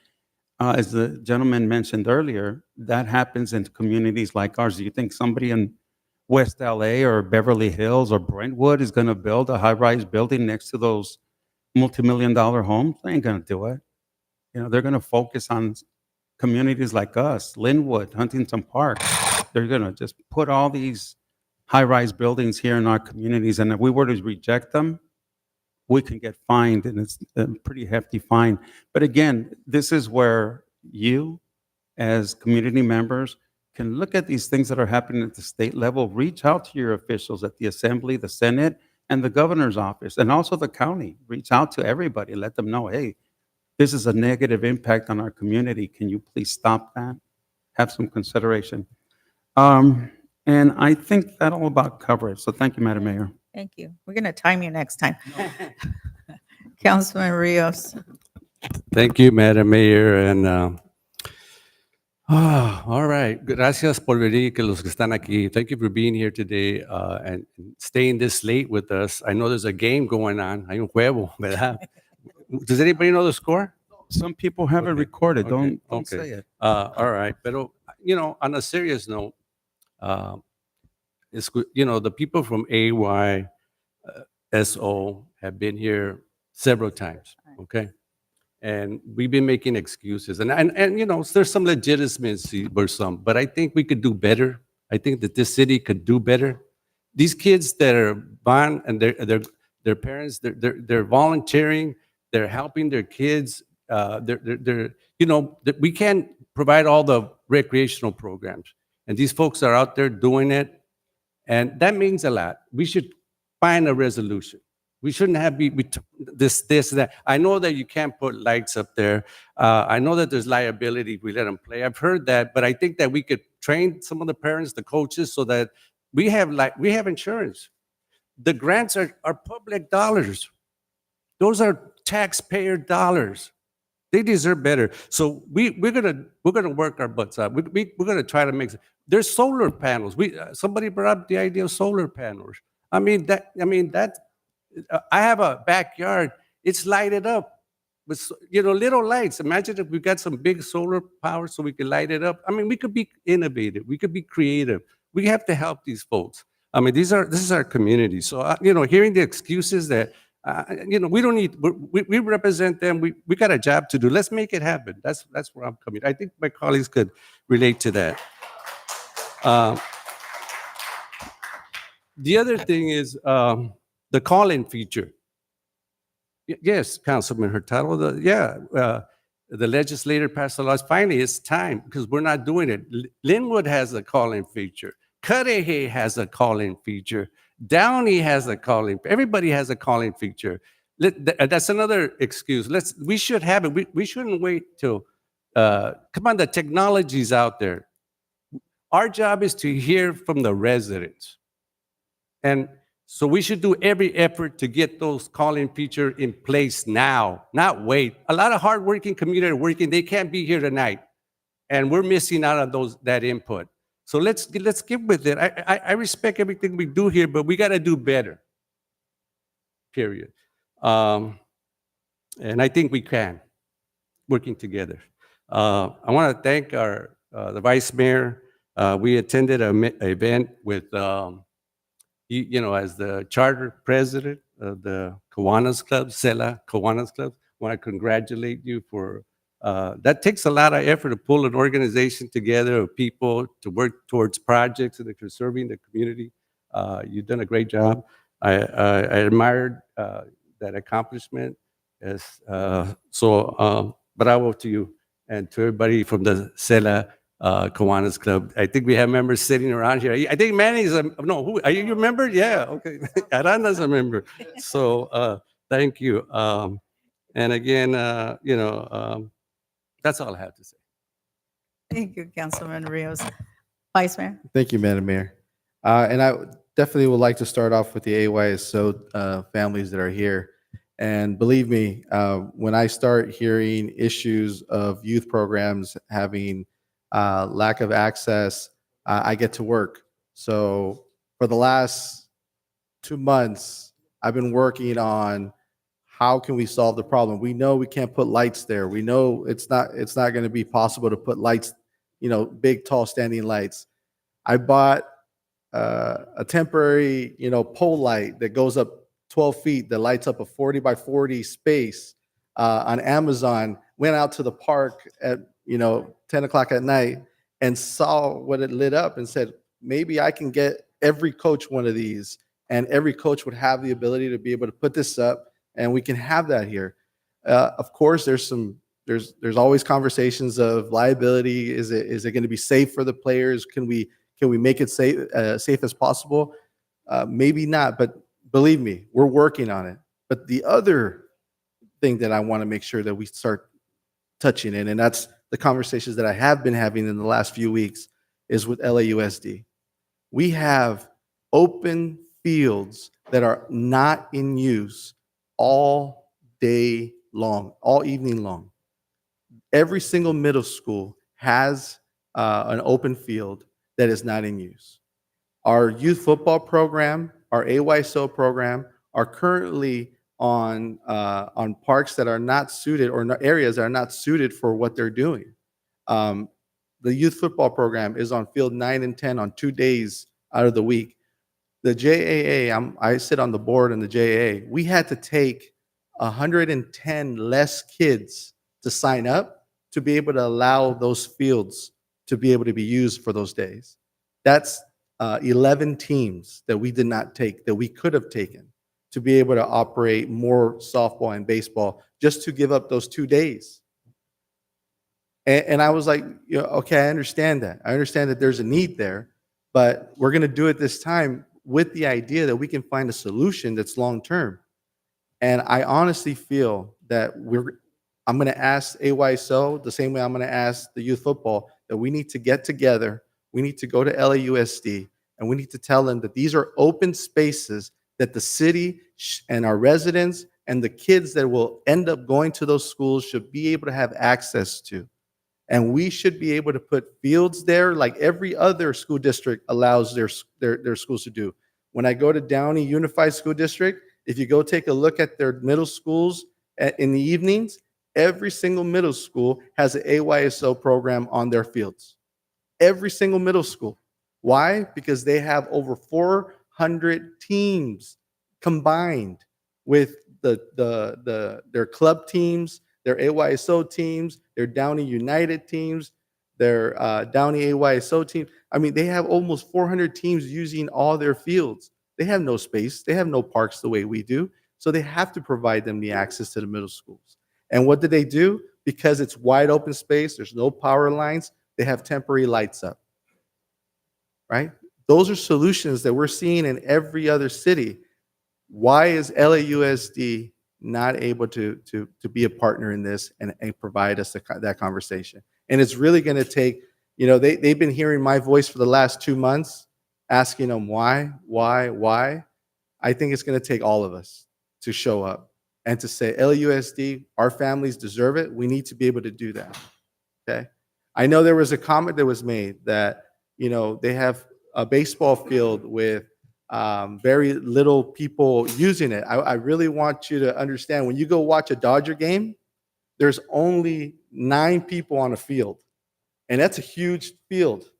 as the gentleman mentioned earlier, that happens in communities like ours. Do you think somebody in West LA or Beverly Hills or Brentwood is going to build a high-rise building next to those multi-million-dollar homes? They ain't going to do it. You know, they're going to focus on communities like us, Linwood, Huntington Park. They're going to just put all these high-rise buildings here in our communities, and if we were to reject them, we can get fined, and it's a pretty hefty fine. But again, this is where you, as community members, can look at these things that are happening at the state level, reach out to your officials at the Assembly, the Senate, and the governor's office, and also the county. Reach out to everybody, let them know, hey, this is a negative impact on our community. Can you please stop that? Have some consideration. And I think that'll about cover it. So thank you, Madam Mayor.
Thank you. We're going to time you next time. Councilman Rios.
Thank you, Madam Mayor. And all right. Gracias por venir, que los que están aquí. Thank you for being here today and staying this late with us. I know there's a game going on. Hay un juego, ¿verdad? Does anybody know the score?
Some people have it recorded. Don't
Okay.
say it.
All right. But, you know, on a serious note, it's good, you know, the people from AYSO have been here several times, okay? And we've been making excuses. And you know, there's some legitimacy for some, but I think we could do better. I think that this city could do better. These kids that are born and their parents, they're volunteering, they're helping their kids. They're you know, we can't provide all the recreational programs. And these folks are out there doing it. And that means a lot. We should find a resolution. We shouldn't have this, that. I know that you can't put lights up there. I know that there's liability if we let them play. I've heard that, but I think that we could train some of the parents, the coaches, so that we have insurance. The grants are public dollars. Those are taxpayer dollars. They deserve better. So we're gonna work our butts out. We're gonna try to make. There's solar panels. Somebody brought up the idea of solar panels. I mean that. I have a backyard. It's lighted up with little lights. Imagine if we got some big solar power so we could light it up. I mean, we could be innovative. We could be creative. We have to help these folks. I mean, this is our community. So hearing the excuses that. We don't need. We represent them. We got a job to do. Let's make it happen. That's where I'm coming. I think my colleagues could relate to that. The other thing is the call-in feature. Yes, Councilman Hurtado. The legislator passed the laws. Finally, it's time because we're not doing it. Linwood has a call-in feature. Cudahy has a call-in feature. Downey has a call-in. Everybody has a call-in feature. That's another excuse. We should have it. We shouldn't wait till. Come on, the technology's out there. Our job is to hear from the residents, and so we should do every effort to get those call-in feature in place now, not wait. A lot of hardworking community are working. They can't be here tonight, and we're missing out on that input. So let's get with it. I respect everything we do here, but we got to do better. Period. And I think we can, working together. I want to thank the vice mayor. We attended an event with, as the charter president of the Kiwanis Club, Sela Kiwanis Club. I want to congratulate you for. That takes a lot of effort to pull an organization together of people to work towards projects and conserving the community. You've done a great job. I admired that accomplishment. Bravo to you and to everybody from the Sela Kiwanis Club. I think we have members sitting around here. I think Manny's who are you a member? Yeah, okay. Aranda's a member. So thank you. And again, that's all I have to say.
Thank you, Councilman Rios. Vice Mayor.
Thank you, Madam Mayor. And I definitely would like to start off with the AYSO families that are here
And believe me, when I start hearing issues of youth programs having lack of access, I get to work. So for the last 2 months, I've been working on how can we solve the problem. We know we can't put lights there. We know it's not going to be possible to put lights, big, tall, standing lights. I bought a temporary, pole light that goes up 12 feet that lights up a 40 by 40 space on Amazon. Went out to the park at 10 o'clock at night and saw what it lit up and said, maybe I can get every coach one of these, and every coach would have the ability to be able to put this up, and we can have that here. Of course, there's always conversations of liability. Is it going to be safe for the players? Can we make it safe as possible? Maybe not, but believe me, we're working on it. But the other thing that I want to make sure that we start touching in, and that's the conversations that I have been having in the last few weeks, is with LAUSD. We have open fields that are not in use all day long, all evening long. Every single middle school has an open field that is not in use. Our youth football program, our AYSO program, are currently on parks that are not suited, or areas that are not suited for what they're doing. The youth football program is on field 9 and 10 on 2 days out of the week. The JAA, I sit on the board in the JAA. We had to take 110 less kids to sign up to be able to allow those fields to be able to be used for those days. That's 11 teams that we did not take, that we could have taken to be able to operate more softball and baseball, just to give up those 2 days. And I was like, okay, I understand that. I understand that there's a need there, but we're going to do it this time with the idea that we can find a solution that's long-term. And I honestly feel that I'm going to ask AYSO the same way I'm going to ask the youth football, that we need to get together. We need to go to LAUSD, and we need to tell them that these are open spaces that the city and our residents and the kids that will end up going to those schools should be able to have access to. And we should be able to put fields there like every other school district allows their schools to do. When I go to Downey Unified School District, if you go take a look at their middle schools in the evenings, every single middle school has an AYSO program on their fields. Every single middle school. Why? Because they have over 400 teams combined with their club teams, their AYSO teams, their Downey United teams, their Downey AYSO team. I mean, they have almost 400 teams using all their fields. They have no space. They have no parks the way we do. So they have to provide them the access to the middle schools. And what do? Because it's wide open space, there's no power lines, they have temporary lights up, right? Those are solutions that we're seeing in every other city. Why is LAUSD not able to be a partner in this and provide us that conversation? And it's really going to take, they've been hearing my voice for the last 2 months, asking them why. I think it's going to take all of us to show up and to say, LAUSD, our families deserve it. We need to be able to do that. Okay. I know there was a comment that was made that, they have a baseball field with very little people using it. I really want you to understand, when you go watch a Dodger game, there's only 9 people on a field. And that's a huge field.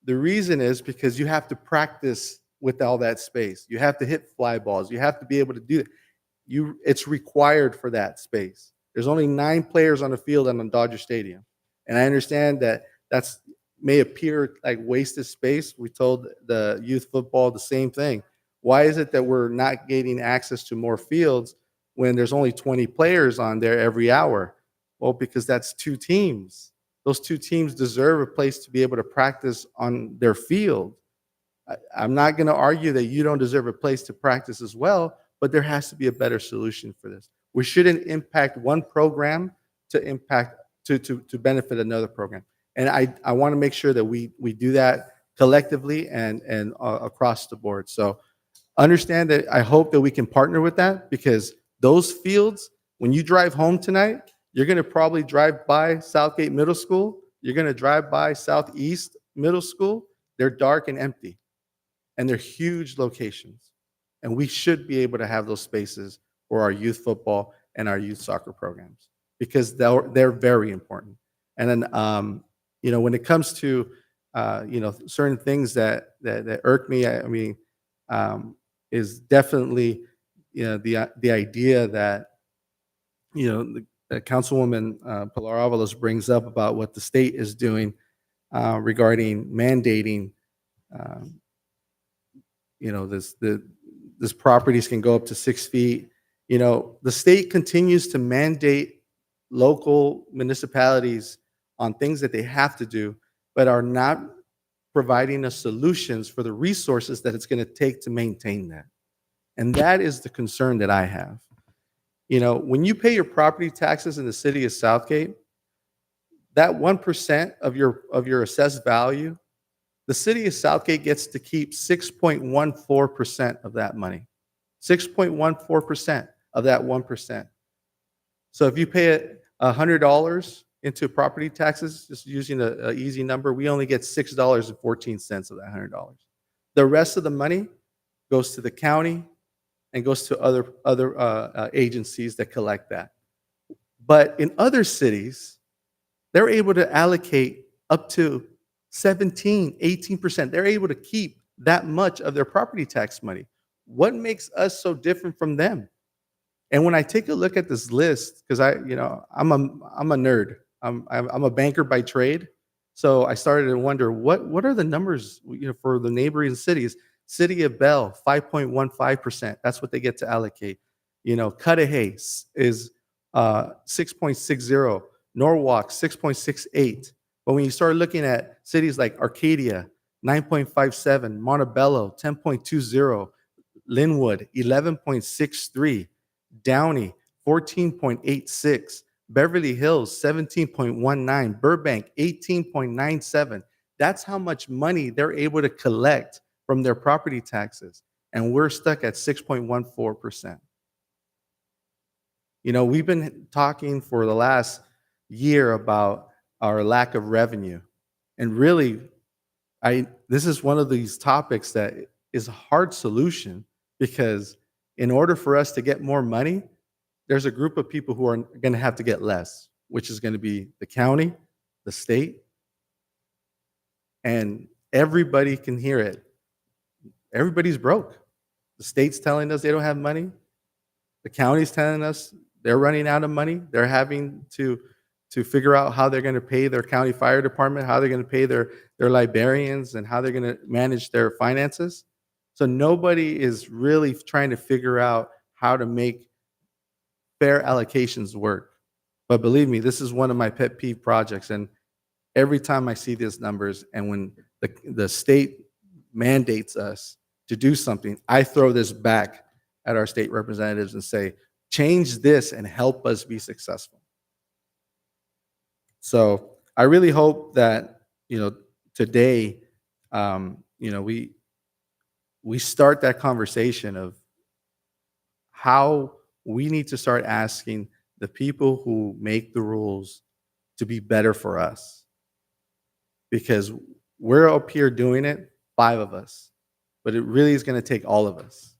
The reason is because you have to practice with all that space. You have to hit fly balls. You have to be able to do it. It's required for that space. There's only 9 players on the field and on Dodger Stadium. And I understand that that's may appear like wasted space. We told the youth football the same thing. Why is it that we're not getting access to more fields when there's only 20 players on there every hour? Well, because that's 2 teams. Those 2 teams deserve a place to be able to practice on their field. I'm not going to argue that you don't deserve a place to practice as well, but there has to be a better solution for this. We shouldn't impact one program to benefit another program. And I want to make sure that we do that collectively and across the board. So understand that I hope that we can partner with that, because Those fields, when you drive home tonight, you're going to probably drive by Southgate Middle School. You're going to drive by Southeast Middle School. They're dark and empty, and they're huge locations. And we should be able to have those spaces for our youth football and our youth soccer programs because they're very important. And then, when it comes to, certain things that irk me, I mean, is definitely, the idea that, the Councilwoman Pilar Avalos brings up about what the state is doing regarding mandating, this properties can go up to 6 feet. The state continues to mandate local municipalities on things that they have to do, but are not providing us solutions for the resources that it's going to take to maintain that. And that is the concern that I have. When you pay your property taxes in the city of Southgate, that 1% of your assessed value, the city of Southgate gets to keep 6.14% of that money. 6.14% of that 1%. So if you pay $100 into property taxes, just using an easy number, we only get $6.14 of that $100. The rest of the money goes to the county and goes to other agencies that collect that. But in other cities, they're able to allocate up to 17, 18%. They're able to keep that much of their property tax money. What makes us so different from them? And when I take a look at this list, because I'm a nerd. I'm a banker by trade. So I started to wonder what are the numbers for the neighboring cities. City of Bell, 5.15%. That's what they get to allocate. Cudahy is 6.60. Norwalk, 6.68. But when you start looking at cities like Arcadia, 9.57. Montebello, 10.20. Linwood, 11.63. Downey, 14.86. Beverly Hills, 17.19. Burbank, 18.97. That's how much money they're able to collect from their property taxes. And we're stuck at 6.14%. We've been talking for the last year about our lack of revenue. And really, this is one of these topics that is a hard solution because in order for us to get more money, there's a group of people who are going to have to get less, which is going to be the county, the state, and everybody can hear it. Everybody's broke. The state's telling us they don't have money. The county's telling us they're running out of money. They're having to figure out how they're going to pay their county fire department, how they're going to pay their librarians, and how they're going to manage their finances. So nobody is really trying to figure out how to make fair allocations work. But believe me, this is one of my pet peeve projects. And every time I see these numbers and when the state mandates us to do something, I throw this back at our state representatives and say, change this and help us be successful. So I really hope that, today, we start that conversation of how we need to start asking the people who make the rules to be better for us. Because we're up here doing it, 5 of us, but it really is going to take all of us.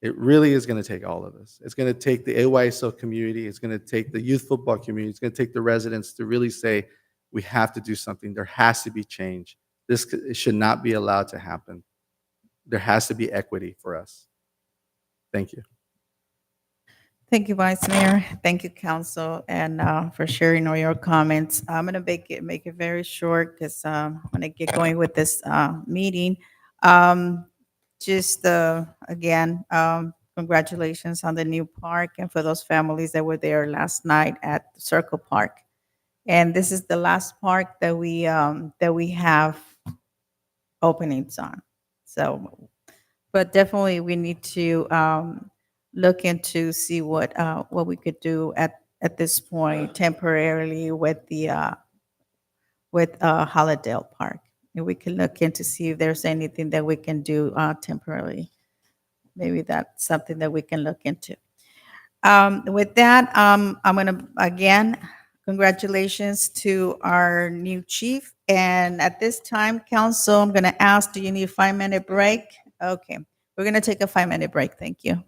It really is going to take all of us. It's going to take the AYSO community. It's going to take the youth football community. It's going to take the residents to really say, we have to do something. There has to be change. It should not be allowed to happen. There has to be equity for us. Thank you.
Thank you, Vice Mayor. Thank you, Council, and for sharing all your comments. I'm going to make it very short because I want to get going with this meeting. Again, congratulations on the new park and for those families that were there last night at Circle Park. And this is the last park that we have openings on. So, but definitely we need to look into see what we could do at this point temporarily with the Hollandale Park. And we can look into see if there's anything that we can do temporarily. Maybe that's something that we can look into. With that, I'm going to, again, congratulations to our new chief. And at this time, council, I'm going to ask, do you need a 5-minute break? Okay, we're going to take a 5-minute break. Thank you.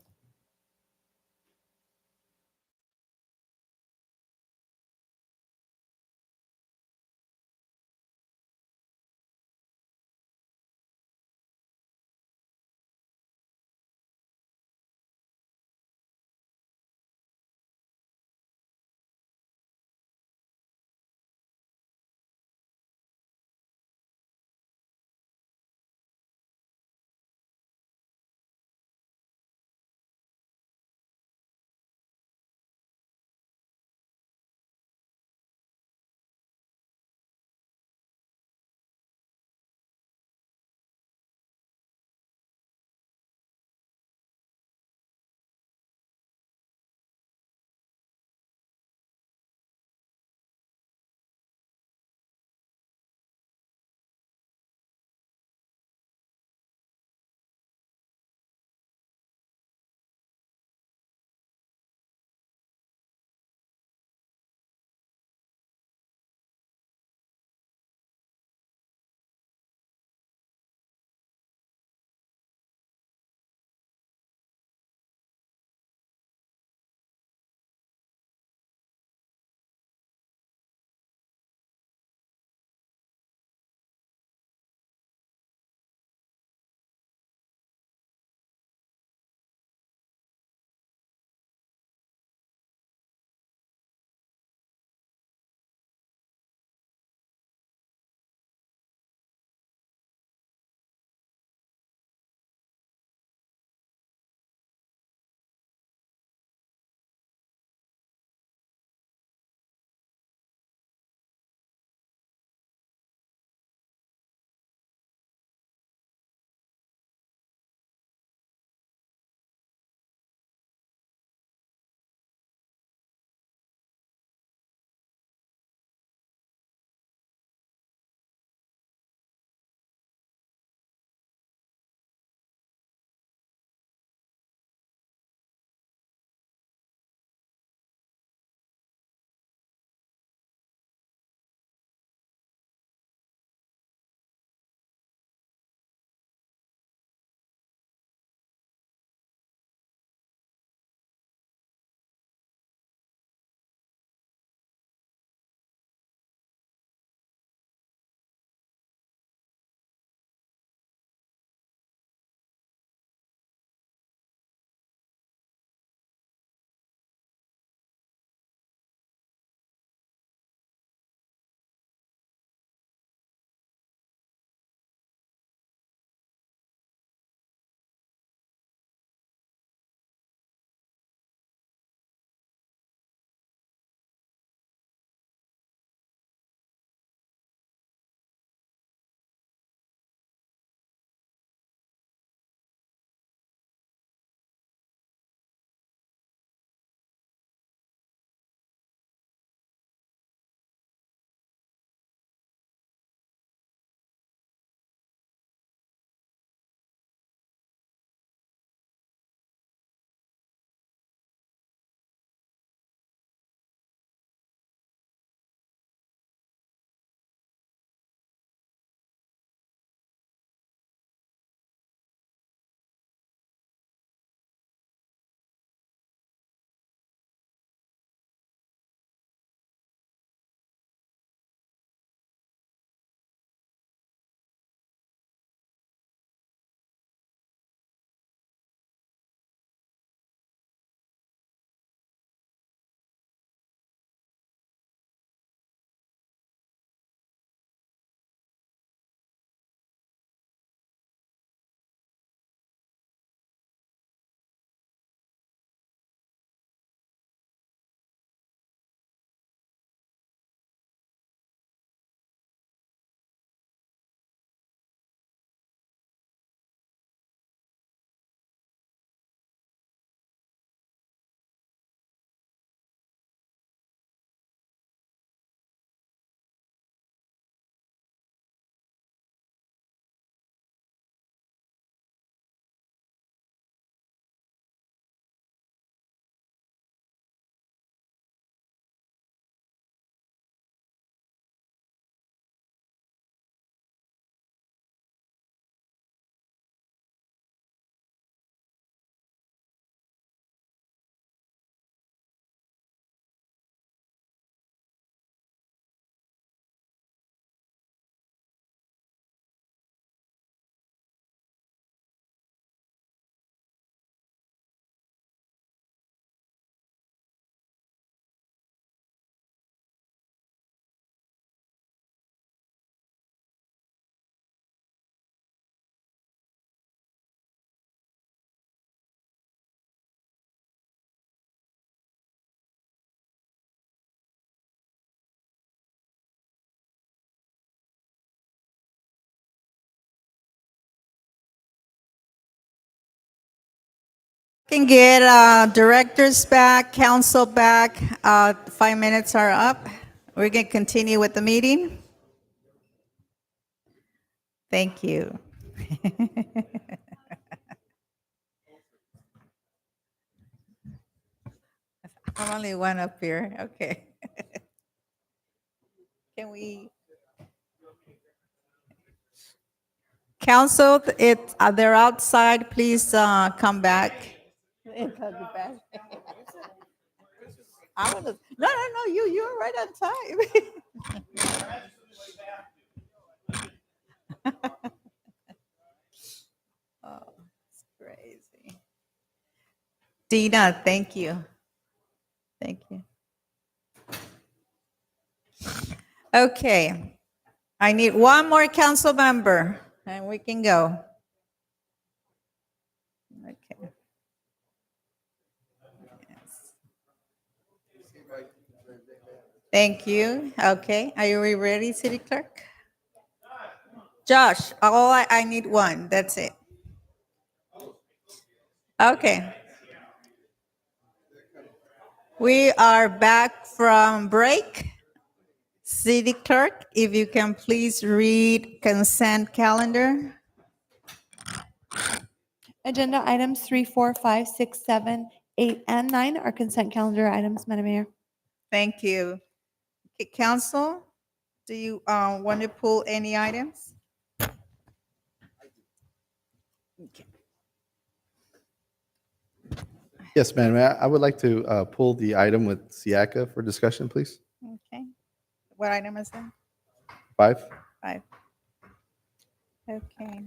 Can get directors back, council back. 5 minutes are up. We're going to continue with the meeting. Thank you. I'm only one up here. Okay. Can we? Council, they're outside. Please come back. No, you were right on time. Oh, it's crazy. Dina, thank you. Thank you. Okay. I need one more council member and we can go. Okay. Yes. Thank you. Okay. Are you ready, City Clerk? Josh, I need one. That's it. Okay. We are back from break. City Clerk, if you can please read consent calendar.
Agenda items 3, 4, 5, 6, 7, 8, and 9 are consent calendar items, Madam Mayor.
Thank you. Okay, Council, do you want to pull any items?
Yes, ma'am. I would like to pull the item with Siaka for discussion, please.
Okay. What item is that?
5.
5. Okay.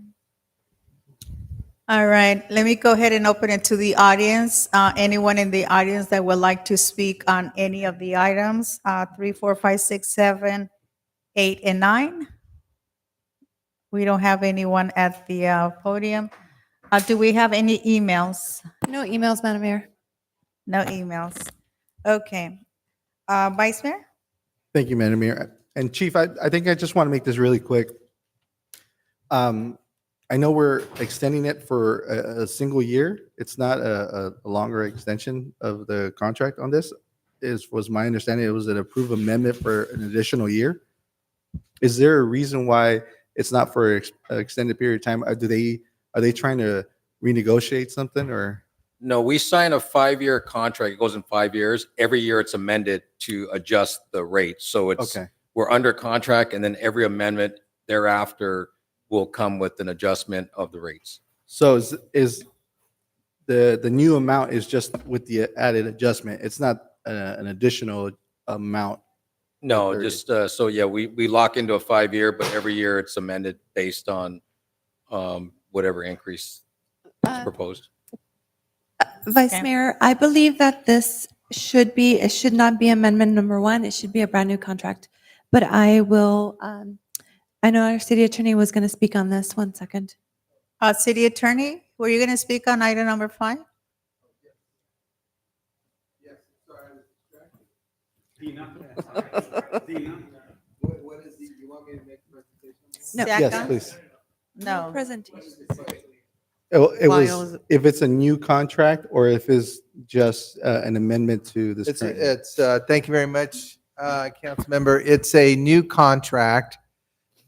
All right, let me go ahead and open it to the audience. Anyone in the audience that would like to speak on any of the items, 3, 4, 5, 6, 7, 8, and 9? We don't have anyone at the podium. Do we have any emails?
No emails, Madam Mayor.
No emails. Okay. Vice Mayor?
Thank you, Madam Mayor. And Chief, I think I just want to make this really quick. I know we're extending it for a single year. It's not a longer extension of the contract on this. Was my understanding, it was an approved amendment for an additional year. Is there a reason why it's not for an extended period of time? Are they trying to renegotiate something or?
No, we sign a 5-year contract. It goes in 5 years. Every year it's amended to adjust the rate. So it's,
Okay.
we're under contract and then every amendment thereafter will come with an adjustment of the rates.
So is the new amount is just with the added adjustment? It's not an additional amount?
No, just, so yeah, we lock into a 5-year, but every year it's amended based on whatever increase is proposed.
Vice
Okay.
Mayor, I believe that this should not be amendment number 1. It should be a brand new contract. But I will, I know our city attorney was going to speak on this. 1 second.
City Attorney, were you going to speak on item number 5?
No.
Yes,
Siaka?
please.
No.
Presentation.
If it's a new contract or if it's just an amendment to this. current-
Thank you very much, council member. It's a new contract.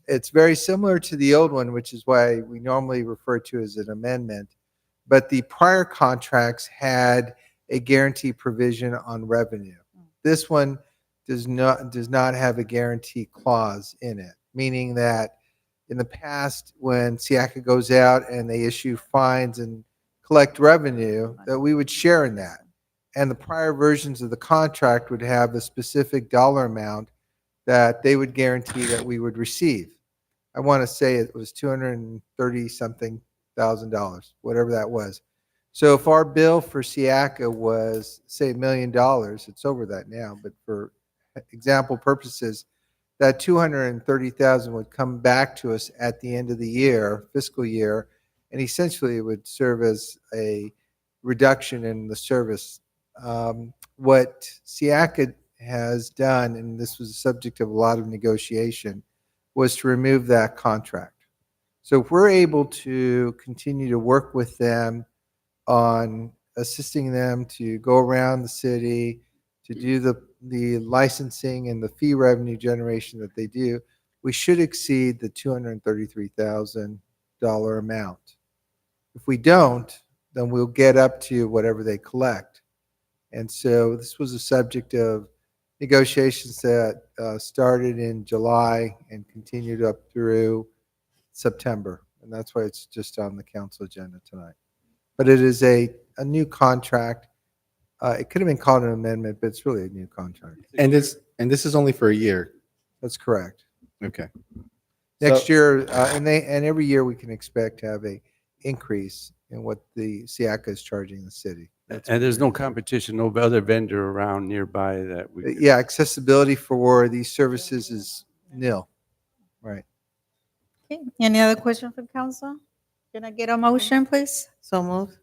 It's very similar to the old one, which is why we normally refer to as an amendment. But the prior contracts had a guarantee provision on revenue. This one does not have a guarantee clause in it, meaning that in the past, when Siaka goes out and they issue fines and collect revenue, that we would share in that. And the prior versions of the contract would have a specific dollar amount that they would guarantee that we would receive. I want to say it was $230-something thousand, whatever that was. So if our bill for Siaka was, say, $1 million, it's over that now, but for example purposes, that 230,000 would come back to us at the end of the year, fiscal year, and essentially it would serve as a reduction in the service. What Siaka has done, and this was the subject of a lot of negotiation, was to remove that contract. So if we're able to continue to work with them on assisting them to go around the city, to do the licensing and the fee revenue generation that they do, we should exceed the $233,000 amount. If we don't, then we'll get up to whatever they collect. And so this was a subject of negotiations that started in July and continued up through September. And that's why it's just on the council agenda tonight. But it is a new contract. It could have been called an amendment, but it's really a new contract.
And this is only for a year.
That's correct.
Okay.
Next
So-
year, and every year we can expect to have a increase in what the SIACA is charging the city.
And there's no competition, no other vendor around nearby that we. could-
Yeah, accessibility for these services is nil. Right.
Okay, any other question from council? Can I get a motion, please?
So moved.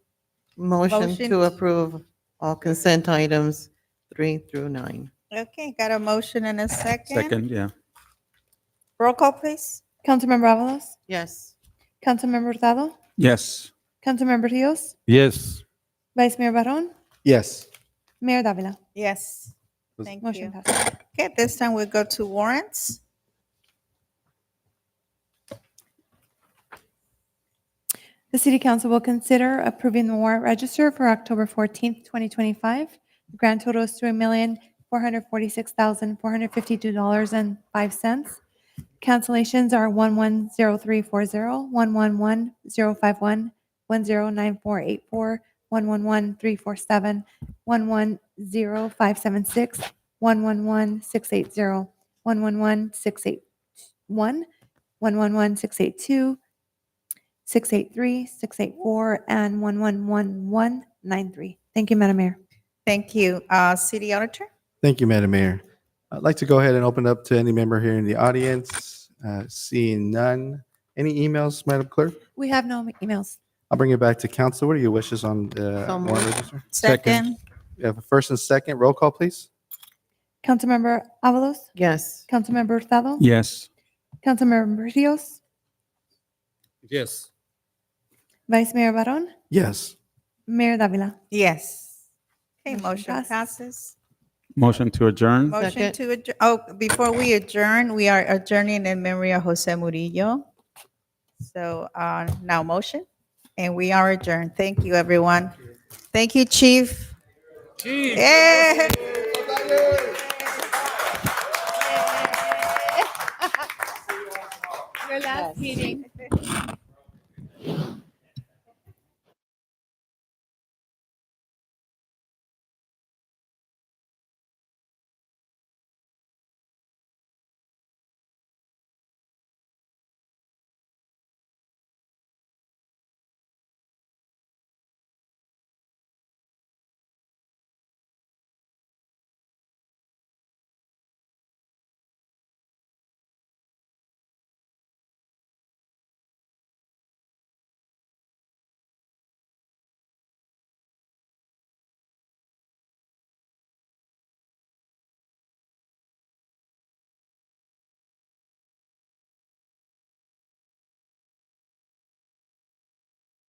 Motion
Motion.
to approve all consent items 3 through 9.
Okay, got a motion and a second.
Second, yeah.
Roll call, please.
Councilmember Avalos,
Yes.
Councilmember Hurtado,
Yes.
Councilmember Rios,
Yes.
Vice Mayor Barron,
Yes.
Mayor Davila.
Yes. Thank
Motion
you.
passes.
Okay, at this time we'll go to warrants.
The City Council will consider approving the warrant register for October 14th, 2025. The grand total is $3,446,452.05. Cancellations are 110340, 111051, 109484, 111347, 110576, 111680, 111681, 111682, 683, 684, and 111193. Thank you, Madam Mayor.
Thank you. City Auditor?
Thank you, Madam Mayor. I'd like to go ahead and open up to any member here in the audience. Seeing none. Any emails, Madam Clerk?
We have no emails.
I'll bring it back to council. What are your wishes on the
So
warrant
moved.
register?
Second.
We have a first and second. Roll call, please.
Councilmember Avalos,
Yes.
Councilmember Hurtado,
Yes.
Councilmember Rios,
Yes.
Vice Mayor Barron,
Yes.
Mayor Davila.
Yes. Okay,
Motion
motion
passes.
passes.
Motion to adjourn.
Motion
Second.
to adjourn. Oh, before we adjourn, we are adjourning in memory of Jose Murillo. So now motion, and we are adjourned. Thank you, everyone. Thank you, Chief. Yeah.
Your last meeting.